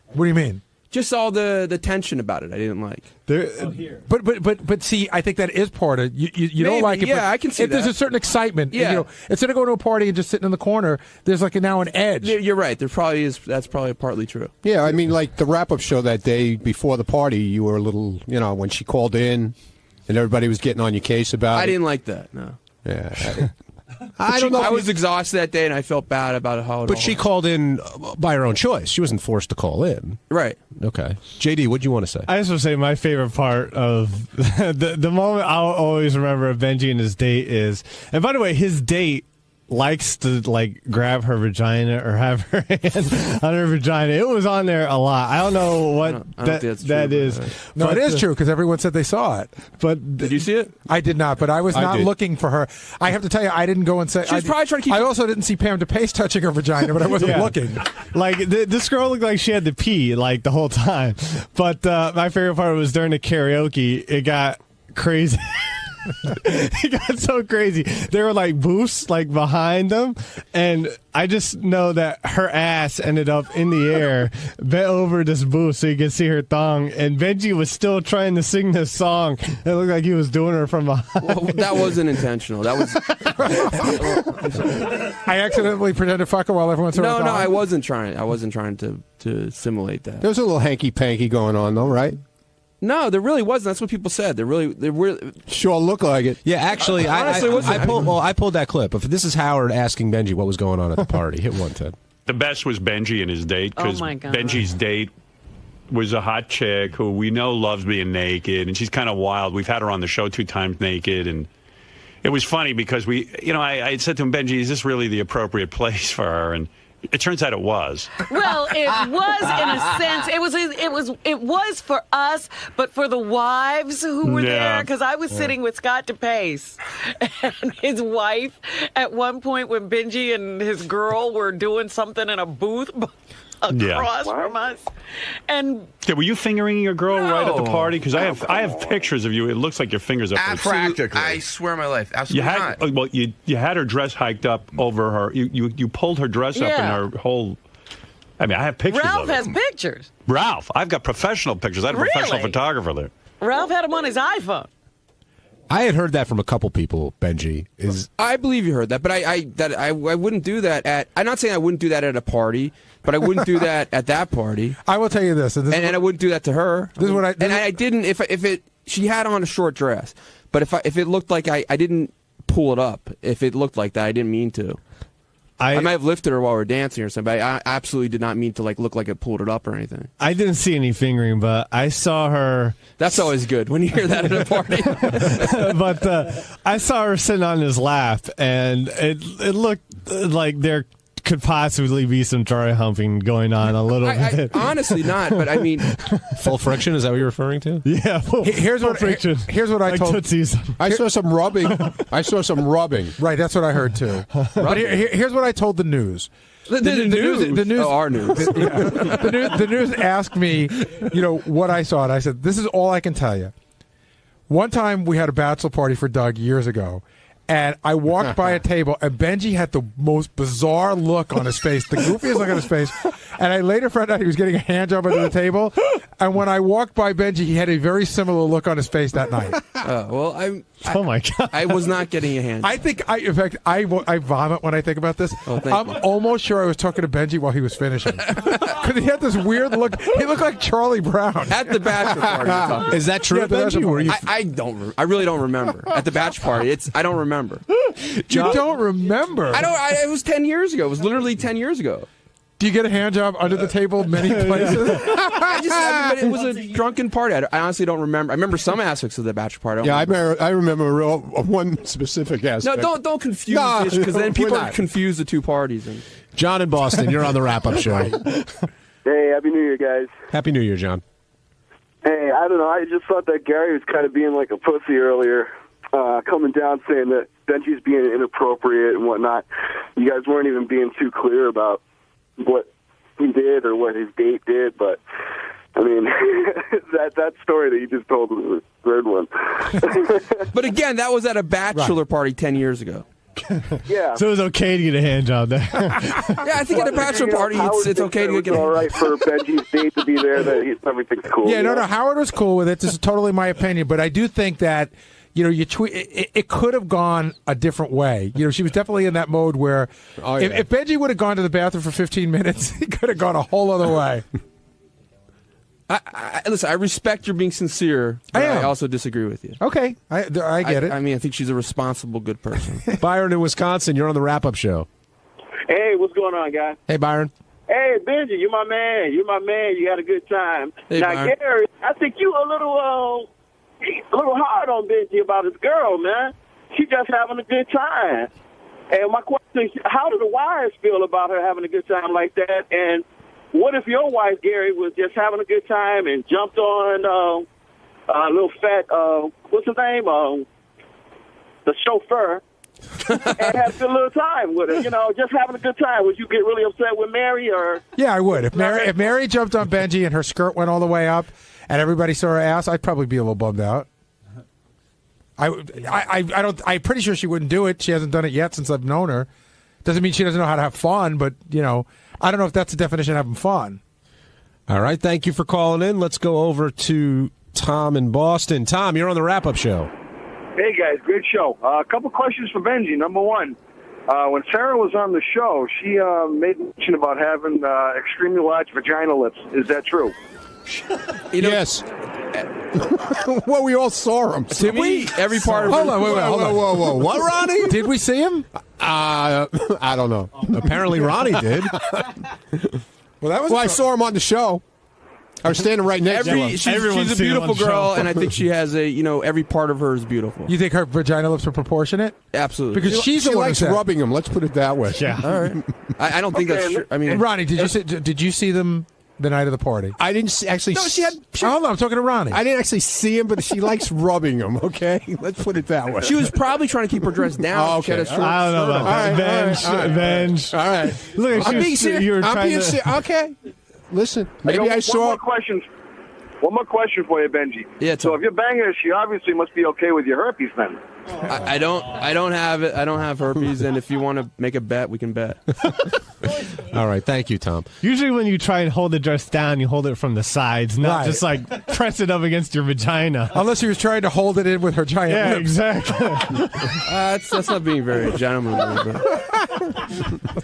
What do you mean? Just all the tension about it, I didn't like. But see, I think that is part of you don't like it. Yeah, I can see if that. There's a certain excitement. Yeah. Instead of going to a party and just sitting in the corner, there's like now an edge. You're right. There probably is. That's probably partly true. Yeah, I mean, like the wrap-up show that day before the party, you were a little, when she called in, and everybody was getting on your case about it. I didn't like that. No. Yeah. I don't know. I was exhausted that day, and I felt bad about how it But she called in by her own choice. She wasn't forced to call in. Right. Okay. JD, what do you want to say? I just want to say my favorite part of the moment I'll always remember of Benji and his date is, and by the way, his date likes to grab her vagina or have her hand on her vagina. It was on there a lot. I don't know what that is. No, it is true because everyone said they saw it. But did you see it? I did not, but I was not looking for her. I have to tell you, I didn't go and say. She was probably trying to keep. I also didn't see Pam DePace touching her vagina, but I wasn't looking. Like this girl looked like she had to pee the whole time. But my favorite part was during the karaoke. It got crazy. It got so crazy. There were booths behind them, and I just know that her ass ended up in the air, bent over this booth so you could see her thong, and Benji was still trying to sing this song. It looked like he was doing her from behind. Well, that wasn't intentional. That was. I accidentally pretended to fuck her while everyone's No, I wasn't trying. I wasn't trying to simulate that. There was a little hanky-panky going on, though, right? No, there really wasn't. That's what people said. They really sure look like it. Yeah, actually, I pulled that clip. If this is Howard asking Benji what was going on at the party, hit one, Ted. The best was Benji and his date because Benji's date was a hot chick who we know loves being naked, and she's kind of wild. We've had her on the show 2 times naked, and it was funny because I said to him, Benji, is this really the appropriate place for her? And it turns out it was. Well, it was in a sense. It was for us, but for the wives who were there, because I was sitting with Scott DePace and his wife at one point when Benji and his girl were doing something in a booth across from us. And were you fingering your girl right at the party? Because I have pictures of you. It looks like your fingers are practically. I swear on my life, absolutely not. Well, you had her dress hiked up over her. You pulled her dress up in her whole. I mean, I have pictures. Ralph of it. has pictures. Ralph, I've got professional pictures. I had a professional photographer there. Ralph had them on his iPhone. I had heard that from a couple people, Benji. I believe you heard that, but I wouldn't do that at. I'm not saying I wouldn't do that at a party, but I wouldn't do that at that party. I will tell you this, and I wouldn't do that to her. This is what I didn't if she had on a short dress. But if it looked like I didn't pull it up, if it looked like that, I didn't mean to. I might have lifted her while we were dancing or something, but I absolutely did not mean to look like it pulled it up or anything. I didn't see any fingering, but I saw her. That's always good when you hear that at a party. But I saw her sitting on his lap, and it looked like there could possibly be some dry humping going on a little bit. Honestly, not. But I mean, full friction. Is that what you're referring to? Yeah. Here's what I told. I saw some rubbing. I saw some rubbing. Right, that's what I heard too. But here's what I told the news. The news. Oh, our news. The news asked me, what I saw, and I said, "This is all I can tell you." One time we had a bachelor party for Doug years ago. And I walked by a table, and Benji had the most bizarre look on his face, the goofiest look on his face. And I later found out he was getting a hand job under the table. And when I walked by Benji, he had a very similar look on his face that night. Oh my God! I was not getting a hand job. I think, in fact, I vomit when I think about this. I'm almost sure I was talking to Benji while he was finishing. Because he had this weird look. He looked like Charlie Brown. At the bachelor party. Is that true? Yeah, Benji? I really don't remember. At the bachelor party, I don't remember. You don't remember? It was 10 years ago. It was literally 10 years ago. Do you get a hand job under the table many places? It was a drunken party. I honestly don't remember. I remember some aspects of the bachelor party. I remember one specific aspect. No, don't confuse this, because then people confuse the two parties. John in Boston, you're on the wrap-up show. Hey, Happy New Year, guys. Happy New Year, John. Hey, I don't know. I just thought that Gary was kind of being like a pussy earlier, coming down saying that Benji's being inappropriate and whatnot. You guys weren't even being too clear about what he did or what his date did, but I mean, that story that you just told was a weird one. But again, that was at a bachelor party 10 years ago. Yeah. So it was okay to get a hand job there. Yeah, I think at a bachelor party, it's okay to get a hand job. All right for Benji's date to be there, that everything's cool. Yeah, no, Howard was cool with it. This is totally my opinion, but I do think that you tweet. It could have gone a different way. She was definitely in that mode where if Benji would have gone to the bathroom for 15 minutes, he could have gone a whole other way. Listen, I respect your being sincere, but I also disagree with you. Okay, I get it. I mean, I think she's a responsible, good person. Byron in Wisconsin, you're on the wrap-up show. Hey, what's going on, guys? Hey, Byron. Hey, Benji, you're my man. You're my man. You had a good time. Hey, now, Byron. Gary, I think you a little hard on Benji about his girl, man. She just having a good time. And my question is, how do the wives feel about her having a good time like that? And what if your wife, Gary, was just having a good time and jumped on a little fat, what's his name? The chauffeur, and had a good little time with her, just having a good time. Would you get really upset with Mary? Or yeah, I would. If Mary jumped on Benji and her skirt went all the way up and everybody saw her ass, I'd probably be a little bummed out. I'm pretty sure she wouldn't do it. She hasn't done it yet since I've known her. Doesn't mean she doesn't know how to have fun, but I don't know if that's the definition of having fun. All right, thank you for calling in. Let's go over to Tom in Boston. Tom, you're on the wrap-up show. Hey, guys, great show. A couple questions for Benji. Number one, when Sarah was on the show, she made mention about having extremely large vagina lips. Is that true? Yes. Well, we all saw him. To me, every part of Hold on, whoa. What, Ronnie? Did we see him? I don't know. Apparently, Ronnie did. Well, I saw him on the show. I was standing right next to him. She's a beautiful girl, and I think she has every part of her is beautiful. You think her vagina lips are proportionate? Absolutely. Because she likes rubbing them. Let's put it that way. Yeah. All right. I don't think that's true. I mean, Ronnie, did you see them the night of the party? I didn't actually. No, she had. Hold on, I'm talking to Ronnie. I didn't actually see him, but she likes rubbing them. Okay, let's put it that way. She was probably trying to keep her dress down. Oh, okay. She had a short I don't know about that. Benj. All right. Look, I'm being serious. I'm being serious. Okay. Listen, maybe I saw. One more question for you, Benji. Yeah. So if you're banging her, she obviously must be okay with your herpes then. I don't have it. I don't have herpes, and if you want to make a bet, we can bet. All right, thank you, Tom. Usually when you try and hold the dress down, you hold it from the sides, not just like press it up against your vagina. Unless he was trying to hold it in with her giant lips. Exactly. That's not being very gentlemanly.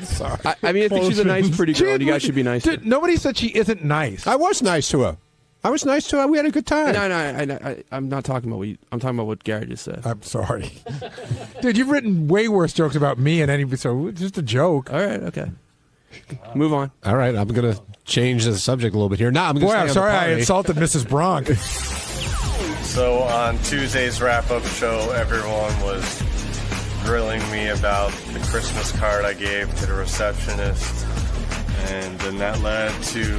Sorry. I mean, I think she's a nice, pretty girl. You guys should be nice. Dude, nobody said she isn't nice. I was nice to her. I was nice to her. We had a good time. No, I'm not talking about I'm talking about what Gary just said. I'm sorry. Dude, you've written way worse jokes about me and anybody, so it's just a joke. All right, okay. Move on. All right, I'm going to change the subject a little bit here. No, I'm going to I'm sorry I insulted Mrs. Bronk. So on Tuesday's wrap-up show, everyone was grilling me about the Christmas card I gave to the receptionist. And then that led to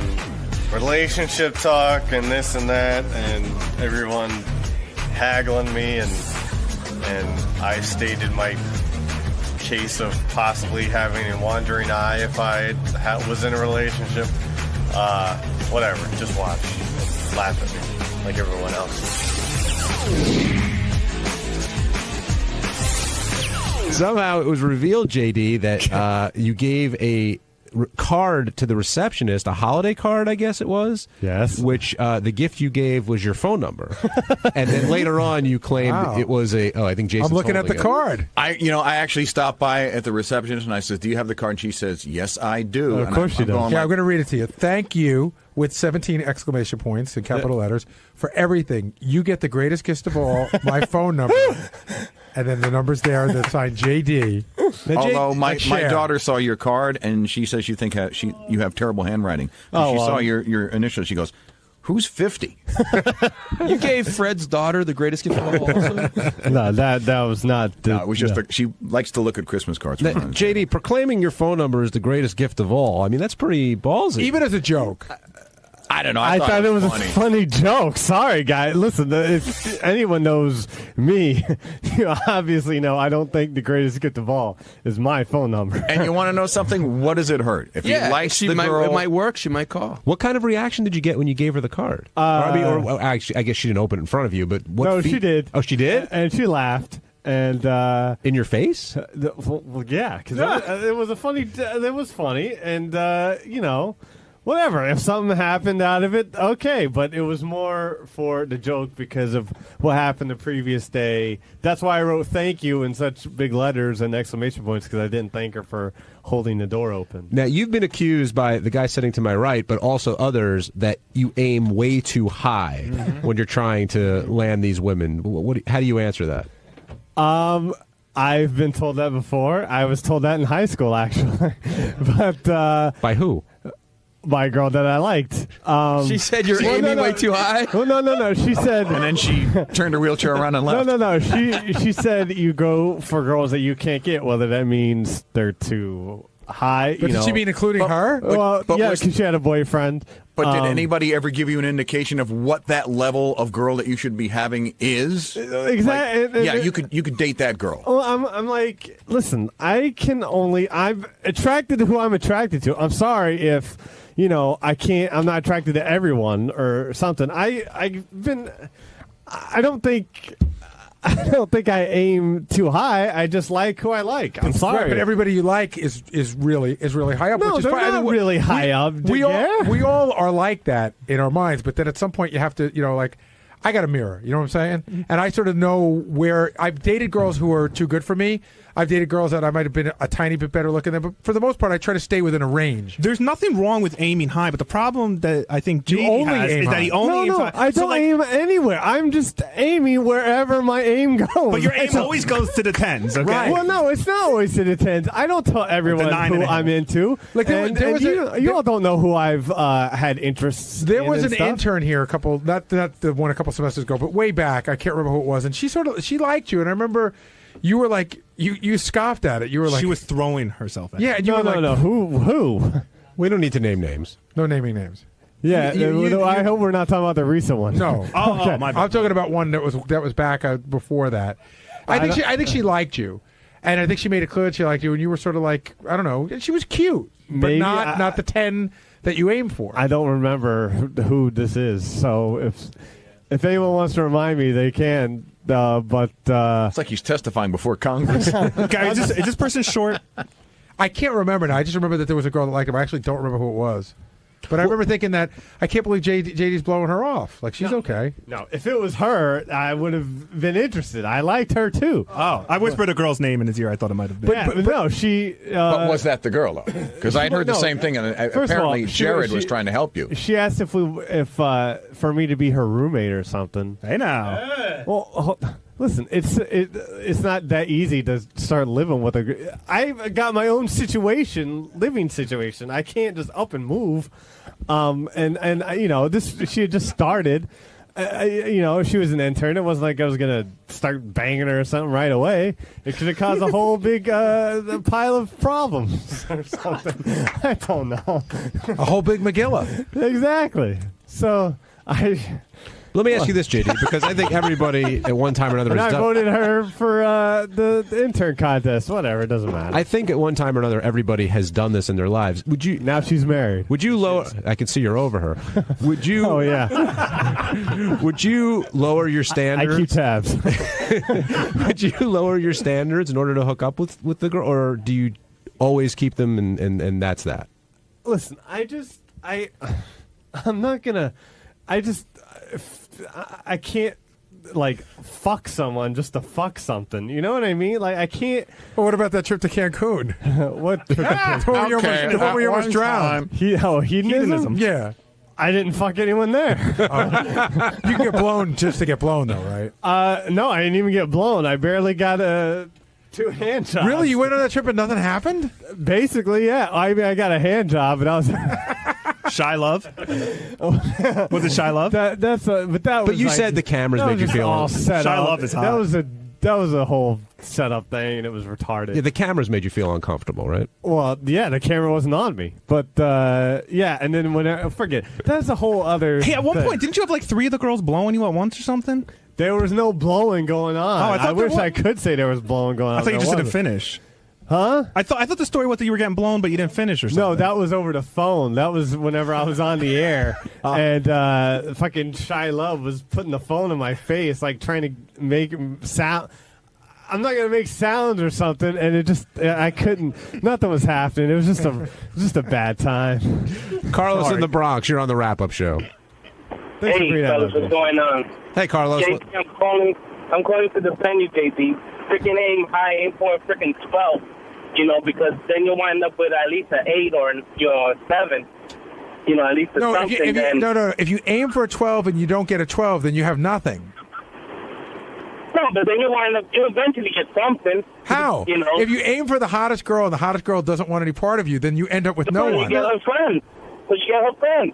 relationship talk and this and that, and everyone haggling me, and I stated my case of possibly having a wandering eye if I was in a relationship. Whatever, just watch. Laugh at me like everyone else. Somehow it was revealed, JD, that you gave a card to the receptionist, a holiday card, I guess it was. Yes. Which the gift you gave was your phone number, and then later on you claimed it was a. Oh, I think Jason's I'm looking at the card. I actually stopped by at the receptionist and I said, "Do you have the card?" And she says, "Yes, I do." Of course you do. Yeah, I'm going to read it to you. Thank you, with 17 exclamation points in capital letters, for everything. You get the greatest gift of all, my phone number. And then the number's there that signed JD. Although my daughter saw your card and she says you think you have terrible handwriting. She saw your initials. She goes, "Who's 50?" You gave Fred's daughter the greatest gift of all. Also? No, that was not. No, it was just she likes to look at Christmas cards. JD, proclaiming your phone number as the greatest gift of all. I mean, that's pretty ballsy. Even as a joke. I don't know. I thought it was funny. a funny joke. Sorry, guys. Listen, if anyone knows me, you obviously know I don't think the greatest gift of all is my phone number. And you want to know something? What does it hurt? If you like the girl, it might work. She might call. What kind of reaction did you get when you gave her the card? Actually, I guess she didn't open it in front of you, but what? No, she did. Oh, she did, and she laughed. And in your face? Well, yeah, because it was a funny. It was funny, and whatever. If something happened out of it, okay. But it was more for the joke because of what happened the previous day. That's why I wrote "thank you" in such big letters and exclamation points, because I didn't thank her for holding the door open. Now, you've been accused by the guy sitting to my right, but also others, that you aim way too high when you're trying to land these women. How do you answer that? I've been told that before. I was told that in high school, actually. But by who? By a girl that I liked. She said you're aiming way too high? Oh, no. She said... And then she turned her wheelchair around and left. No. She said you go for girls that you can't get, whether that means they're too high. But did she mean including her? Well, yeah, because she had a boyfriend. But did anybody ever give you an indication of what that level of girl that you should be having is? Exactly. You could date that girl. Well, I'm like, listen, I'm attracted to who I'm attracted to. I'm sorry if, I'm not attracted to everyone or something. I don't think I aim too high. I just like who I like. I'm sorry, right, but everybody you like is really high up. No, which is they're not really high up. We all are like that in our minds, but then at some point you have to, I got a mirror. You know what I'm saying? And I sort of know where I've dated girls who are too good for me. I've dated girls that I might have been a tiny bit better looking than, but for the most part, I try to stay within a range. There's nothing wrong with aiming high, but the problem that I think JD has is that he only aims high. I don't aim anywhere. I'm just aiming wherever my aim goes. But your aim always goes to the tens, okay? Right. Well, no, it's not always to the tens. I don't tell everyone who I'm into. Like, you all don't know who I've had interests in. There was an intern here not the one a couple semesters ago, but way back. I can't remember who it was, and she liked you, and I remember you were like. You scoffed at it. You were like... She was throwing herself at it. Yeah, and you were like... No. Who? We don't need to name names. No naming names. Yeah, I hope we're not talking about the recent one. No. Okay. My bad. I'm talking about one that was back before that. I think she liked you. And I think she made it clear that she liked you, and you were sort of like, I don't know, she was cute, but not the 10 that you aim for. I don't remember who this is, so if anyone wants to remind me, they can. It's like he's testifying before Congress. Guy, is this person short? I can't remember now. I just remember that there was a girl that liked him. I actually don't remember who it was. But I remember thinking that I can't believe JD's blowing her off. Like, she's okay. No, if it was her, I would have been interested. I liked her too. Oh, I whispered a girl's name in his ear. I thought it might have been. But no, she. But was that the girl though? Because I heard the same thing, and apparently Jared was trying to help you. She asked if for me to be her roommate or something. Hey now. Well, listen, it's not that easy to start living with a. I've got my own living situation. I can't just up and move. And you know, she had just started. You know, she was an intern. It wasn't like I was gonna start banging her or something right away. It could have caused a whole big pile of problems or something. I don't know. A whole big Megillah. Exactly. So Let me ask you this, JD, because I think everybody at one time or another has I done. voted her for the intern contest. Whatever, it doesn't matter. I think at one time or another everybody has done this in their lives. Would you? Now she's married. Would you lower? I can see you're over her. Would you? Oh yeah. Would you lower your standards? I keep tabs. Would you lower your standards in order to hook up with the girl, or do you always keep them and that's that? Listen, I'm not gonna. I can't like fuck someone just to fuck something. You know what I mean? Like I can't. Well, what about that trip to Cancun? What? When we almost drowned. Hedonism? Yeah. I didn't fuck anyone there. You get blown just to get blown, though, right? No, I didn't even get blown. I barely got two hand jobs. Really? You went on that trip and nothing happened? Basically, yeah. I mean, I got a hand job, and I was. Shy love? Was it shy love? But you said the cameras made you feel all set shy up. love is hot. That was a whole setup thing, and it was retarded. Yeah, the cameras made you feel uncomfortable, right? Well, yeah, the camera wasn't on me, but yeah, and then forget that's a whole other. Hey, at one thing. point, didn't you have like 3 of the girls blowing you at once or something? There was no blowing going on. Oh, I wish I could say there was blowing going on. I thought you just didn't finish. Huh? I thought the story was that you were getting blown, but you didn't finish or something. No, that was over the phone. That was whenever I was on the air, and fucking Shy Love was putting the phone in my face, like trying to make sound. I'm not gonna make sounds or something, and it just I couldn't. Nothing was happening. It was just a bad time. Carlos in the Bronx, you're on the wrap-up show. Hey, fellas, what's going on? Hey, Carlos. JD, I'm calling to defend you, JD. Freaking aim high, aim for a freaking 12. You know, because then you'll wind up with at least an 8 or a 7. You know, at least something. If you aim for a 12 and you don't get a 12, then you have nothing. No, but then you'll eventually get something. How? You know, if you aim for the hottest girl and the hottest girl doesn't want any part of you, then you end up with no one. You get her friend. But she got her friend.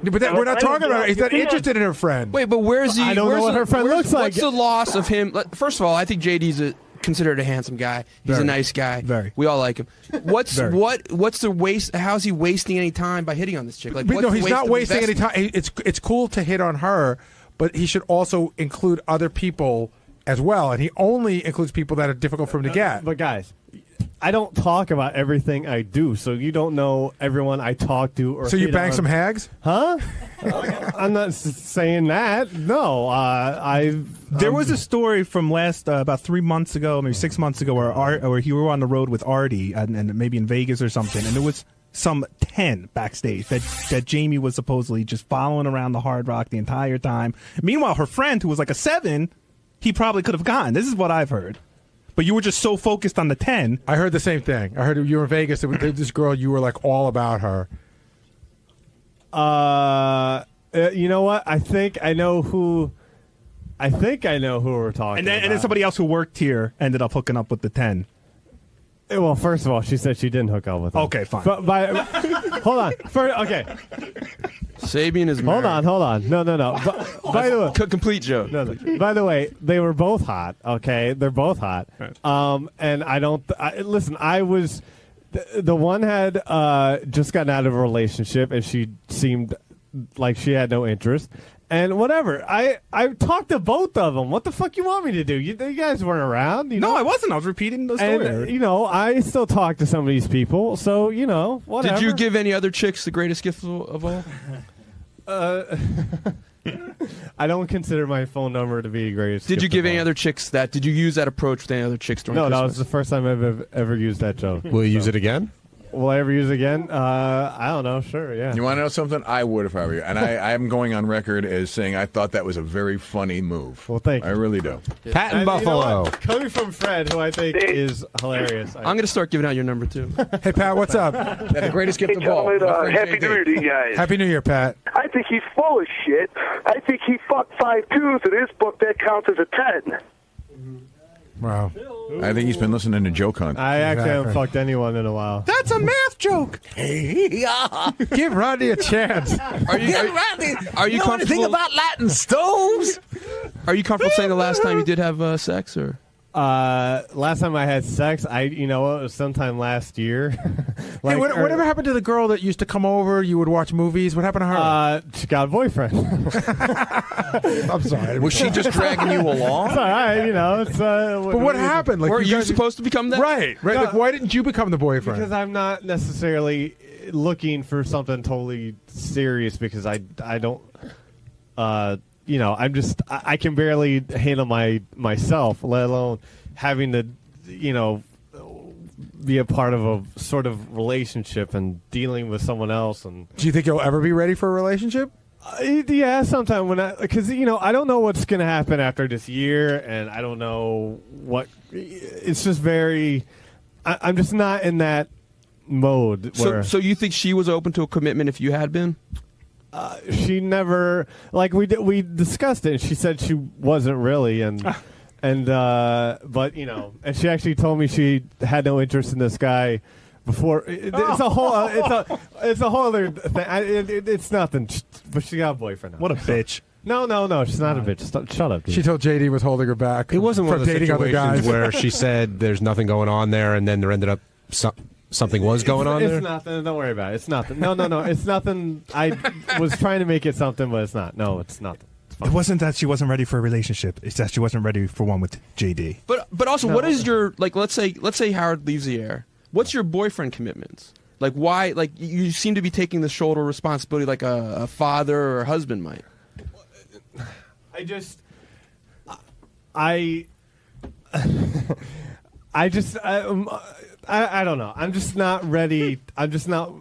But we're not talking about. He's not interested in her friend. Wait, but where's he? I don't know what her friend looks like. What's the loss of him? First of all, I think JD's considered a handsome guy. He's a nice guy. Very. We all like him. What's the waste? How's he wasting any time by hitting on this chick? Like, But no, he's not wasting any time. It's cool to hit on her, but he should also include other people as well. And he only includes people that are difficult for him to get. But guys, I don't talk about everything I do, so you don't know everyone I talk to. Or so you bang some hags? Huh? I'm not saying that. No, There was a story from last about 3 months ago, maybe 6 months ago, where you were on the road with Artie, and maybe in Vegas or something, and there was some 10 backstage that Jamie was supposedly just following around the Hard Rock the entire time. Meanwhile, her friend, who was like a 7, he probably could have gone. This is what I've heard. But you were just so focused on the 10. I heard the same thing. I heard you were in Vegas. This girl, you were like all about her. You know what? I think I know who we're talking about. And then somebody else who worked here ended up hooking up with the 10. Well, first of all, she said she didn't hook up with him. Okay, fine. Hold on. Okay. Sabian is married. Hold on. No. By the way, complete joke. No. By the way, they were both hot. Okay, they're both hot. Right. And I don't listen. I was the one had just gotten out of a relationship, and she seemed like she had no interest. And whatever, I talked to both of them. What the fuck you want me to do? You guys weren't around. No, I wasn't. I was repeating the story. And, I still talk to some of these people. So, whatever. Did you give any other chicks the greatest gift of all? I don't consider my phone number to be the greatest. Did you give any other chicks that? Did you use that approach with any other chicks during No, Christmas? that was the first time I've ever used that joke. Will you use it again? will I ever use again? I don't know. Sure, yeah. You want to know something? I would if I were you. And I am going on record as saying I thought that was a very funny move. Well, thank you. I really do. Pat in And Buffalo. You know what? Coming from Fred, who I think is hilarious. I'm going to start giving out your number, too. Hey, Pat, what's up? The greatest gift of all. Happy New Year to you guys. Happy New Year, Pat. I think he's full of shit. I think he fucked 5 twos in his book. That counts as a 10. Wow. I think he's been listening to Joke Hunt. I actually haven't fucked anyone in a while. That's a math joke. Give Rodney a chance. Are you comfortable? Anything about Latin stoves? Are you comfortable saying the last time you did have sex, or? Last time I had sex, it was sometime last year. Hey, whatever happened to the girl that used to come over? You would watch movies. What happened to her? She got a boyfriend. I'm sorry. Was she just dragging you along? It's all right, it's. But what happened? Like, were you supposed to become that? Right. No, like, why didn't you become the boyfriend? Because I'm not necessarily looking for something totally serious. Because I don't. I'm just I can barely handle myself, let alone having to, be a part of a sort of relationship and dealing with someone else. And do you think you'll ever be ready for a relationship? Yeah, sometime because I don't know what's going to happen after this year, and I don't know what. It's just very. I'm just not in that mode. Where, So you think she was open to a commitment if you had been? She never we discussed it, and she said she wasn't really, and but and she actually told me she had no interest in this guy before. It's a whole it's a whole other thing. It's nothing, but she got a boyfriend now. What a bitch. No, she's not a bitch. Shut up, dude. She told JD was holding her back. It wasn't one of the dating other guys situations where she said there's nothing going on there, and then there ended up something was going on there? It's nothing. Don't worry about it. It's nothing. No. It's nothing. I was trying to make it something, but it's not. No, it's nothing. It wasn't that she wasn't ready for a relationship. It's that she wasn't ready for one with JD. But also, what is your let's say Howard leaves the air. What's your boyfriend commitments? Like, why? Like, you seem to be taking the shoulder responsibility like a father or a husband might. I don't know. I'm just not ready. I'm just not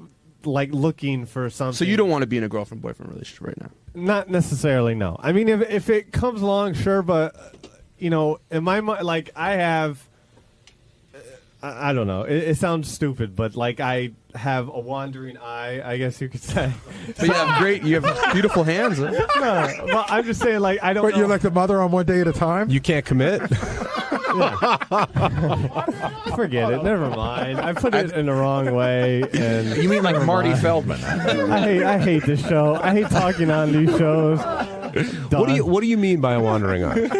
looking for something. So you don't want to be in a girlfriend-boyfriend relationship right now? Not necessarily. No. I mean, if it comes along, sure. But in my mind, I have. I don't know. It sounds stupid, but I have a wandering eye, I guess you could say. But you have beautiful hands. Huh? No, well, I'm just saying, I don't. But know. you're like the mother on one day at a time. You can't commit. Forget it. Never mind. I put it in the wrong way. And you mean like Marty Feldman? I hate this show. I hate talking on these shows. What do you mean by a wandering eye?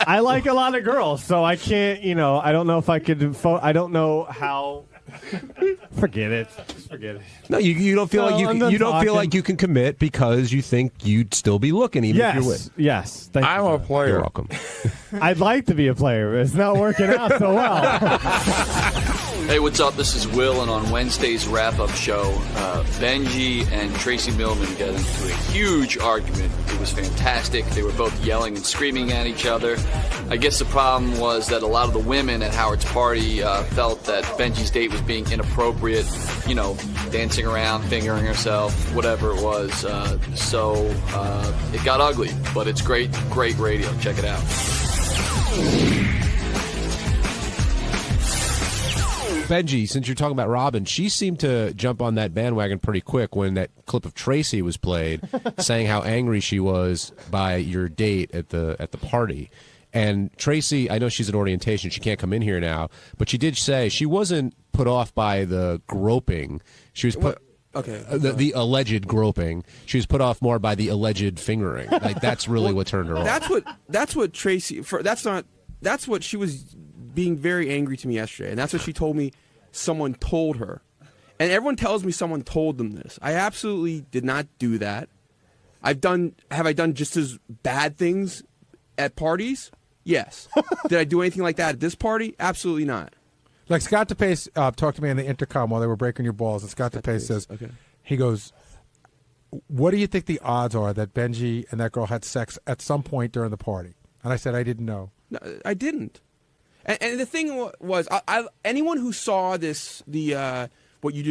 I like a lot of girls, so I can't. I don't know if I could. I don't know how. Forget it. Just forget it. No, you don't feel like you can commit because you think you'd still be looking even if you're with. Yes. Thank I'm you. a player. You're welcome. I'd like to be a player, but it's not working out so well. Hey, what's up? This is Will, and on Wednesday's wrap-up show, Benji and Tracy Millman got into a huge argument. It was fantastic. They were both yelling and screaming at each other. I guess the problem was that a lot of the women at Howard's party felt that Benji's date was being inappropriate, dancing around, fingering herself, whatever it was. So it got ugly, but it's great radio. Check it out. Benji, since you're talking about Robin, she seemed to jump on that bandwagon pretty quick when that clip of Tracy was played, saying how angry she was by your date at the party. And Tracy, I know she's at orientation; she can't come in here now, but she did say she wasn't put off by the groping. She was put. Okay. The alleged groping. She was put off more by the alleged fingering. Like that's really what turned her off. That's what Tracy. That's what she was being very angry to me yesterday, and that's what she told me. Someone told her, and everyone tells me someone told them this. I absolutely did not do that. Have I done just as bad things at parties? Yes. Did I do anything like that at this party? Absolutely not. Like Scott DePace talked to me on the intercom while they were breaking your balls, and Scott DePace says, okay. He goes, what do you think the odds are that Benji and that girl had sex at some point during the party? And I said, I didn't know. No, I didn't. And the thing was, anyone who saw this, what you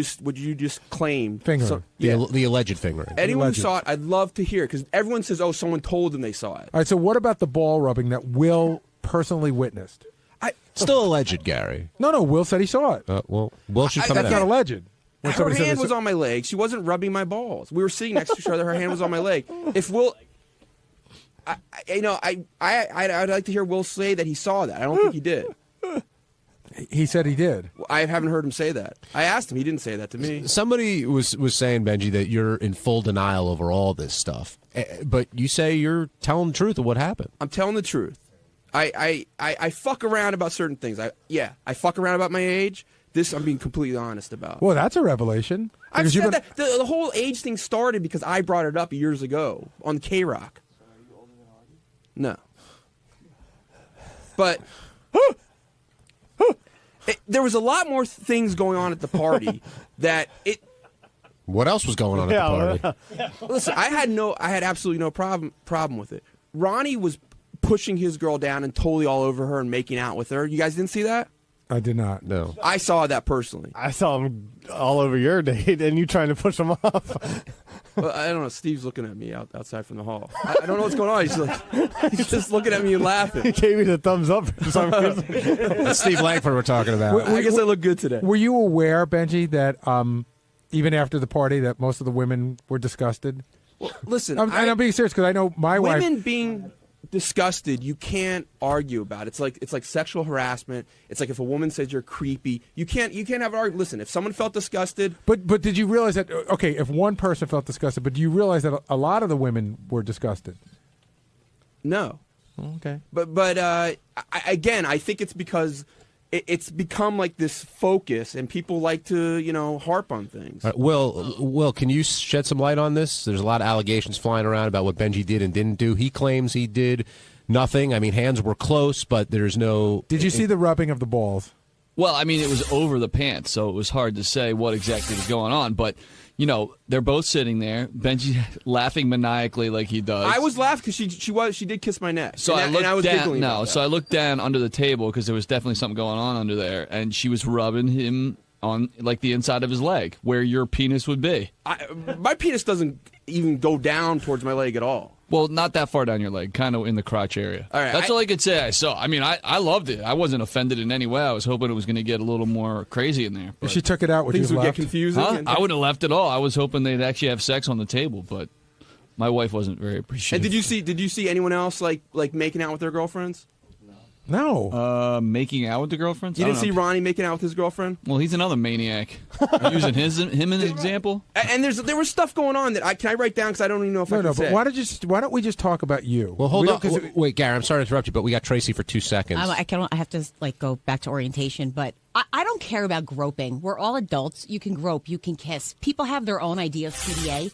just claimed, Finger. The alleged fingering. Anyone who saw it, I'd love to hear, because everyone says, "Oh, someone told them they saw it." All right. So what about the ball rubbing that Will personally witnessed? Still alleged, Gary. No. Will said he saw it. Well, Will should come That's out. not alleged. When Her somebody said hand they was saw- on my leg. She wasn't rubbing my balls. We were sitting next to each other. Her hand was on my leg. If Will, I'd like to hear Will say that he saw that. I don't think he did. He said he did. I haven't heard him say that. I asked him. He didn't say that to me. Somebody was saying, Benji, that you're in full denial over all this stuff, but you say you're telling the truth of what happened. I'm telling the truth. I fuck around about certain things. I fuck around about my age. This I'm being completely honest about. Well, that's a revelation. I've Because you've said been- that the whole age thing started because I brought it up years ago on K-Rock. No. But there was a lot more things going on at the party that it. What else was going on at the party? Listen, I had absolutely no problem with it. Ronnie was pushing his girl down and totally all over her and making out with her. You guys didn't see that? I did not. No. I saw that personally. I saw him all over your date, and you trying to push him off. Well, I don't know. Steve's looking at me outside from the hall. I don't know what's going on. He's just looking at me and laughing. He gave me the thumbs up for some reason. That's Steve Langford we're talking about. I guess I look good today. Were you aware, Benji, that even after the party, that most of the women were disgusted? Well, listen, and I'm being serious because I know my wife. Women being disgusted, you can't argue about it. It's like sexual harassment. It's like if a woman says you're creepy, you can't have an argument. Listen, if someone felt disgusted, But did you realize that? Okay, if one person felt disgusted, but do you realize that a lot of the women were disgusted? no. Okay. But again, I think it's because it's become like this focus, and people like to harp on things. All right, Will, can you shed some light on this? There's a lot of allegations flying around about what Benji did and didn't do. He claims he did nothing. I mean, hands were close, but there's no... Did you see the rubbing of the balls? Well, I mean, it was over the pants, so it was hard to say what exactly was going on. But, they're both sitting there. Benji laughing maniacally like he does. I was laughing because she did kiss my neck. So and I was looked giggling down. about that. So I looked down under the table because there was definitely something going on under there, and she was rubbing him on like the inside of his leg, where your penis would be. My penis doesn't even go down towards my leg at all. Well, not that far down your leg, kind of in the crotch area. All right, That's all I could say I saw. I mean, I loved it. I wasn't offended in any way. I was hoping it was going to get a little more crazy in there. If she took it out, would things you would have get left? confusing. Huh? and- I wouldn't have left at all. I was hoping they'd actually have sex on the table, but my wife wasn't very appreciative. And did you see anyone else like making out with their girlfriends? No. Making out with the girlfriends? You I didn't don't see know. Ronnie making out with his girlfriend? Well, he's another maniac. Using him as an example? And there was stuff going on that can I write down because I don't even know if I can But say. why don't we just talk about you? Well, hold We on. don't- 'cause Wait, Gary, I'm sorry to interrupt you, but we got Tracy for 2 seconds. I have to go back to orientation, but I don't care about groping. We're all adults. You can grope, you can kiss. People have their own idea of PDA.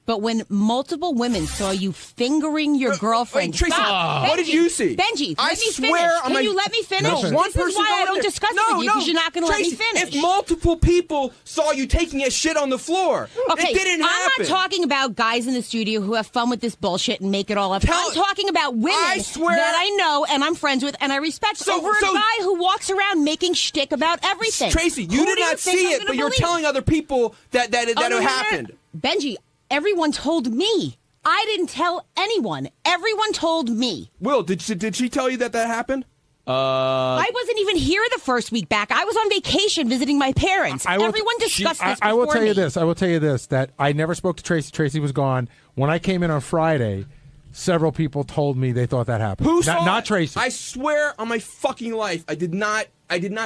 But when multiple women saw you fingering your girlfriend, Tracy, stop. what did you see? Benji, I let me swear finish. on Can my- you let me finish? No, one This is person why I going don't there. discuss it No, with you because you're not going to let me Tracy, finish. If multiple people saw you taking a shit on the floor, Okay, it didn't happen. I'm not talking about guys in the studio who have fun with this bullshit and make it all up. I'm talking about women I swear- that I know and I'm friends with and I respect over a guy who walks around making shtick about everything. Tracy, you Who did do not think see I'm it, gonna but you're believe? telling other people that Oh, no, happened. Benji, everyone told me. I didn't tell anyone. Everyone told me. Will, did she tell you that happened? I wasn't even here the first week back. I was on vacation visiting my parents. Everyone discussed this I will before tell you me. this. I will tell you this, that I never spoke to Tracy. Tracy was gone. When I came in on Friday, several people told me they thought that happened. Who saw Not it? Tracy. I swear on my fucking life, I did not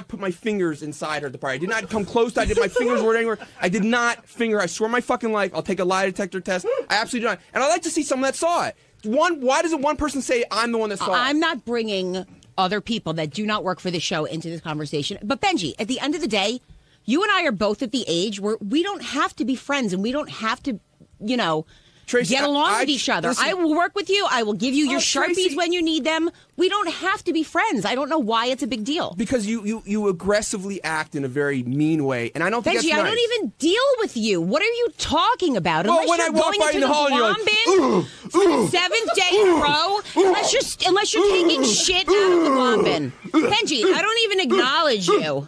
put my fingers inside her at the party. I did not come close to my fingers weren't anywhere. I did not finger. I swear on my fucking life, I'll take a lie detector test. I absolutely do not. And I'd like to see someone that saw it. Why doesn't one person say I'm the one that saw it? I'm not bringing other people that do not work for the show into this conversation. But Benji, at the end of the day, you and I are both at the age where we don't have to be friends and we don't have to, Tracy, Get along with each other. listen. I will work with you. I will give you your Sharpies Tracy. when you need them. We don't have to be friends. I don't know why it's a big deal. Because you aggressively act in a very mean way, and I don't think Benji, that's nice. I don't even deal with you. What are you talking about? Well, Unless when you're I walk going by into in the hall and you're like, Wombin for the 7th day in a row, unless you're taking shit out of the Wombin. Benji, I don't even acknowledge you.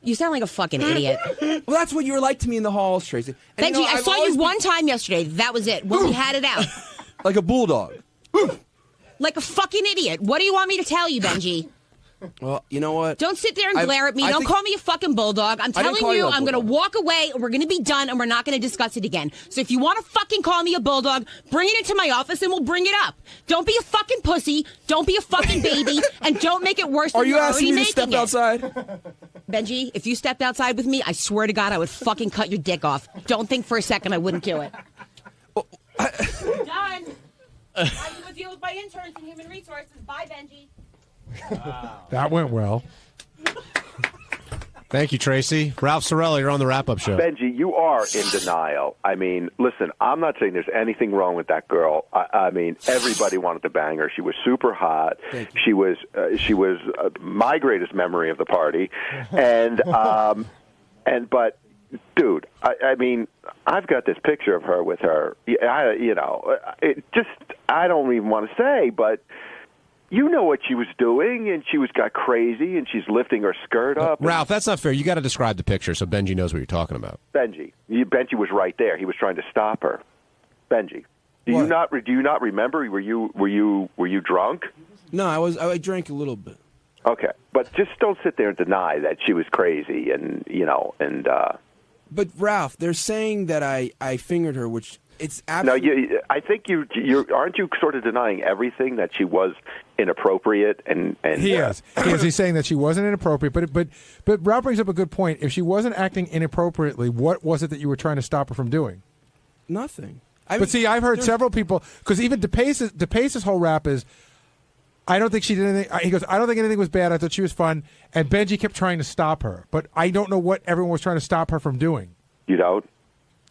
You sound like a fucking idiot. Well, that's what you were like to me in the halls, Tracy. And, Benji, I saw you one time yesterday. That was it. When we had it out. Like a bulldog. Like a fucking idiot. What do you want me to tell you, Benji? Well, you know what? Don't sit there and glare at me. Don't call me a fucking bulldog. I'm telling you, I'm going to walk away, and we're going to be done, and we're not going to discuss it again. So if you want to fucking call me a bulldog, bring it into my office, and we'll bring it up. Don't be a fucking pussy. Don't be a fucking baby, and don't make it worse than Are you you're asking already me to step making it. outside? Benji, if you stepped outside with me, I swear to God, I would fucking cut your dick off. Don't think for a second I wouldn't do it. Done. I will deal with my interns in human resources. Bye, Benji. That went well. Thank you, Tracy. Ralph Sorella, you're on the wrap-up show. Benji, you are in denial. I mean, listen, I'm not saying there's anything wrong with that girl. I mean, everybody wanted to bang her. She was super hot. She was my greatest memory of the party, but dude, I mean, I've got this picture of her with her. I don't even want to say, but. You know what she was doing, and she got crazy, and she's lifting her skirt up. Ralph, that's not fair. You got to describe the picture so Benji knows what you're talking about. Benji was right there. He was trying to stop her. Benji, do you not remember? Were you drunk? No, I drank a little bit. Okay, but just don't sit there and deny that she was crazy, But Ralph, they're saying that I fingered her, which. It's absolutely. No, I think you aren't you sort of denying everything that she was inappropriate and he is. He's saying that she wasn't inappropriate, but Ralph brings up a good point. If she wasn't acting inappropriately, what was it that you were trying to stop her from doing? Nothing. But see, I've heard several people because even DePace's whole rap is, I don't think she did anything. He goes, I don't think anything was bad. I thought she was fun, and Benji kept trying to stop her, but I don't know what everyone was trying to stop her from doing. You don't.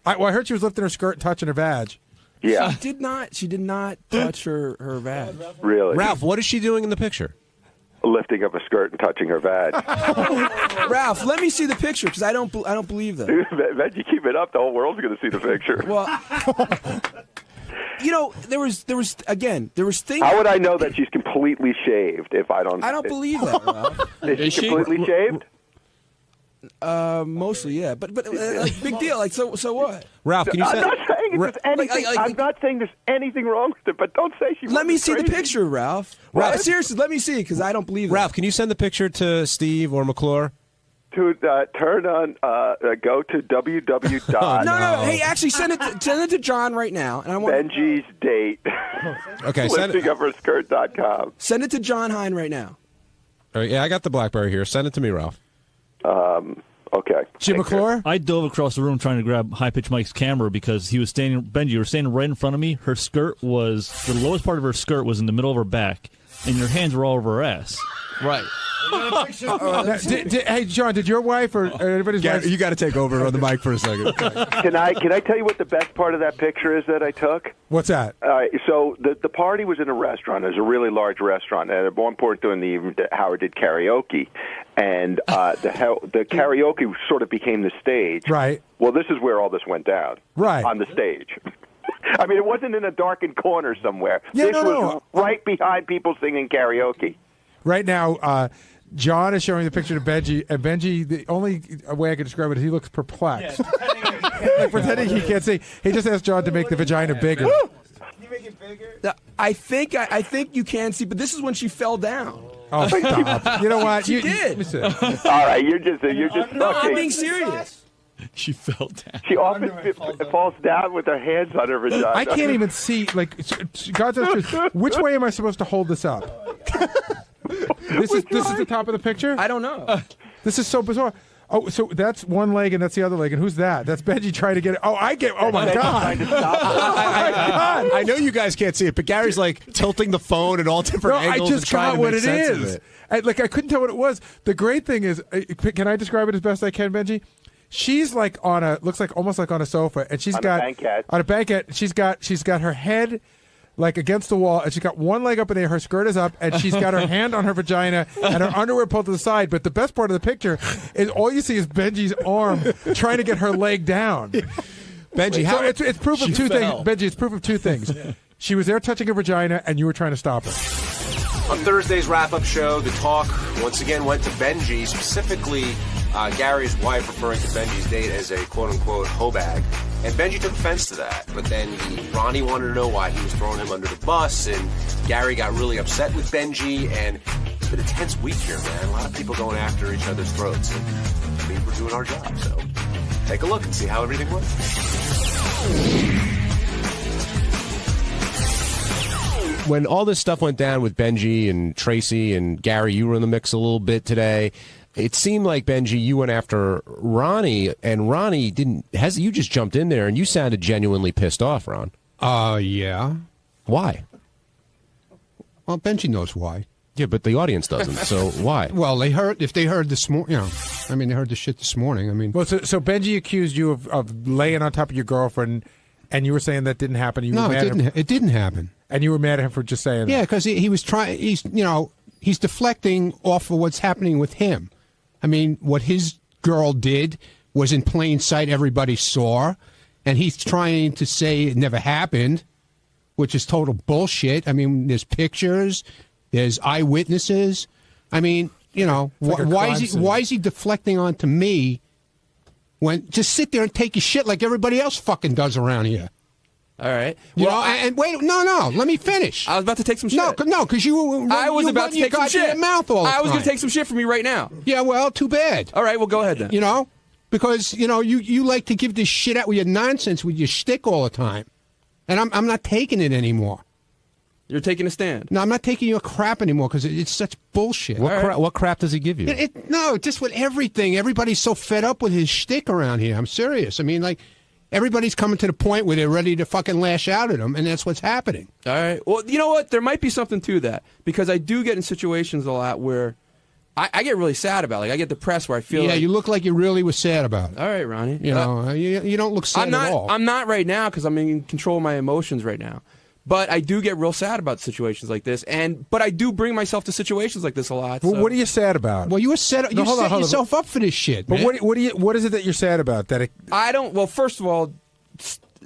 I heard she was lifting her skirt and touching her vag. Yeah. She did not touch her vag. Really? Ralph, what is she doing in the picture? Lifting up a skirt and touching her vag. Ralph, let me see the picture because I don't believe that. Bet you keep it up, the whole world's going to see the picture. Well, there was things. How would I know that she's completely shaved if I don't? I don't believe that, Ralph. Is she completely shaved? Mostly, yeah, but big deal. Like, so what? Ralph, can you say? I'm not saying there's anything. I'm not saying there's anything wrong with it, but don't say she. Let me see crazy. the picture, Ralph. Ralph, seriously, let me see because I don't believe. Ralph, can you send the picture to Steve or McClure? To turn on, go to www. No. Hey, actually, send it to John right now, and I want Benji's date. Okay, liftingupherskirt.com. Send it to John Hine right now. All right, yeah, I got the BlackBerry here. Send it to me, Ralph. Okay. Jim McClure? I dove across the room trying to grab High Pitch Mike's camera because he was standing. Benji, you were standing right in front of me. Her skirt was the lowest part of her skirt was in the middle of her back, and your hands were all over her ass. Right. Hey, John, did your wife or anybody's wife? You got to take over on the mic for a second. Can I tell you what the best part of that picture is that I took? What's that? All right, so the party was in a restaurant. It was a really large restaurant, and at one point during the evening, Howard did karaoke, and the karaoke sort of became the stage. Right. Well, this is where all this went down. Right. On the stage. I mean, it wasn't in a darkened corner somewhere. Yeah, this was right behind people singing karaoke. Right now, John is showing the picture to Benji, and Benji, the only way I can describe it is he looks perplexed. Like pretending he can't see. He just asked John to make the vagina bigger. Can you make it bigger? I think you can see, but this is when she fell down. Oh, stop. You know what? She did. All right, you're just No, I'm being serious. She fell down. She often falls down with her hands on her vagina. I can't even see. Like, God's honest truth, which way am I supposed to hold this up? This is the top of the picture? I don't know. This is so bizarre. Oh, so that's one leg and that's the other leg. And who's that? That's Benji trying to get it. Oh, I get. Oh my God! I know you guys can't see it, but Gary's like tilting the phone at all different angles. I just got what it is. I couldn't tell what it was. The great thing is, can I describe it as best I can, Benji? She's like looks like almost like on a sofa, and she's On a got banquette. on a banquette. She's got her head like against the wall, and she's got one leg up in the air. Her skirt is up, and she's got her hand on her vagina, and her underwear pulled to the side. But the best part of the picture is all you see is Benji's arm trying to get her leg down. Benji, so it's proof of two things. Benji, it's proof of two things. She was there touching her vagina, and you were trying to stop her. On Thursday's wrap-up show, the talk once again went to Benji, specifically Gary's wife referring to Benji's date as a quote-unquote hoe bag. And Benji took offense to that. But then Ronnie wanted to know why he was throwing him under the bus, and Gary got really upset with Benji, and it's been a tense week here, man. A lot of people going after each other's throats. And I mean, we're doing our job, so take a look and see how everything went. When all this stuff went down with Benji and Tracy and Gary, you were in the mix a little bit today. It seemed like, Benji, you went after Ronnie, and Ronnie didn't. You just jumped in there, and you sounded genuinely pissed off, Ron. Yeah. Why? Well, Benji knows why. Yeah, but the audience doesn't. So why? Well, they heard this morning. They heard the shit this morning. I mean, well, so Benji accused you of laying on top of your girlfriend, and you were saying that didn't happen. It didn't happen. And you were mad at him for just saying that. Yeah, because he was trying. He's deflecting off of what's happening with him. I mean, what his girl did was in plain sight. Everybody saw, and he's trying to say it never happened, which is total bullshit. I mean, there's pictures, there's eyewitnesses. I mean, why is he deflecting onto me when just sit there and take his shit like everybody else fucking does around here? All right. And wait, no, let me finish. I was about to take some shit. No, because I was about to take some shit. Mouth all the time. I was going to take some shit from you right now. Yeah, well, too bad. All right, well, go ahead then. Because you like to give this shit out with your nonsense, with your shtick all the time, and I'm not taking it anymore. You're taking a stand. No, I'm not taking your crap anymore because it's such bullshit. What crap does he give you? No, just with everything. Everybody's so fed up with his shtick around here. I'm serious. I mean, like. Everybody's coming to the point where they're ready to fucking lash out at him, and that's what's happening. All right. Well, you know what? There might be something to that, because I do get in situations a lot where I get really sad about it. Like, I get depressed where I feel you look like you really were sad about it. All right, Ronnie. You don't look sad at all. I'm not right now because I'm in control of my emotions right now. But I do get real sad about situations like this, but I do bring myself to situations like this a lot. Well, what are you sad about? Well, you were sad. You set yourself up for this shit. But man. what is it that you're sad about? I don't. Well, first of all,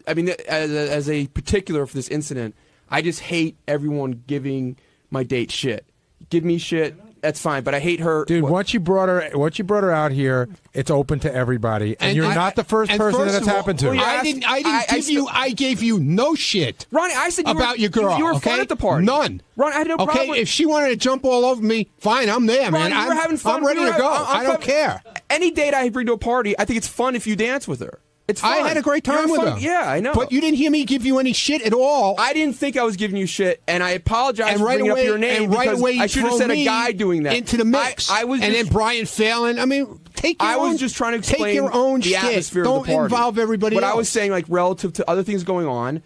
I mean, as a particular for this incident, I just hate everyone giving my date shit. Give me shit. That's fine, but I hate her. Dude, once you brought her out here, it's open to everybody, and you're not the first person that's happened to. I gave you no shit, Ronnie. I said about your girl. You were fun at the party. None. Ronnie, I had no problem. Okay, if she wanted to jump all over me, fine. I'm there, man. Ronnie, we're having fun. I'm ready to go. I don't care. Any date I bring to a party, I think it's fun if you dance with her. It's fun. I had a great time with her. Yeah, I know. But you didn't hear me give you any shit at all. I didn't think I was giving you shit, and I apologize for bringing up your name because I should have said a guy doing that. Into the mix. Then Brian Phelan. I mean, I was just trying to explain take your own the shit. atmosphere Don't of the party. Involve everybody else. But I was saying, like, relative to other things going on,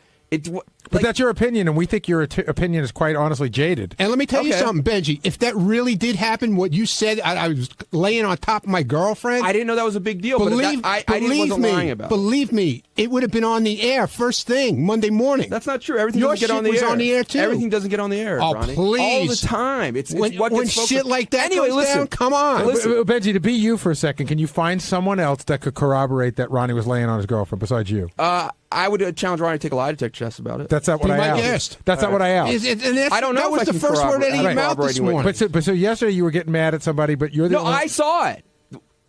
but that's your opinion, and we think your opinion is quite honestly jaded. And let me tell you something, Benji. If that really did happen, what you said, I was laying on top of my girlfriend. I didn't know that was a big deal. I wasn't lying about it. Believe me, it would have been on the air first thing Monday morning. That's not true. Everything doesn't get on the air. Your shit was on the air too. Everything doesn't get on the air. Oh, Ronnie. please! All the time. It's when shit like that anyway, goes listen, down. Come on, Benji. To be you for a second, can you find someone else that could corroborate that Ronnie was laying on his girlfriend besides you? I would challenge Ronnie to take a lie detector test about it. That's not what I asked. That's not what I asked. I don't know. That was the first word out of your mouth this morning. But so yesterday you were getting mad at somebody, but you're the No, I saw it.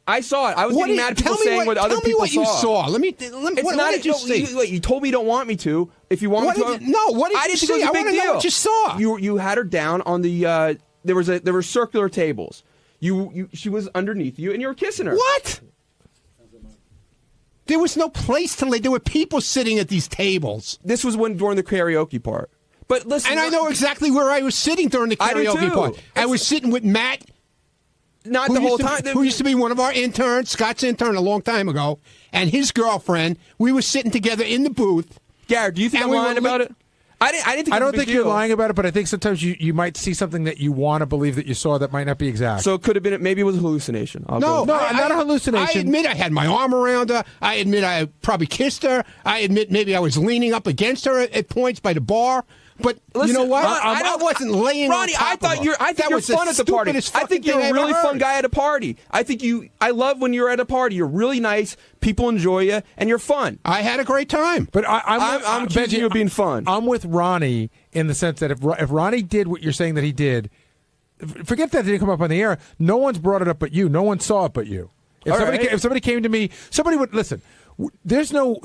I saw it. I was getting mad at people saying what other people saw. Tell me what you saw. Let me. What did you see? You told me you don't want me to. If you want me to, what did you see? I want to know what you saw. You had her down on the. There were circular tables. She was underneath you, and you were kissing her. What? There was no place to lay. There were people sitting at these tables. This was during the karaoke part. But listen, and I know exactly where I was sitting during the karaoke part. I was sitting with Matt. Not the whole time. Who used to be one of our interns, Scott's intern, a long time ago, and his girlfriend. We were sitting together in the booth. Garrett, do you think I'm lying about it? I didn't think I don't it was a think big you're deal. lying about it, but I think sometimes you might see something that you want to believe that you saw that might not be exact. So it could have been, maybe it was a hallucination. No, not a hallucination. I admit I had my arm around her. I admit I probably kissed her. I admit maybe I was leaning up against her at points by the bar. But Listen, you know what? Ron, I wasn't laying Ronnie, on top I thought of her. you're. I think That you're was the fun at the party. stupidest I think fucking you're thing a I really ever fun heard. guy at a party. I love when you're at a party. You're really nice. People enjoy you, and you're fun. I had a great time. But I'm accusing you of being fun. I'm with Ronnie in the sense that if Ronnie did what you're saying that he did, forget that it didn't come up on the air. No one's brought it up but you. No one saw it but you. If somebody came to me, somebody would listen. There's no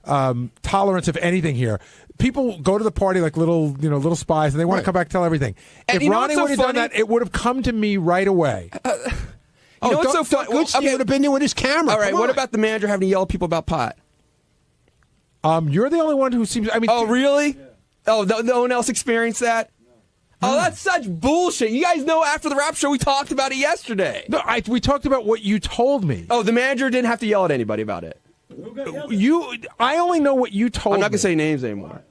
tolerance of anything here. People go to the party like little spies, and they want to come back and tell everything. And if Ronnie would have done that, it would have come to me right away. You know what's so fun? He would have been there with his camera. All right, Come what on. about the manager having to yell at people about pot? You're the only one who seems. I mean, oh really? Yeah. Oh, no one else experienced that. Oh, that's such bullshit. You guys know after the rap show we talked about it yesterday. No, we talked about what you told me. Oh, the manager didn't have to yell at anybody about it. I only know what you told me. I'm not going to say names anymore.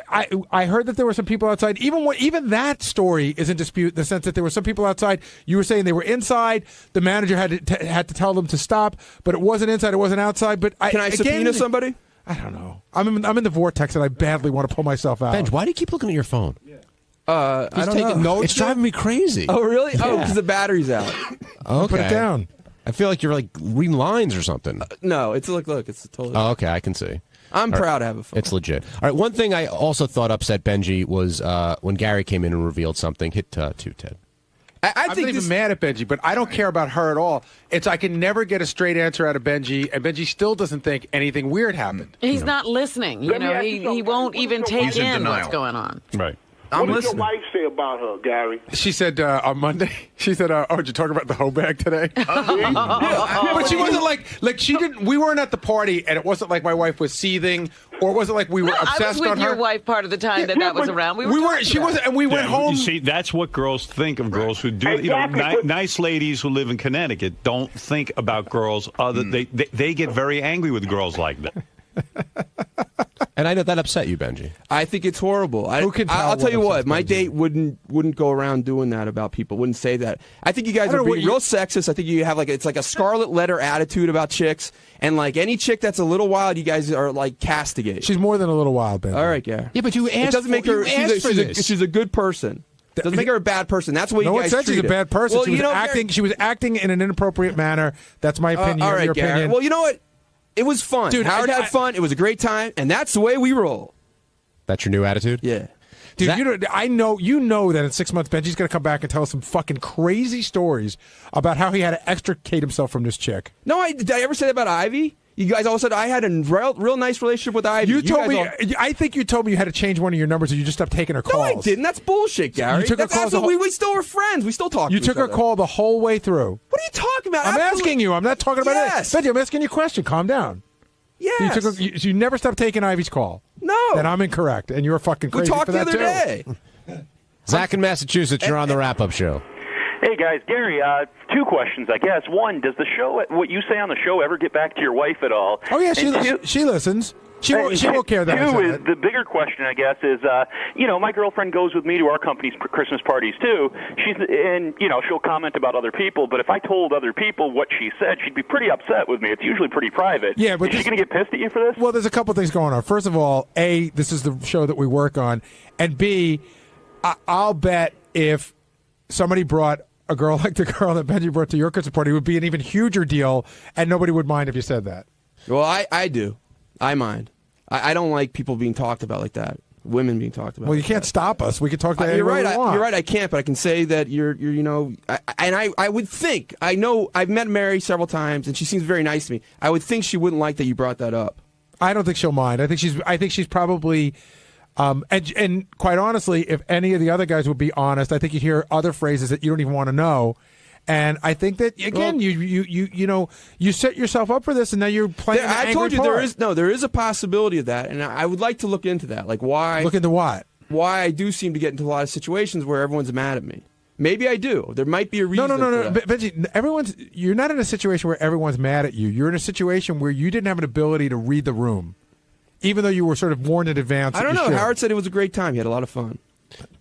I heard that there were some people outside. Even that story is in dispute in the sense that there were some people outside. You were saying they were inside. The manager had to tell them to stop, but it wasn't inside. It wasn't outside. But can I subpoena somebody? I don't know. I'm in the vortex and I badly want to pull myself out. Benj, why do you keep looking at your phone? I don't taking know. notes. It's driving me crazy. Oh really? Yeah. Oh, because the battery's out. Okay. Put it down. I feel like you're like reading lines or something. No, it's look. It's totally. Oh, okay, I can see. I'm proud to have a phone. It's legit. All right, one thing I also thought upset Benji was when Gary came in and revealed something. Hit two, Ted. I'm not even mad at Benji, but I don't care about her at all. I can never get a straight answer out of Benji, and Benji still doesn't think anything weird happened. He's not listening. You know, he won't even take in what's going on. Right. What did your wife say about her, Gary? She said on Monday. She said, "Oh, did you talk about the hoe bag today?" But she wasn't like she didn't. We weren't at the party, and it wasn't like my wife was seething, or it wasn't like we were obsessed on her. I was with your wife part of the time that was around. We weren't. She wasn't, and we went home. You see, that's what girls think of girls who do. Exactly. Nice ladies who live in Connecticut don't think about girls. They get very angry with girls like that. And I know that upset you, Benji. I think it's horrible. Who can tell I'll tell you what. upsets My Benji? date wouldn't go around doing that about people. Wouldn't say that. I think you guys are being real sexist. I think you have it's like a scarlet letter attitude about chicks, and like any chick that's a little wild, you guys are like castigate. She's more than a little wild, Benji. All right, Gary. Yeah, but you asked. It doesn't make her. She's She's a good person. Doesn't make her a bad person. That's what no you one guys said she's a treat bad her. person. Well, she was Gary- acting. She was acting in an inappropriate manner. That's my opinion. all right, your Gary. opinion. Well, you know what? It was fun. Dude, Howard had fun. It was a great time, and that's the way we roll. That's your new attitude? Yeah. Dude, I know that in 6 months Benji's going to come back and tell us some fucking crazy stories about how he had to extricate himself from this chick. No, did I ever say that about Ivy? You guys all said I had a real nice relationship with Ivy. You told guys me. I think you told me you had to change one of your numbers, or you just stopped taking her calls. No, I didn't. That's bullshit, Gary. You took her calls. We still were friends. We still talk. You to took each her other. call the whole way through. What are you talking about? I'm asking you. I'm not talking about Yes. it. Benji, I'm asking you a question. Calm down. Yes. You took her, you never stopped taking Ivy's call. No. Then I'm incorrect, and you're fucking crazy We talked for the that other too. day. Zach in Massachusetts, you're on the wrap-up show. Hey guys, Gary, two questions, I guess. One, does the show, what you say on the show, ever get back to your wife at all? Oh yeah, she listens. She won't care that. Two is the bigger question, I guess, is my girlfriend goes with me to our company's Christmas parties too. She'll comment about other people, but if I told other people what she said, she'd be pretty upset with me. It's usually pretty private. Yeah, but is she going to get pissed at you for this? Well, there's a couple things going on. First of all, A, this is the show that we work on, and B, I'll bet if somebody brought a girl like the girl that Benji brought to your Christmas party, it would be an even huger deal, and nobody would mind if you said that. Well, I do. I mind. I don't like people being talked about like that. Women being talked about. Well, you can't stop us. We can talk to You're anyone right. we want. You're right. I can't, but I can say that I would think. I know I've met Mary several times, and she seems very nice to me. I would think she wouldn't like that you brought that up. I don't think she'll mind. I think she's probably, and quite honestly, if any of the other guys would be honest, I think you'd hear other phrases that you don't even want to know. And I think that again, you set yourself up for this, and now you're playing. I told you there is a possibility of that, and I would like to look into that. Like why? Look into what? Why I do seem to get into a lot of situations where everyone's mad at me. Maybe I do. There might be a reason. No. Benji, you're not in a situation where everyone's mad at you. You're in a situation where you didn't have an ability to read the room. even though you were sort of warned in advance. I don't know. Howard said it was a great time. He had a lot of fun.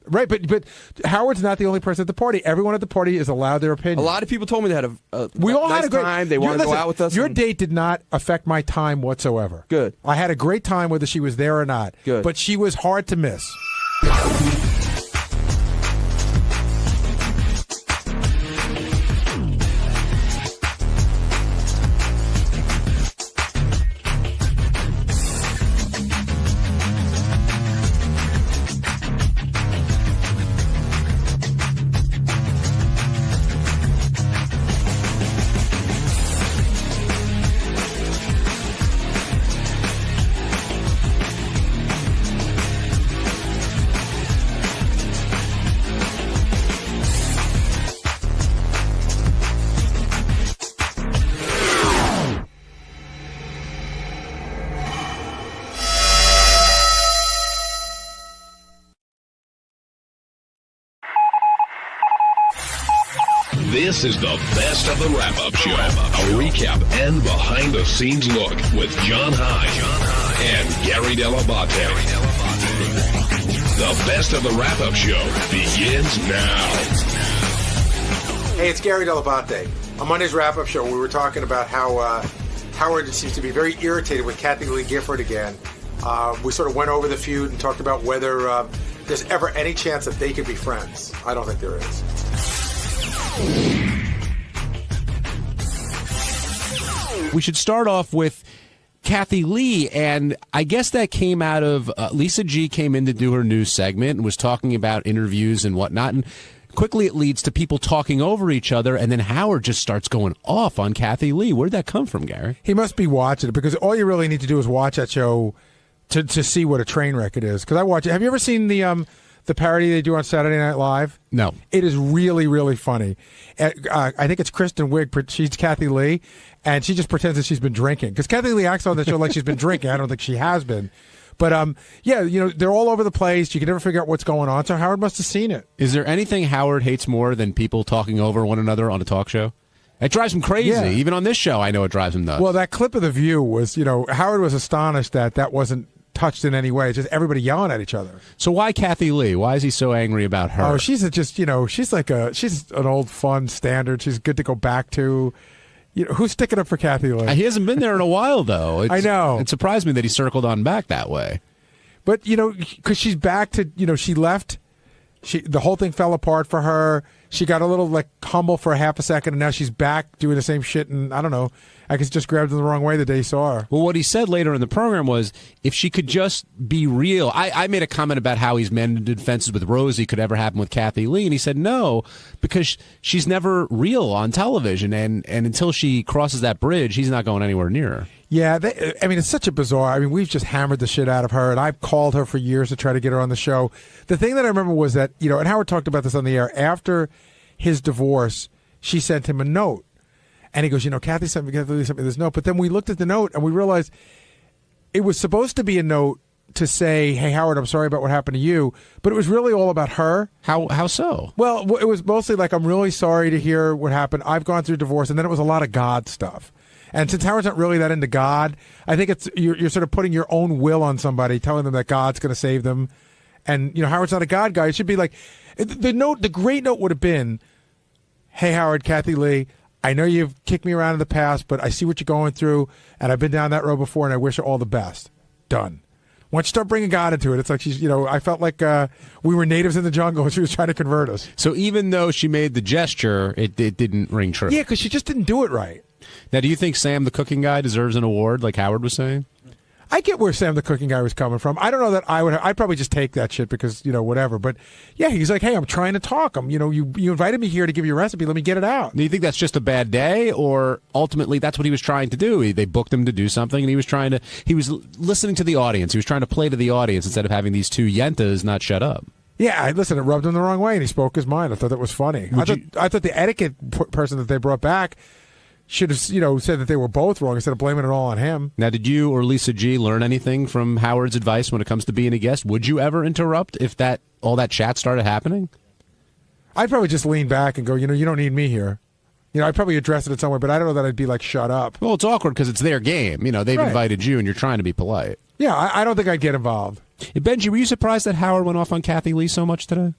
Right, but Howard's not the only person at the party. Everyone at the party is allowed their opinion. A lot of people told me they had we all nice had a great time. They wanted to go out with us. Your date did not affect my time whatsoever. Good. I had a great time whether she was there or not. Good. But she was hard to miss. This is the best of the wrap-up show. A recap and behind-the-scenes look with John High and Gary Dell'Abate. The best of the wrap-up show begins now. Hey, it's Gary Dell'Abate. On Monday's wrap-up show, we were talking about how Howard seems to be very irritated with Kathy Lee Gifford again. We sort of went over the feud and talked about whether there's ever any chance that they could be friends. I don't think there is. We should start off with Kathy Lee, and I guess that came out of Lisa G came in to do her news segment and was talking about interviews and whatnot, and quickly it leads to people talking over each other, and then Howard just starts going off on Kathy Lee. Where'd that come from, Gary? He must be watching it, because all you really need to do is watch that show to see what a train wreck it is. Because I watch it. Have you ever seen the parody they do on Saturday Night Live? No. It is really, really funny. I think it's Kristen Wiig. She's Kathy Lee, and she just pretends that she's been drinking. Because Kathy Lee acts on the show like she's been drinking. I don't think she has been. But, yeah, they're all over the place. You can never figure out what's going on. So Howard must have seen it. Is there anything Howard hates more than people talking over one another on a talk show? It drives him crazy. Yeah. Even on this show, I know it drives him nuts. Well, that clip of The View was, Howard was astonished that wasn't touched in any way. It's just everybody yelling at each other. So why Kathy Lee? Why is he so angry about her? Oh, she's she's an old fun standard. She's good to go back to. Who's sticking up for Kathy Lee? He hasn't been there in a while, though. I know. It surprised me that he circled on back that way. But, because she's back to, she left. The whole thing fell apart for her. She got a little, humble for a half a second, and now she's back doing the same shit, and I don't know. I guess just grabbed her the wrong way the day he saw her. Well, what he said later in the program was, if she could just be real. I made a comment about how he's mended fences with Rosie could ever happen with Kathy Lee, and he said no, because she's never real on television, and until she crosses that bridge, he's not going anywhere near her. Yeah, it's such a bizarre. We've just hammered the shit out of her, and I've called her for years to try to get her on the show. The thing that I remember was that, and Howard talked about this on the air, after his divorce, she sent him a note. And he goes, Kathy sent me this note. But then we looked at the note, and we realized it was supposed to be a note to say, hey, Howard, I'm sorry about what happened to you. But it was really all about her. How so? Well, it was mostly like, I'm really sorry to hear what happened. I've gone through divorce. And then it was a lot of God stuff. And since Howard's not really that into God, I think you're sort of putting your own will on somebody, telling them that God's going to save them. And, Howard's not a God guy. It should be like, the great note would have been, hey, Howard, Kathy Lee, I know you've kicked me around in the past, but I see what you're going through, and I've been down that road before, and I wish her all the best. Done. Once you start bringing God into it, it's like she's, I felt like we were natives in the jungle and she was trying to convert us. So even though she made the gesture, it didn't ring true. Yeah, because she just didn't do it right. Now, do you think Sam the cooking guy deserves an award, like Howard was saying? I get where Sam the cooking guy was coming from. I don't know that I would. I'd probably just take that shit because whatever. But yeah, he's like, hey, I'm trying to talk. You invited me here to give you a recipe. Let me get it out. Do you think that's just a bad day, or ultimately that's what he was trying to do? They booked him to do something, and he was listening to the audience. He was trying to play to the audience instead of having these two yentas not shut up. Yeah, listen, it rubbed him the wrong way, and he spoke his mind. I thought that was funny. I thought the etiquette person that they brought back should have, said that they were both wrong instead of blaming it all on him. Now, did you or Lisa G learn anything from Howard's advice when it comes to being a guest? Would you ever interrupt if all that chat started happening? I'd probably just lean back and go, you don't need me here. You know, I'd probably address it somewhere, but I don't know that I'd be like, shut up. Well, it's awkward because it's their game. You know, they've invited you, and you're trying to be polite. Yeah, I don't think I'd get involved. Benji, were you surprised that Howard went off on Kathy Lee so much today?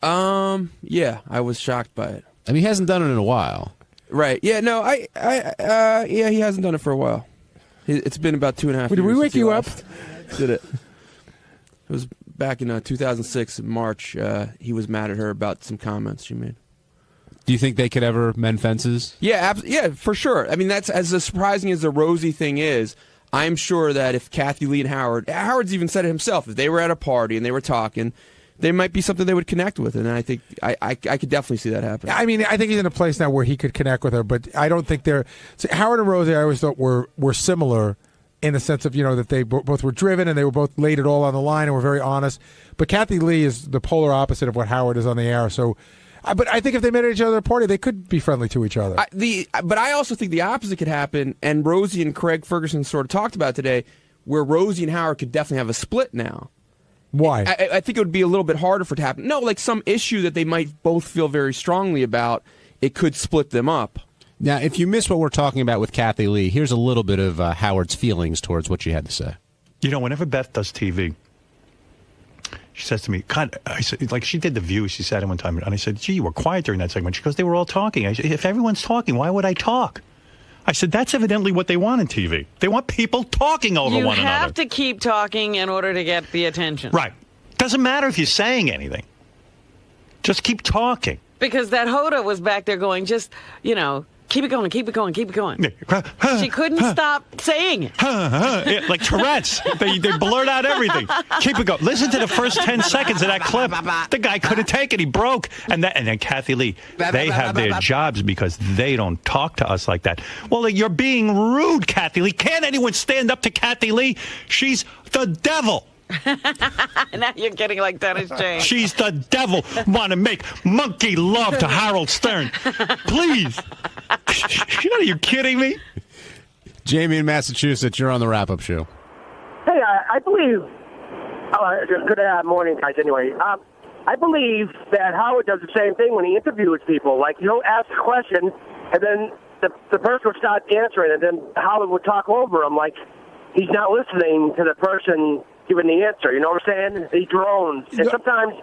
Yeah, I was shocked by it. I mean, he hasn't done it in a while. Right. Yeah, no, yeah, he hasn't done it for a while. It's been about 2.5 years. Did we wake you up? Did it. It was back in 2006, in March. He was mad at her about some comments she made. Do you think they could ever mend fences? Yeah, yeah, for sure. I mean, that's as surprising as the Rosie thing is. I'm sure that if Kathy Lee and Howard's even said it himself, if they were at a party and they were talking, there might be something they would connect with, and I think I could definitely see that happen. I mean, I think he's in a place now where he could connect with her, but I don't think they're. See, Howard and Rosie, I always thought were similar in the sense of, you know, that they both were driven and they were both laid it all on the line and were very honest. But Kathy Lee is the polar opposite of what Howard is on the air. So, but I think if they met each other at a party, they could be friendly to each other. But I also think the opposite could happen, and Rosie and Craig Ferguson sort of talked about today, where Rosie and Howard could definitely have a split now. Why? I think it would be a little bit harder for it to happen. No, like some issue that they might both feel very strongly about, it could split them up. Now, if you miss what we're talking about with Kathy Lee, here's a little bit of Howard's feelings towards what she had to say. You know, whenever Beth does TV, she says to me, God, I said, like she did The View, she said it one time, and I said, gee, you were quiet during that segment. She goes, they were all talking. I said, if everyone's talking, why would I talk? I said, that's evidently what they want in TV. They want people talking over one another. You have to keep talking in order to get the attention. Right. Doesn't matter if you're saying anything. Just keep talking. Because that Hoda was back there going, just, you know, keep it going, keep it going, keep it going. She couldn't stop saying it. Yeah, like Tourette's. They blurt out everything. Keep it going. Listen to the first 10 seconds of that clip. The guy couldn't take it. He broke. And then Kathy Lee, they have their jobs because they don't talk to us like that. Well, you're being rude, Kathy Lee. Can't anyone stand up to Kathy Lee? She's the devil. Now you're getting like Dennis James. She's the devil. Want to make monkey love to Harold Stern. Please. Are you kidding me? Jamie in Massachusetts, you're on the wrap-up show. Hey, I believe... good morning, guys, anyway. I believe that Howard does the same thing when he interviews people. Like, he'll ask a question, and then the person will start answering, and then Howard would talk over him like he's not listening to the person giving the answer. You know what I'm saying? He drones. And sometimes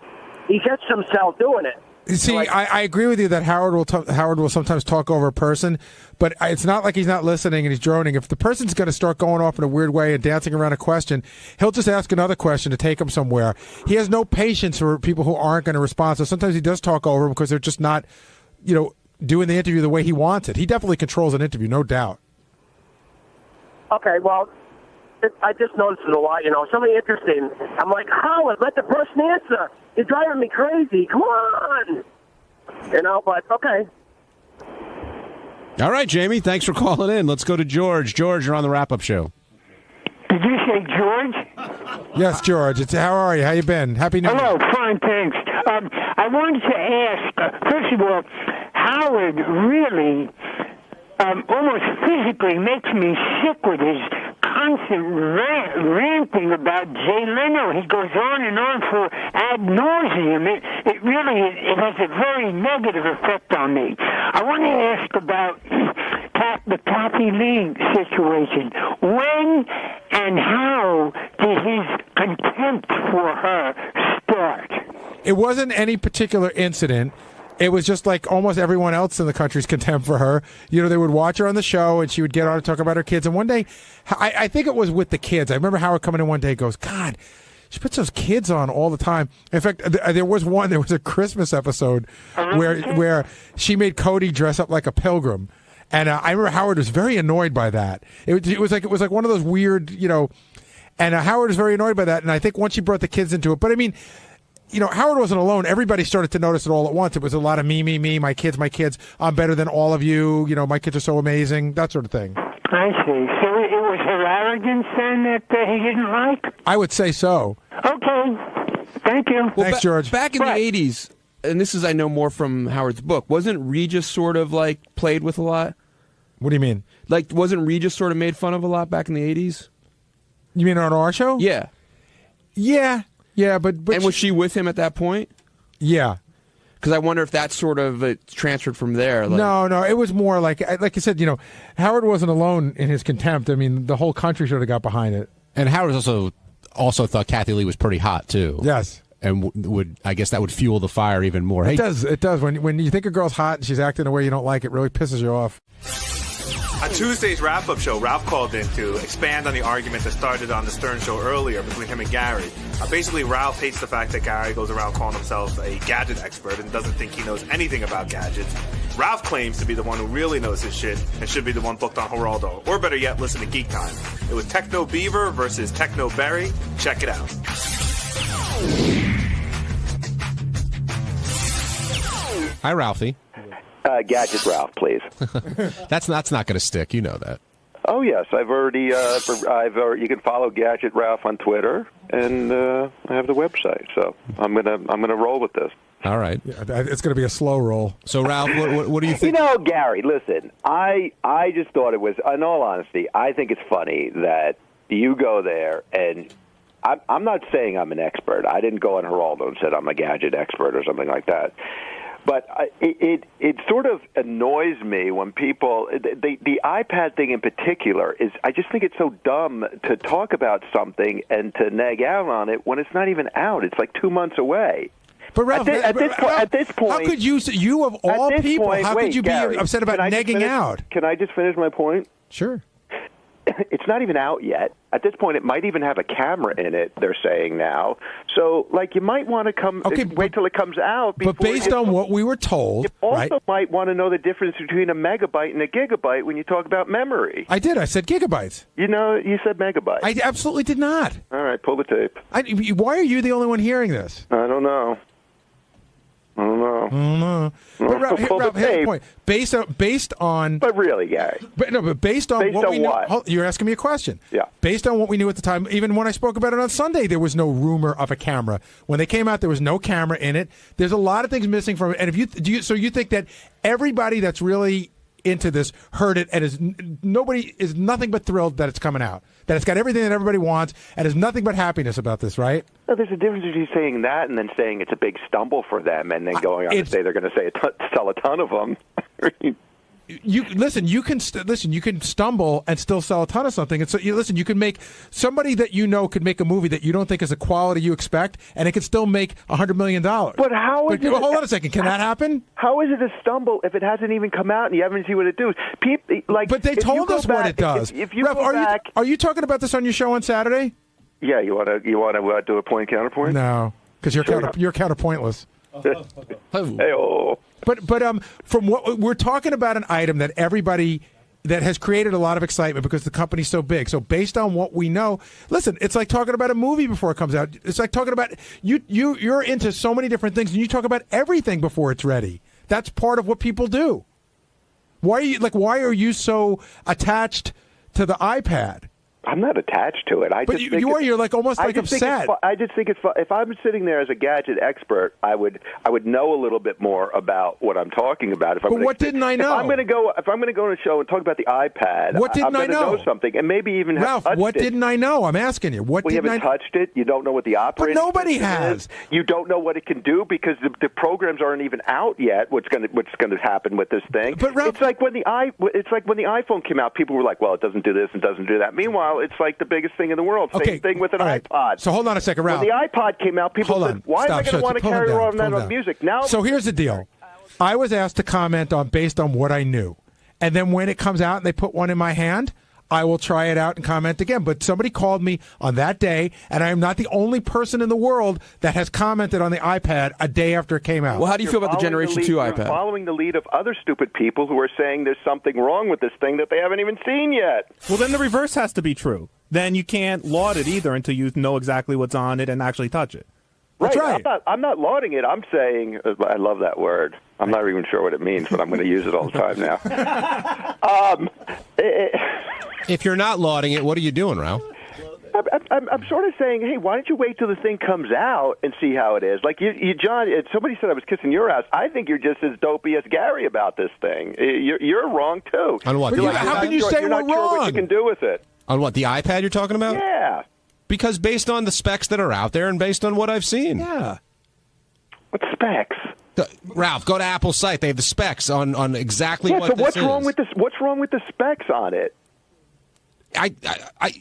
he gets himself doing it. You see, I agree with you that Howard will sometimes talk over a person, but it's not like he's not listening and he's droning. If the person's going to start going off in a weird way and dancing around a question, he'll just ask another question to take him somewhere. He has no patience for people who aren't going to respond, so sometimes he does talk over them because they're just not, you know, doing the interview the way he wants it. He definitely controls an interview, no doubt. Okay, well, I just noticed it a lot, you know, something interesting. I'm like, Howard, let the person answer. You're driving me crazy. Come on. You know, but okay. All right, Jamie, thanks for calling in. Let's go to George. George, you're on the wrap-up show. Did you say George? Yes, George. How are you? How you been? Happy New Year. Hello, fine, thanks. I wanted to ask, first of all, Howard really almost physically makes me sick with his constant ranting about Jay Leno. He goes on and on for ad nauseum. It really has a very negative effect on me. I want to ask about the Kathy Lee situation. When and how did his contempt for her start? It wasn't any particular incident. It was just like almost everyone else in the country's contempt for her. You know, they would watch her on the show, and she would get on and talk about her kids. And one day, I think it was with the kids. I remember Howard coming in one day and goes, God, she puts those kids on all the time. In fact, there was a Christmas episode where she made Cody dress up like a pilgrim. And I remember Howard was very annoyed by that. It was like one of those weird, you know, and Howard was very annoyed by that. And I think once she brought the kids into it, but I mean, you know, Howard wasn't alone. Everybody started to notice it all at once. It was a lot of me, my kids. I'm better than all of you. You know, my kids are so amazing, that sort of thing. I see. So it was her arrogance then that he didn't like? I would say so. Okay. Thank you. Well, Thanks, George. Back in the 80s, and this is, I know more from Howard's book, wasn't Regis sort of like played with a lot? What do you mean? Like, wasn't Regis sort of made fun of a lot back in the 80s? You mean on our show? Yeah. Yeah. Yeah, but and was she with him at that point? Yeah. Because I wonder if that's sort of transferred from there. Like, No, it was more like you said, Howard wasn't alone in his contempt. I mean, the whole country should have got behind it. And Howard also thought Kathy Lee was pretty hot, too. Yes. And I guess that would fuel the fire even more. It does. When you think a girl's hot and she's acting in a way you don't like, it really pisses you off. On Tuesday's wrap-up show, Ralph called in to expand on the argument that started on the Stern Show earlier between him and Gary. Basically, Ralph hates the fact that Gary goes around calling himself a gadget expert and doesn't think he knows anything about gadgets. Ralph claims to be the one who really knows his shit and should be the one booked on Geraldo. Or better yet, listen to Geek Time. It was Techno Beaver versus Techno Berry. Check it out. Hi, Ralphie. Gadget Ralph, please. That's not going to stick. You know that. Oh yes, I've already. You can follow Gadget Ralph on Twitter, and I have the website. So I'm gonna roll with this. All right. Yeah, it's going to be a slow roll. So Ralph, what do you think? Gary, listen. I just thought it was. In all honesty, I think it's funny that you go there and. I'm not saying I'm an expert. I didn't go on Geraldo and said I'm a gadget expert or something like that. But it sort of annoys me when people the iPad thing in particular is I just think it's so dumb to talk about something and to nag out on it when it's not even out. It's like 2 months away. But Ralph, at this point, how could you of all people? How could you be upset about negging out? Can I just finish my point? Sure. It's not even out yet. At this point, it might even have a camera in it, they're saying now. So, you might want to wait till it comes out. But based on what we were told, you also might want to know the difference between a megabyte and a gigabyte when you talk about memory. I did. I said gigabytes. You said megabyte. I absolutely did not. All right, pull the tape. Why are you the only one hearing this? I don't know. But Ralph, here's the point. Based on. But really, Gary. But based on what we what? know. You're asking me a question. Yeah. Based on what we knew at the time, even when I spoke about it on Sunday, there was no rumor of a camera. When they came out, there was no camera in it. There's a lot of things missing from it. And so you think that everybody that's really into this heard it and nobody is nothing but thrilled that it's coming out, that it's got everything that everybody wants, and there's nothing but happiness about this, right? No, there's a difference between saying that and then saying it's a big stumble for them, and then going on to say they're going to say sell a ton of them. You can stumble and still sell a ton of something. And so you can make somebody that could make a movie that you don't think is the quality you expect, and it could still make $100 million. But how is it? Hold on a second. Can that happen? How is it a stumble if it hasn't even come out and you haven't seen what it does? But they told us what it does. If you Ralph, go back, are you talking about this on your show on Saturday? Yeah, you want to do a point counterpoint? No, because you're counterpointless. Hey-oh. But from what we're talking about, an item that everybody that has created a lot of excitement because the company's so big. So based on what we know, listen, it's like talking about a movie before it comes out. It's like talking about you're into so many different things, and you talk about everything before it's ready. That's part of what people do. Why are you so attached to the iPad? I'm not attached to it. You're like almost like upset. I just think it's fun. If I'm sitting there as a gadget expert, I would know a little bit more about what I'm talking about. What didn't I know? If I'm going to go on a show and talk about the iPad, what didn't I know? I'm going to know something, and maybe even Ralph, have touched what didn't I know? I'm asking you. You haven't touched it. You don't know what the operating system nobody has. Is. You don't know what it can do because the programs aren't even out yet. What's going to happen with this thing? But Ralph, it's like when the iPhone came out, people were like, "Well, it doesn't do this and doesn't do that." Meanwhile, it's like the biggest thing in the world. Same thing with an iPod. So hold on a second, Ralph. When the iPod came out, people said, why am I going to want to carry on that on music? Now, so here's the deal. I was asked to comment based on what I knew. And then when it comes out and they put one in my hand, I will try it out and comment again. But somebody called me on that day, and I am not the only person in the world that has commented on the iPad a day after it came out. Well, how do you feel about the Generation 2 iPad? You're following the lead of other stupid people who are saying there's something wrong with this thing that they haven't even seen yet. Well, then the reverse has to be true. Then you can't laud it either until you know exactly what's on it and actually touch it. That's right. I'm not lauding it. I'm saying, I love that word. I'm not even sure what it means, but I'm going to use it all the time now. If you're not lauding it, what are you doing, Ralph? I'm sort of saying, hey, why don't you wait till the thing comes out and see how it is? Like you John, somebody said I was kissing your ass. I think you're just as dopey as Gary about this thing. You're wrong too. On what? How can you say we're wrong? You're not sure what you can do with it. On what? The iPad you're talking about? Yeah. Because based on the specs that are out there and based on what I've seen. Yeah. What specs? Ralph, go to Apple's site. They have the specs on exactly what so this what's is. wrong with this? What's wrong with the specs on it?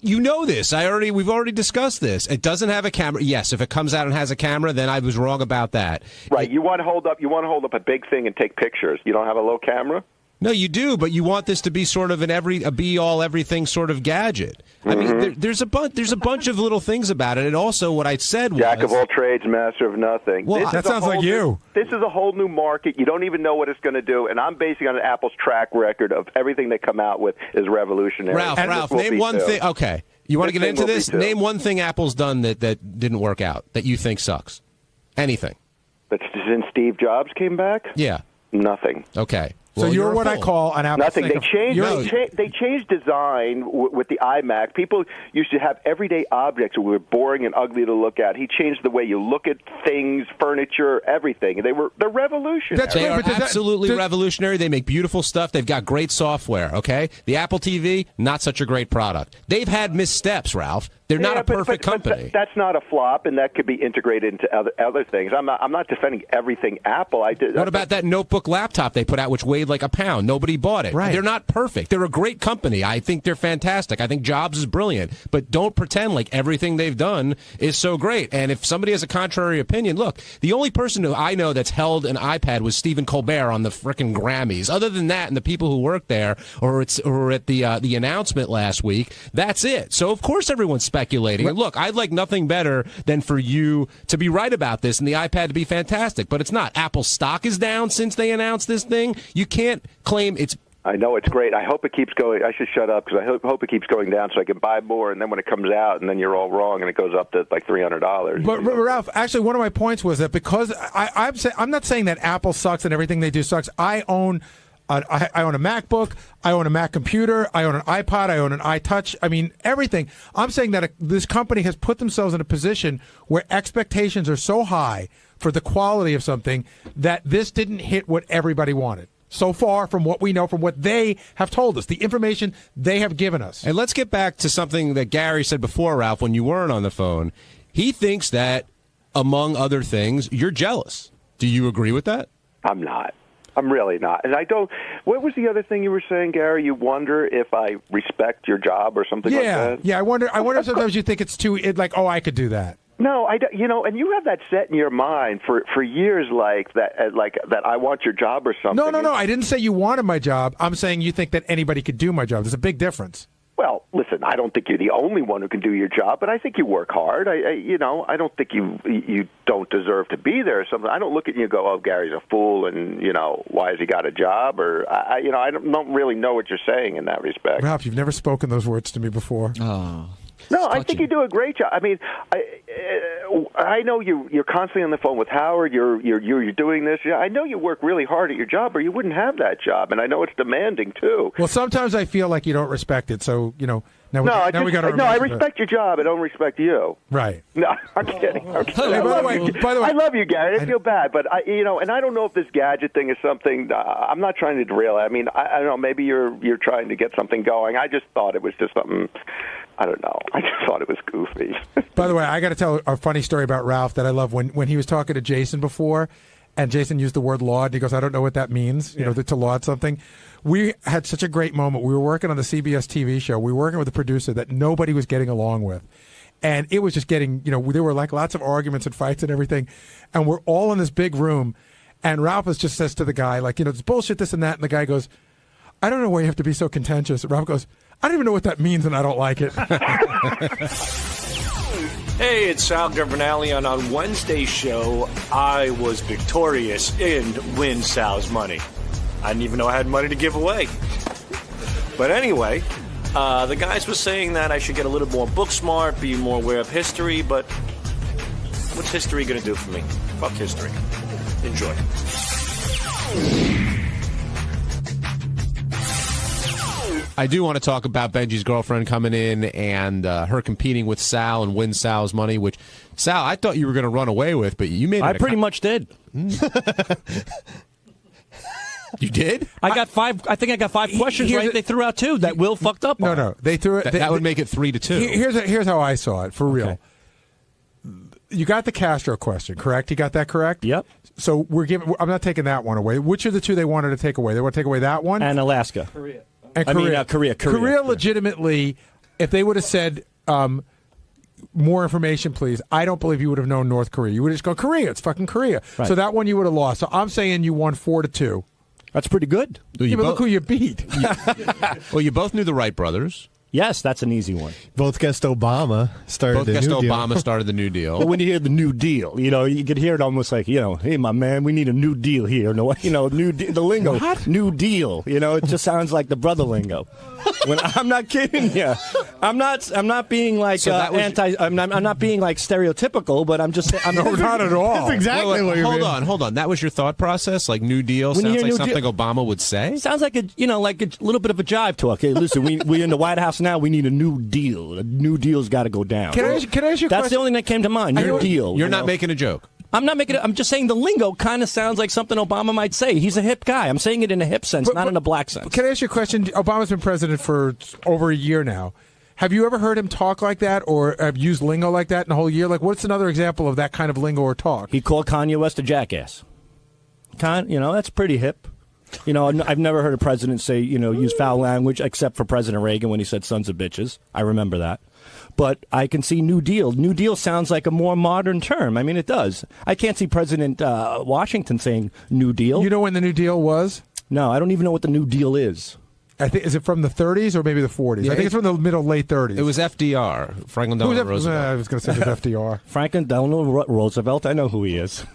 You know this. We've already discussed this. It doesn't have a camera. Yes, if it comes out and has a camera, then I was wrong about that. Right. You want to hold up a big thing and take pictures. You don't have a little camera? No, you do, but you want this to be sort of a be-all, everything sort of gadget. I mean, there's a bunch of little things about it, and also what I said was... Jack of all trades, master of nothing. Well, that sounds like you. This is a whole new market. You don't even know what it's going to do, and I'm basing on Apple's track record of everything they come out with is revolutionary. Ralph, name one thing... Okay, you want to get into this? Name one thing Apple's done that didn't work out, that you think sucks. Anything. But since Steve Jobs came back? Yeah. Nothing. Okay. So well, you're what I call an Apple. Nothing. They changed design with the iMac. People used to have everyday objects that were boring and ugly to look at. He changed the way you look at things, furniture, everything. They're revolutionary. They are absolutely revolutionary. They make beautiful stuff. They've got great software. Okay, the Apple TV, not such a great product. They've had missteps, Ralph. They're not a perfect company. But that's not a flop, and that could be integrated into other things. I'm not defending everything Apple. What about that notebook laptop they put out, which weighed like a pound? Nobody bought it. Right. They're not perfect. They're a great company. I think they're fantastic. I think Jobs is brilliant. But don't pretend like everything they've done is so great. And if somebody has a contrary opinion, look, the only person who I know that's held an iPad was Stephen Colbert on the frickin' Grammys. Other than that, and the people who work there or were at the announcement last week, that's it. So of course everyone's speculating. And look, I'd like nothing better than for you to be right about this and the iPad to be fantastic, but it's not. Apple's stock is down since they announced this thing. You can't claim it's... I know it's great. I hope it keeps going. I should shut up because I hope it keeps going down so I can buy more, and then when it comes out, and then you're all wrong, and it goes up to like $300. But Ralph, actually, one of my points was that because I'm not saying that Apple sucks and everything they do sucks. I own a MacBook, I own a Mac computer, I own an iPod, I own an iTouch. I mean, everything. I'm saying that this company has put themselves in a position where expectations are so high for the quality of something that this didn't hit what everybody wanted. So far, from what we know, from what they have told us, the information they have given us. And let's get back to something that Gary said before, Ralph, when you weren't on the phone. He thinks that, among other things, you're jealous. Do you agree with that? I'm not. I'm really not. And I don't... What was the other thing you were saying, Gary? You wonder if I respect your job or something like that? Yeah, I wonder if sometimes you think it's too... oh, I could do that. No, I don't, and you have that set in your mind for years, like that I want your job or something. No, I didn't say you wanted my job. I'm saying you think that anybody could do my job. There's a big difference. Well, listen, I don't think you're the only one who can do your job, but I think you work hard. I don't think you don't deserve to be there or something. I don't look at you and go, oh, Gary's a fool, and why has he got a job? Or I don't really know what you're saying in that respect. Ralph, you've never spoken those words to me before. Oh. No, I think you do a great job. I mean, I know you're constantly on the phone with Howard. You're doing this. I know you work really hard at your job, or you wouldn't have that job. And I know it's demanding too. Well, sometimes I feel like you don't respect it. So now we got to. No, I respect your job. I don't respect you. Right. No, I'm kidding. By the way, I love you, Gary. I feel bad, but and I don't know if this gadget thing is something. I'm not trying to derail. I mean, I don't know. Maybe you're trying to get something going. I just thought it was just something. I don't know. I just thought it was goofy. By the way, I got to tell a funny story about Ralph that I love. When he was talking to Jason before, and Jason used the word laud, and he goes, I don't know what that means, to laud something. We had such a great moment. We were working on the CBS TV show. We were working with a producer that nobody was getting along with. And it was just getting, there were like lots of arguments and fights and everything. And we're all in this big room. And Ralph just says to the guy, like, it's bullshit, this and that. And the guy goes, I don't know why you have to be so contentious. And Ralph goes, I don't even know what that means, and I don't like it. Hey, it's Sal Governale, and on Wednesday's show, I was victorious in Win Sal's Money. I didn't even know I had money to give away. But anyway, the guys were saying that I should get a little more book smart, be more aware of history, but what's history going to do for me? Fuck history. Enjoy. I do want to talk about Benji's girlfriend coming in and her competing with Sal and Win Sal's Money, which, Sal, I thought you were going to run away with, but you made it. I pretty much did. You did? I think I got 5 questions right. They threw out 2 that Will fucked up on. No, they threw it. That would make it 3-2. Here's how I saw it, for real. You got the Castro question, correct? You got that correct? Yep. So I'm not taking that one away. Which of the two they wanted to take away? They want to take away that one and Alaska. Korea. Korea legitimately, if they would have said more information, please, I don't believe you would have known North Korea. You would have just gone Korea. It's fucking Korea. Right. So that one you would have lost. So I'm saying you won 4-2. That's pretty good. But look who you beat. Well, you both knew the Wright brothers. Yes, that's an easy one. Both guessed Obama started the New Deal. Obama started the New Deal. But when you hear the New Deal, you could hear it almost like, hey, my man, we need a New Deal here. No, the lingo, what? New Deal. It just sounds like the brother lingo. When I'm not kidding you, I'm not being like So I'm not being like stereotypical, but I'm just saying. No, not at all. That's exactly what you're Hold on. That was your thought process? Like New Deal sounds like something Obama would say? Sounds like a little bit of a jive talk. Hey, listen, we in the White House now. We need a New Deal. A New Deal's got to go down. Can I ask you a That's question? the only thing that came to mind. New Deal. You're not making a joke. I'm not making it. I'm just saying the lingo kind of sounds like something Obama might say. He's a hip guy. I'm saying it in a hip sense, not in a black sense. Can I ask you a question? Obama's been president for over a year now. Have you ever heard him talk like that or have used lingo like that in a whole year? Like, what's another example of that kind of lingo or talk? He called Kanye West a jackass. That's pretty hip. I've never heard a president say, use foul language except for President Reagan when he said sons of bitches. I remember that. But I can see New Deal. New Deal sounds like a more modern term. I mean, it does. I can't see President Washington saying New Deal. You know when the New Deal was? No, I don't even know what the New Deal is. Is it from the 30s or maybe the 40s? Yeah, I think it's from the late 30s. It was FDR, Franklin Delano Roosevelt. I was going to say it was FDR. Franklin Delano Roosevelt. I know who he is.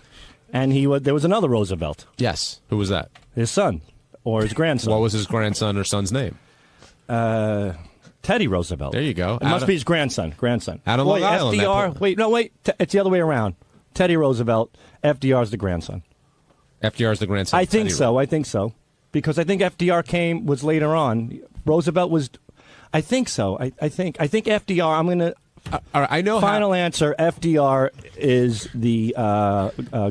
And there was another Roosevelt. Yes. Who was that? His son or his grandson. What was his grandson or son's name? Teddy Roosevelt. There you go. It must be his grandson. Out of Long Island. FDR. It's the other way around. Teddy Roosevelt. FDR's the grandson. FDR's the grandson. I think so. Because I think FDR was later on. Roosevelt was. I think so. I think FDR. I'm going to. I know. Final answer: FDR is the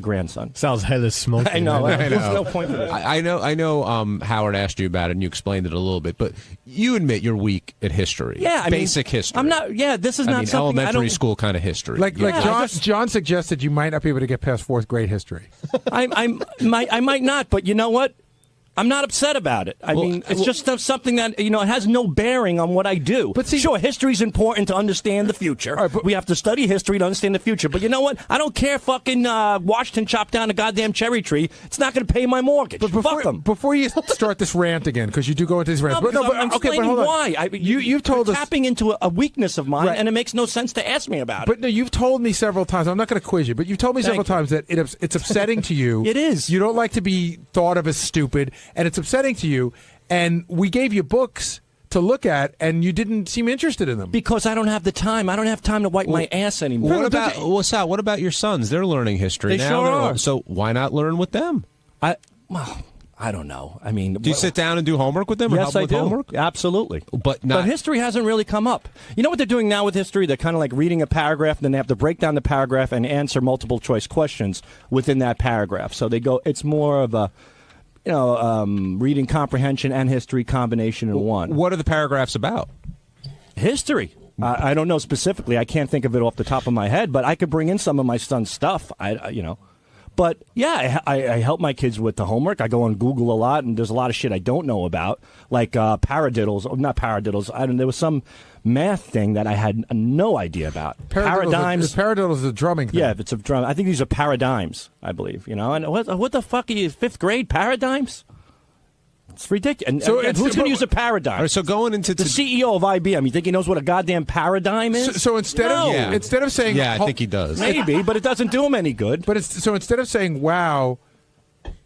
grandson. Sounds hella smoky. I know. There's no point to that. I know. Howard asked you about it, and you explained it a little bit, but you admit you're weak at history. Yeah, basic history. I'm not. Yeah, this is not something. Elementary school kind of history. Like John suggested, you might not be able to get past fourth grade history. I might not, but you know what? I'm not upset about it. I mean, it's just something that, it has no bearing on what I do. But sure, history's important to understand the future. Right, we have to study history to understand the future. But you know what? I don't care fucking Washington chopped down a goddamn cherry tree. It's not going to pay my mortgage. But fuck them. Before you start this rant again, because you do go into these rants. I'm explaining why. You've told us. Tapping into a weakness of mine, and it makes no sense to ask me about it. But no, you've told me several times. I'm not going to quiz you, but you've told me several times that it's upsetting to you. It is. You don't like to be thought of as stupid, and it's upsetting to you. And we gave you books to look at, and you didn't seem interested in them. Because I don't have the time. I don't have time to wipe my ass anymore. Sal, what about your sons? They're learning history now. They sure are. So why not learn with them? I don't know. I mean, do you sit down and do homework with them? Or yes, help them I with do. Homework? Absolutely. But history hasn't really come up. You know what they're doing now with history? They're kind of like reading a paragraph, and then they have to break down the paragraph and answer multiple choice questions within that paragraph. So they go. It's more of a reading comprehension and history combination in one. What are the paragraphs about? History. I don't know specifically. I can't think of it off the top of my head, but I could bring in some of my son's stuff. But yeah, I help my kids with the homework. I go on Google a lot, and there's a lot of shit I don't know about, like paradiddles. Not paradiddles. There was some math thing that I had no idea about. Paradigms. Paradiddle is a drumming thing. Yeah, it's a drum. I think these are paradigms, I believe. And what the fuck are you, 5th grade paradigms? It's ridiculous. And who's going to use a paradigm? All right, so going into the CEO of IBM, you think he knows what a goddamn paradigm is? So instead of saying, I think he does. Maybe, but it doesn't do him any good. But so instead of saying, "Wow,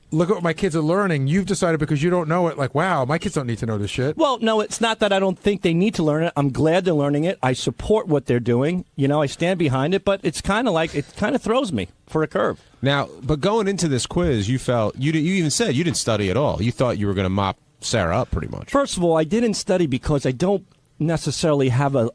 look at what my kids are learning," you've decided because you don't know it, like, "Wow, my kids don't need to know this shit." Well, no, it's not that I don't think they need to learn it. I'm glad they're learning it. I support what they're doing. I stand behind it. But it's kind of like it kind of throws me for a curve. Now, but going into this quiz, you felt you even said you didn't study at all. You thought you were going to mop Sarah up pretty much. First of all, I didn't study because I don't necessarily have a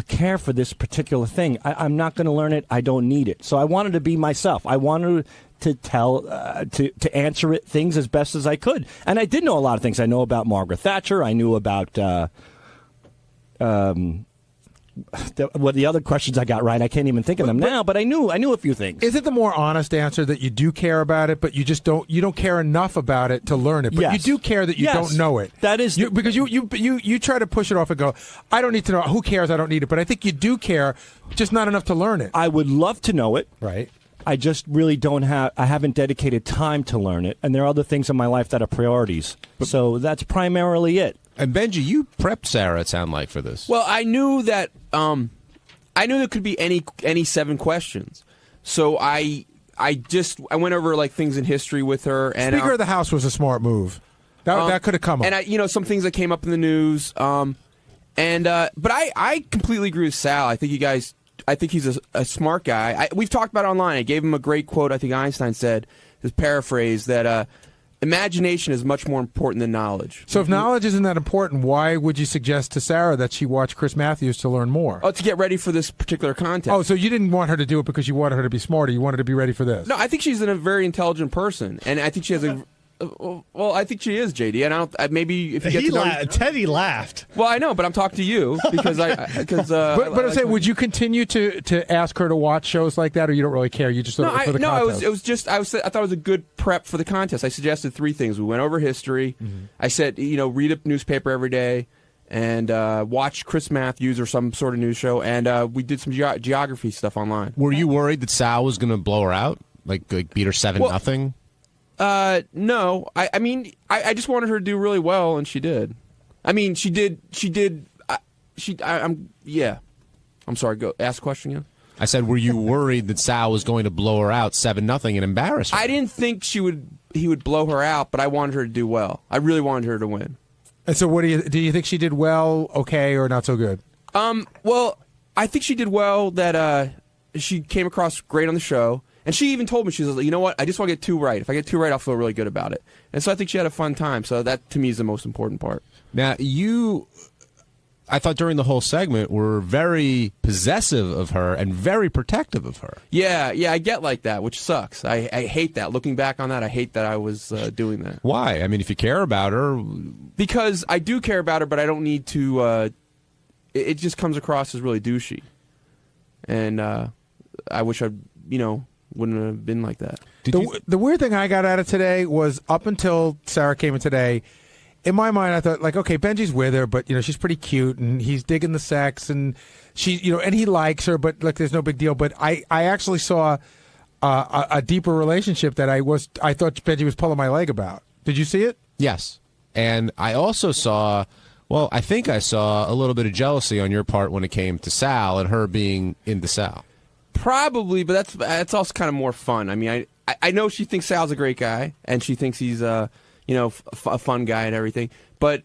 care for this particular thing. I'm not going to learn it. I don't need it. So I wanted to be myself. I wanted to tell, to answer it things as best as I could. And I did know a lot of things. I know about Margaret Thatcher. I knew about what the other questions I got right. I can't even think of them now, but I knew a few things. Is it the more honest answer that you do care about it, but you just don't care enough about it to learn it, but you do care that you don't know it? That is because you try to push it off and go, I don't need to know. Who cares? I don't need it. But I think you do care, just not enough to learn it. I would love to know it. Right. I just really I haven't dedicated time to learn it, and there are other things in my life that are priorities. So that's primarily it. And Benji, you prepped Sarah, it sounded like, for this. Well, I knew that there could be any 7 questions. So I went over like things in history with her. And Speaker of the House was a smart move. That could have come up. And some things that came up in the news. But I completely agree with Sal. I think he's a smart guy. We've talked about it online. I gave him a great quote. I think Einstein said, his paraphrase, that imagination is much more important than knowledge. So if knowledge isn't that important, why would you suggest to Sarah that she watch Chris Matthews to learn more? Oh, to get ready for this particular contest. Oh, so you didn't want her to do it because you wanted her to be smarter. You wanted her to be ready for this. No, I think she's a very intelligent person, and I think she has a... Well, I think she is, JD, and maybe if you get to know Teddy laughed. Well, I know, but I'm talking to you because But I'm saying, would you continue to ask her to watch shows like that, or you don't really care? You just thought it was for the contest? I thought it was a good prep for the contest. I suggested 3 things. We went over history. Mm-hmm. I said, read a newspaper every day, and watch Chris Matthews or some sort of news show, and we did some geography stuff online. Were you worried that Sal was going to blow her out, like beat her 7-0? No. I mean, I just wanted her to do really well, and she did. I mean, she did. Yeah. I'm sorry. Go ask the question again. I said, were you worried that Sal was going to blow her out 7-0 and embarrass her? I didn't think he would blow her out, but I wanted her to do well. I really wanted her to win. And so, do you think she did well, okay, or not so good? Well, I think she did well. That she came across great on the show. And she even told me, she was like, you know what, I just want to get 2 right. If I get 2 right, I'll feel really good about it. And so I think she had a fun time. So that, to me, is the most important part. Now, I thought during the whole segment, were very possessive of her and very protective of her. Yeah, I get like that, which sucks. I hate that. Looking back on that, I hate that I was doing that. Why? I mean, if you care about her... Because I do care about her, but I don't need to... It just comes across as really douchey. And I wish I, wouldn't have been like that. The weird thing I got out of today was, up until Sarah came in today, in my mind I thought, like, okay, Benji's with her, but she's pretty cute and he's digging the sex and she, and he likes her, but like there's no big deal. But I actually saw a deeper relationship that I thought Benji was pulling my leg about. Did you see it? Yes, and I also saw. Well, I think I saw a little bit of jealousy on your part when it came to Sal and her being into Sal. Probably, but that's also kind of more fun. I mean, I know she thinks Sal's a great guy, and she thinks he's a fun guy and everything. But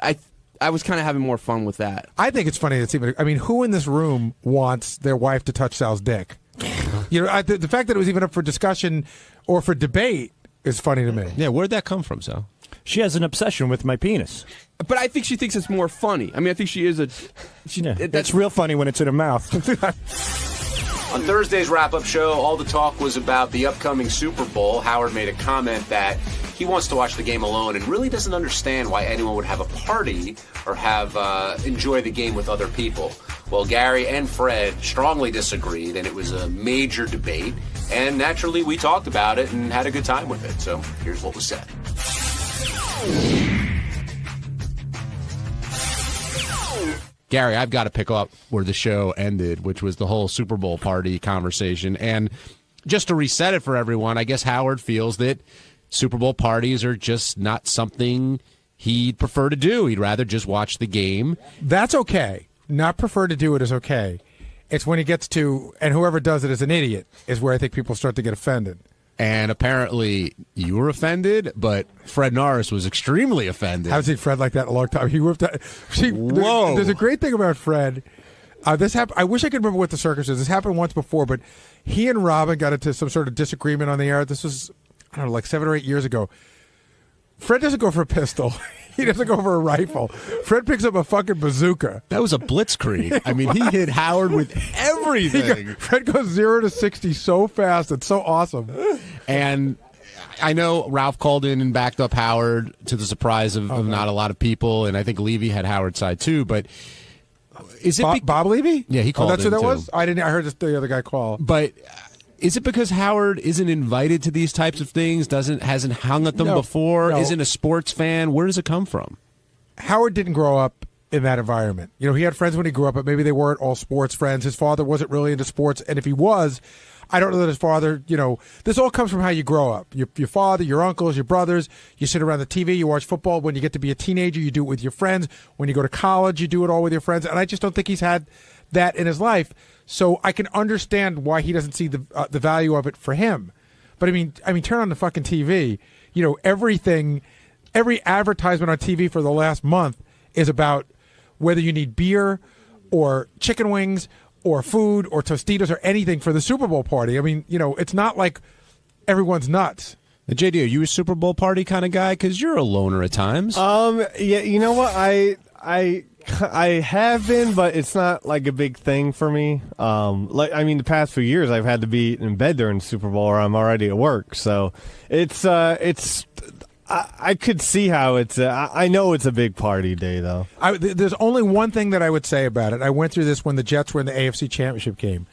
I was kind of having more fun with that. I think it's funny who in this room wants their wife to touch Sal's dick? The fact that it was even up for discussion or for debate is funny to me. Yeah, where'd that come from, Sal? She has an obsession with my penis. But I think she thinks it's more funny. I mean, I think she is it's real funny when it's in her mouth. On Thursday's wrap-up show, all the talk was about the upcoming Super Bowl. Howard made a comment that he wants to watch the game alone and really doesn't understand why anyone would have a party or enjoy the game with other people. Well, Gary and Fred strongly disagreed, and it was a major debate. And naturally, we talked about it and had a good time with it. So here's what was said. Gary, I've got to pick up where the show ended, which was the whole Super Bowl party conversation. And just to reset it for everyone, I guess Howard feels that Super Bowl parties are just not something he'd prefer to do. He'd rather just watch the game. That's okay. Not prefer to do it is okay. It's when he gets to, and whoever does it is an idiot, is where I think people start to get offended. And apparently you were offended, but Fred Norris was extremely offended. I haven't seen Fred like that in a long time. He whipped out. Whoa. There's a great thing about Fred. This happened. I wish I could remember what the circus is. This happened once before, but he and Robin got into some sort of disagreement on the air. This was, I don't know, like 7 or 8 years ago. Fred doesn't go for a pistol. He doesn't go for a rifle. Fred picks up a fucking bazooka. That was a blitzkrieg. I mean, he hit Howard with everything. Fred goes 0 to 60 so fast. It's so awesome. And I know Ralph called in and backed up Howard to the surprise of not a lot of people, and I think Levy had Howard's side too. But Is it Bob Levy? Yeah, he called. That's who in that too. was. I didn't. I heard the other guy call. But is it because Howard isn't invited to these types of things? Hasn't hung at them before? No. Isn't a sports fan? Where does it come from? Howard didn't grow up in that environment. You know, he had friends when he grew up, but maybe they weren't all sports friends. His father wasn't really into sports, and if he was, I don't know that his father, you know, this all comes from how you grow up. Your father, your uncles, your brothers, you sit around the TV, you watch football. When you get to be a teenager, you do it with your friends. When you go to college, you do it all with your friends. And I just don't think he's had that in his life. So I can understand why he doesn't see the value of it for him. But I mean, turn on the fucking TV. You know, every advertisement on TV for the last month is about whether you need beer or chicken wings or food or Tostitos or anything for the Super Bowl party. I mean, you know, it's not like everyone's nuts. JD, are you a Super Bowl party kind of guy? Because you're a loner at times. Yeah, you know what? I have been, but it's not like a big thing for me. The past few years I've had to be in bed during the Super Bowl, or I'm already at work. So it's. I could see how it's. I know it's a big party day, though. There's only one thing that I would say about it. I went through this when the Jets were in the AFC Championship game.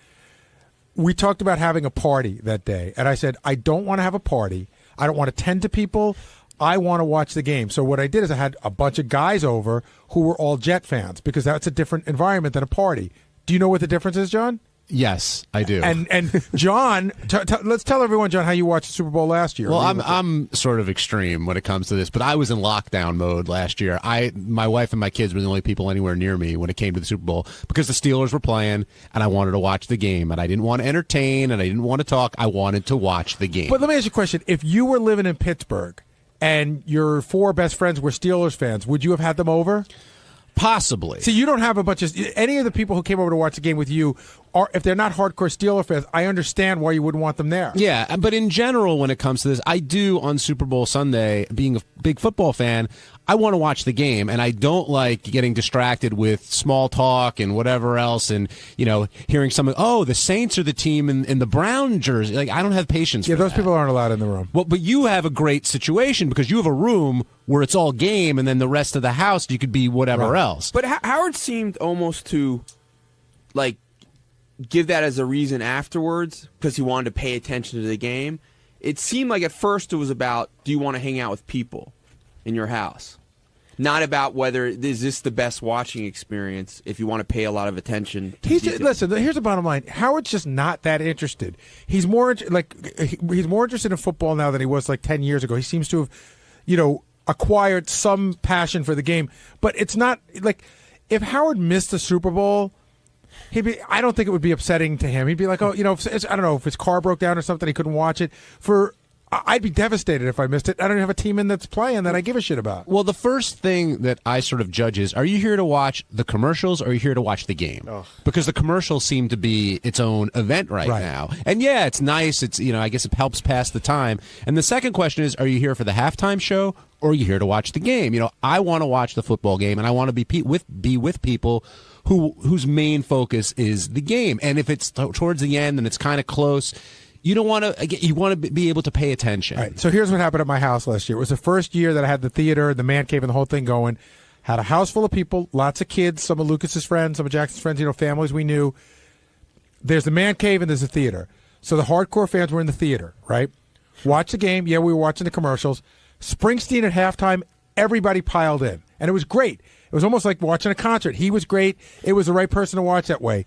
We talked about having a party that day, and I said, I don't want to have a party. I don't want to tend to people. I want to watch the game. So what I did is I had a bunch of guys over who were all Jet fans, because that's a different environment than a party. Do you know what the difference is, John? Yes, I do. And John, let's tell everyone, John, how you watched the Super Bowl last year. Well, I'm sort of extreme when it comes to this, but I was in lockdown mode last year. My wife and my kids were the only people anywhere near me when it came to the Super Bowl, because the Steelers were playing, and I wanted to watch the game, and I didn't want to entertain, and I didn't want to talk. I wanted to watch the game. But let me ask you a question. If you were living in Pittsburgh and your 4 best friends were Steelers fans, would you have had them over? Possibly. See, you don't have a bunch of any of the people who came over to watch the game with you. If they're not hardcore Steeler fans, I understand why you wouldn't want them there. Yeah, but in general, when it comes to this, I do on Super Bowl Sunday, being a big football fan, I want to watch the game, and I don't like getting distracted with small talk and whatever else, and hearing someone, the Saints are the team in the brown jersey. Like, I don't have patience for those that. people aren't allowed in the room. Well, but you have a great situation because you have a room where it's all game, and then the rest of the house you could be whatever else. But Howard seemed almost to give that as a reason afterwards, because he wanted to pay attention to the game. It seemed like at first it was about, do you want to hang out with people in your house? Not about whether is this the best watching experience if you want to pay a lot of attention. Listen, here's the bottom line. Howard's just not that interested. He's more interested in football now than he was 10 years ago. He seems to have, acquired some passion for the game. But it's not like if Howard missed the Super Bowl, I don't think it would be upsetting to him. He'd be like, I don't know, if his car broke down or something, he couldn't watch it. I'd be devastated if I missed it. I don't have a team that's playing that I give a shit about. Well, the first thing that I sort of judge is, are you here to watch the commercials or are you here to watch the game? Oh. Because the commercials seem to be its own event right now. And yeah, it's nice. It's, I guess it helps pass the time. And the second question is, are you here for the halftime show or are you here to watch the game? I want to watch the football game, and I want to be with people whose main focus is the game. And if it's towards the end and it's kind of close, you want to be able to pay attention. All right, so here's what happened at my house last year. It was the first year that I had the theater, the man cave, and the whole thing going. Had a house full of people, lots of kids, some of Lucas's friends, some of Jackson's friends, families we knew. There's the man cave and there's the theater. So the hardcore fans were in the theater, right? Watch the game. Yeah, we were watching the commercials. Springsteen at halftime, everybody piled in. And it was great. It was almost like watching a concert. He was great. It was the right person to watch that way.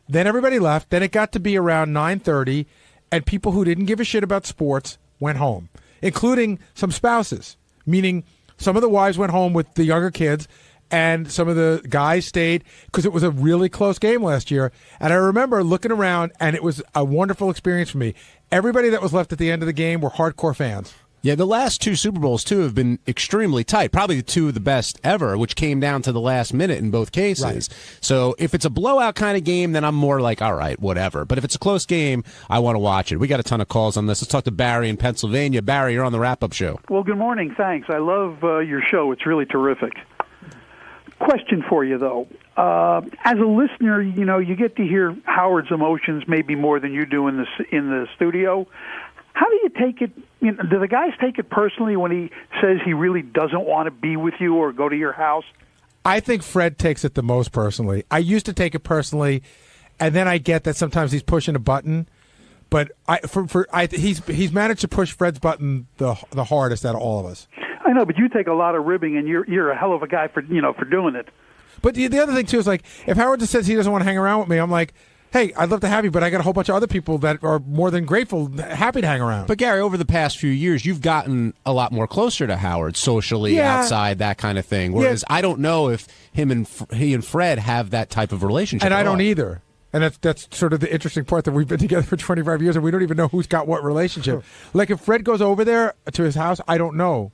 Then everybody left. Then it got to be around 9:30. And people who didn't give a shit about sports went home, including some spouses, meaning some of the wives went home with the younger kids, and some of the guys stayed because it was a really close game last year. And I remember looking around, and it was a wonderful experience for me. Everybody that was left at the end of the game were hardcore fans. Yeah, the last 2 Super Bowls, too, have been extremely tight. Probably 2 of the best ever, which came down to the last minute in both cases. Right. So if it's a blowout kind of game, then I'm more like, all right, whatever. But if it's a close game, I want to watch it. We got a ton of calls on this. Let's talk to Barry in Pennsylvania. Barry, you're on the wrap-up show. Well, good morning. Thanks. I love your show. It's really terrific. Question for you, though. As a listener, you get to hear Howard's emotions maybe more than you do in the studio. How do you take it? Do the guys take it personally when he says he really doesn't want to be with you or go to your house? I think Fred takes it the most personally. I used to take it personally, and then I get that sometimes he's pushing a button. But he's managed to push Fred's button the hardest out of all of us. I know, but you take a lot of ribbing, and you're a hell of a guy for doing it. But the other thing too is, like, if Howard just says he doesn't want to hang around with me, I'm like, hey, I'd love to have you, but I got a whole bunch of other people that are more than grateful, happy to hang around. But Gary, over the past few years, you've gotten a lot more closer to Howard socially, outside, that kind of thing. Whereas I don't know if he and Fred have that type of relationship. And at I don't all. either. And that's sort of the interesting part, that we've been together for 25 years and we don't even know who's got what relationship. Like, if Fred goes over there to his house, I don't know.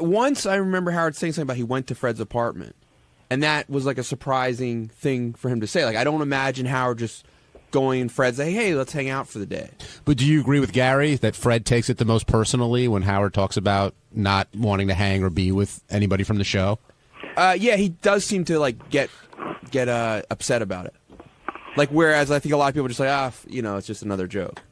Once I remember Howard saying something about he went to Fred's apartment, and that was like a surprising thing for him to say. Like, I don't imagine Howard just going in Fred's, hey, let's hang out for the day. But do you agree with Gary that Fred takes it the most personally when Howard talks about not wanting to hang or be with anybody from the show? Yeah, he does seem to like get upset about it. Like, whereas I think a lot of people are just like, it's just another joke.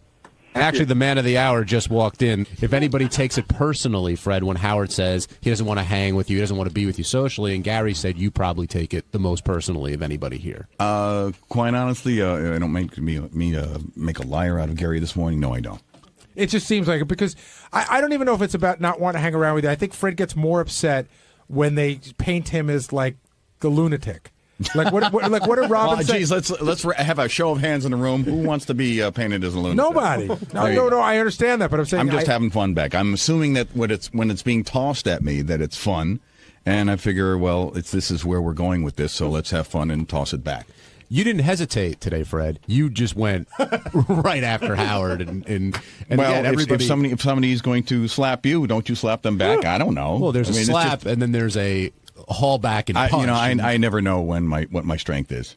Actually, the man of the hour just walked in. If anybody takes it personally, Fred, when Howard says he doesn't want to hang with you, he doesn't want to be with you socially, and Gary said you probably take it the most personally of anybody here. Quite honestly, I don't make me make a liar out of Gary this morning. No, I don't. It just seems like it, because I don't even know if it's about not wanting to hang around with you. I think Fred gets more upset when they paint him as like the lunatic. Like what did Robin say? Geez, let's have a show of hands in the room. Who wants to be painted as a lunatic? Nobody. No. I understand that, but I'm saying I'm just having fun back. I'm assuming that when it's being tossed at me that it's fun, and I figure, well, this is where we're going with this, so let's have fun and toss it back. You didn't hesitate today, Fred. You just went right after Howard, and well, again, everybody. If somebody's going to slap you, don't you slap them back? I don't know. Well, there's a slap, and then there's a haul back and punch. I never know what my strength is.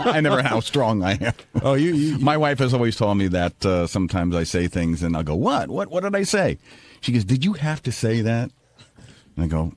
I never know how strong I am. Oh, My wife has always told me that sometimes I say things and I'll go, What did I say? She goes, did you have to say that? And I go,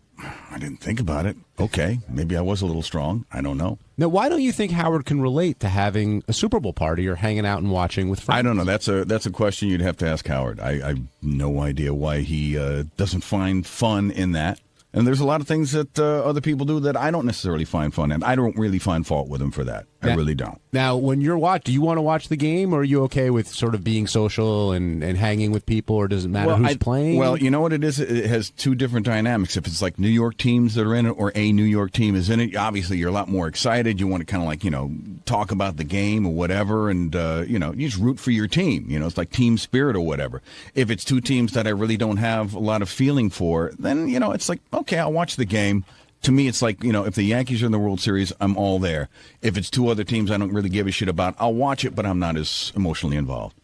I didn't think about it. Okay, maybe I was a little strong. I don't know. Now, why don't you think Howard can relate to having a Super Bowl party or hanging out and watching with friends? I don't know. That's a question you'd have to ask Howard. I have no idea why he doesn't find fun in that. And there's a lot of things that other people do that I don't necessarily find fun in. I don't really find fault with him for that. I really don't. Now, when you're do you want to watch the game, or are you okay with sort of being social and hanging with people, or does it matter who's playing? Well, you know what it is? It has two different dynamics. If it's like New York teams that are in it, or a New York team is in it, obviously you're a lot more excited. You want to kind of like, talk about the game or whatever, and, you just root for your team. It's like team spirit or whatever. If it's two teams that I really don't have a lot of feeling for, then, it's like, okay, I'll watch the game. To me, it's like, if the Yankees are in the World Series, I'm all there. If it's two other teams I don't really give a shit about, I'll watch it, but I'm not as emotionally involved.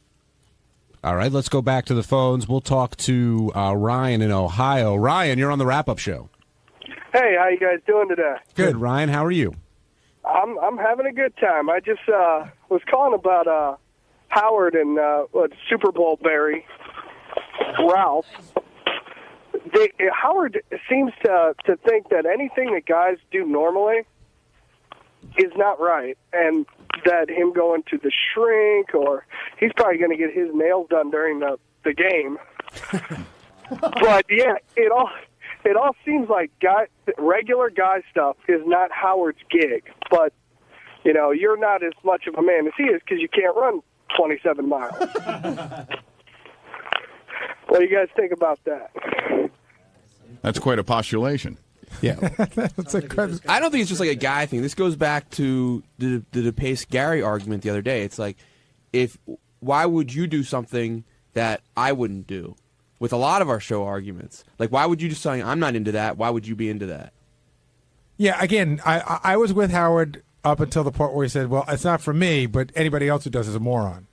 All right, let's go back to the phones. We'll talk to Ryan in Ohio. Ryan, you're on the wrap-up show. Hey, how you guys doing today? Good, Ryan. How are you? I'm having a good time. I just was calling about Howard and Super Bowl Barry, Ralph. Howard seems to think that anything that guys do normally is not right, and that him going to the shrink, or he's probably going to get his nails done during the game. But yeah, it all seems like regular guy stuff is not Howard's gig. But you're not as much of a man as he is because you can't run 27 miles. What do you guys think about that? That's quite a postulation. Yeah. I don't think it's just like a guy thing. This goes back to the DePace Gary argument the other day. It's like, why would you do something that I wouldn't do? With a lot of our show arguments. Like, why would you do something I'm not into that? Why would you be into that? Yeah, again, I was with Howard up until the part where he said, well, it's not for me, but anybody else who does is a moron.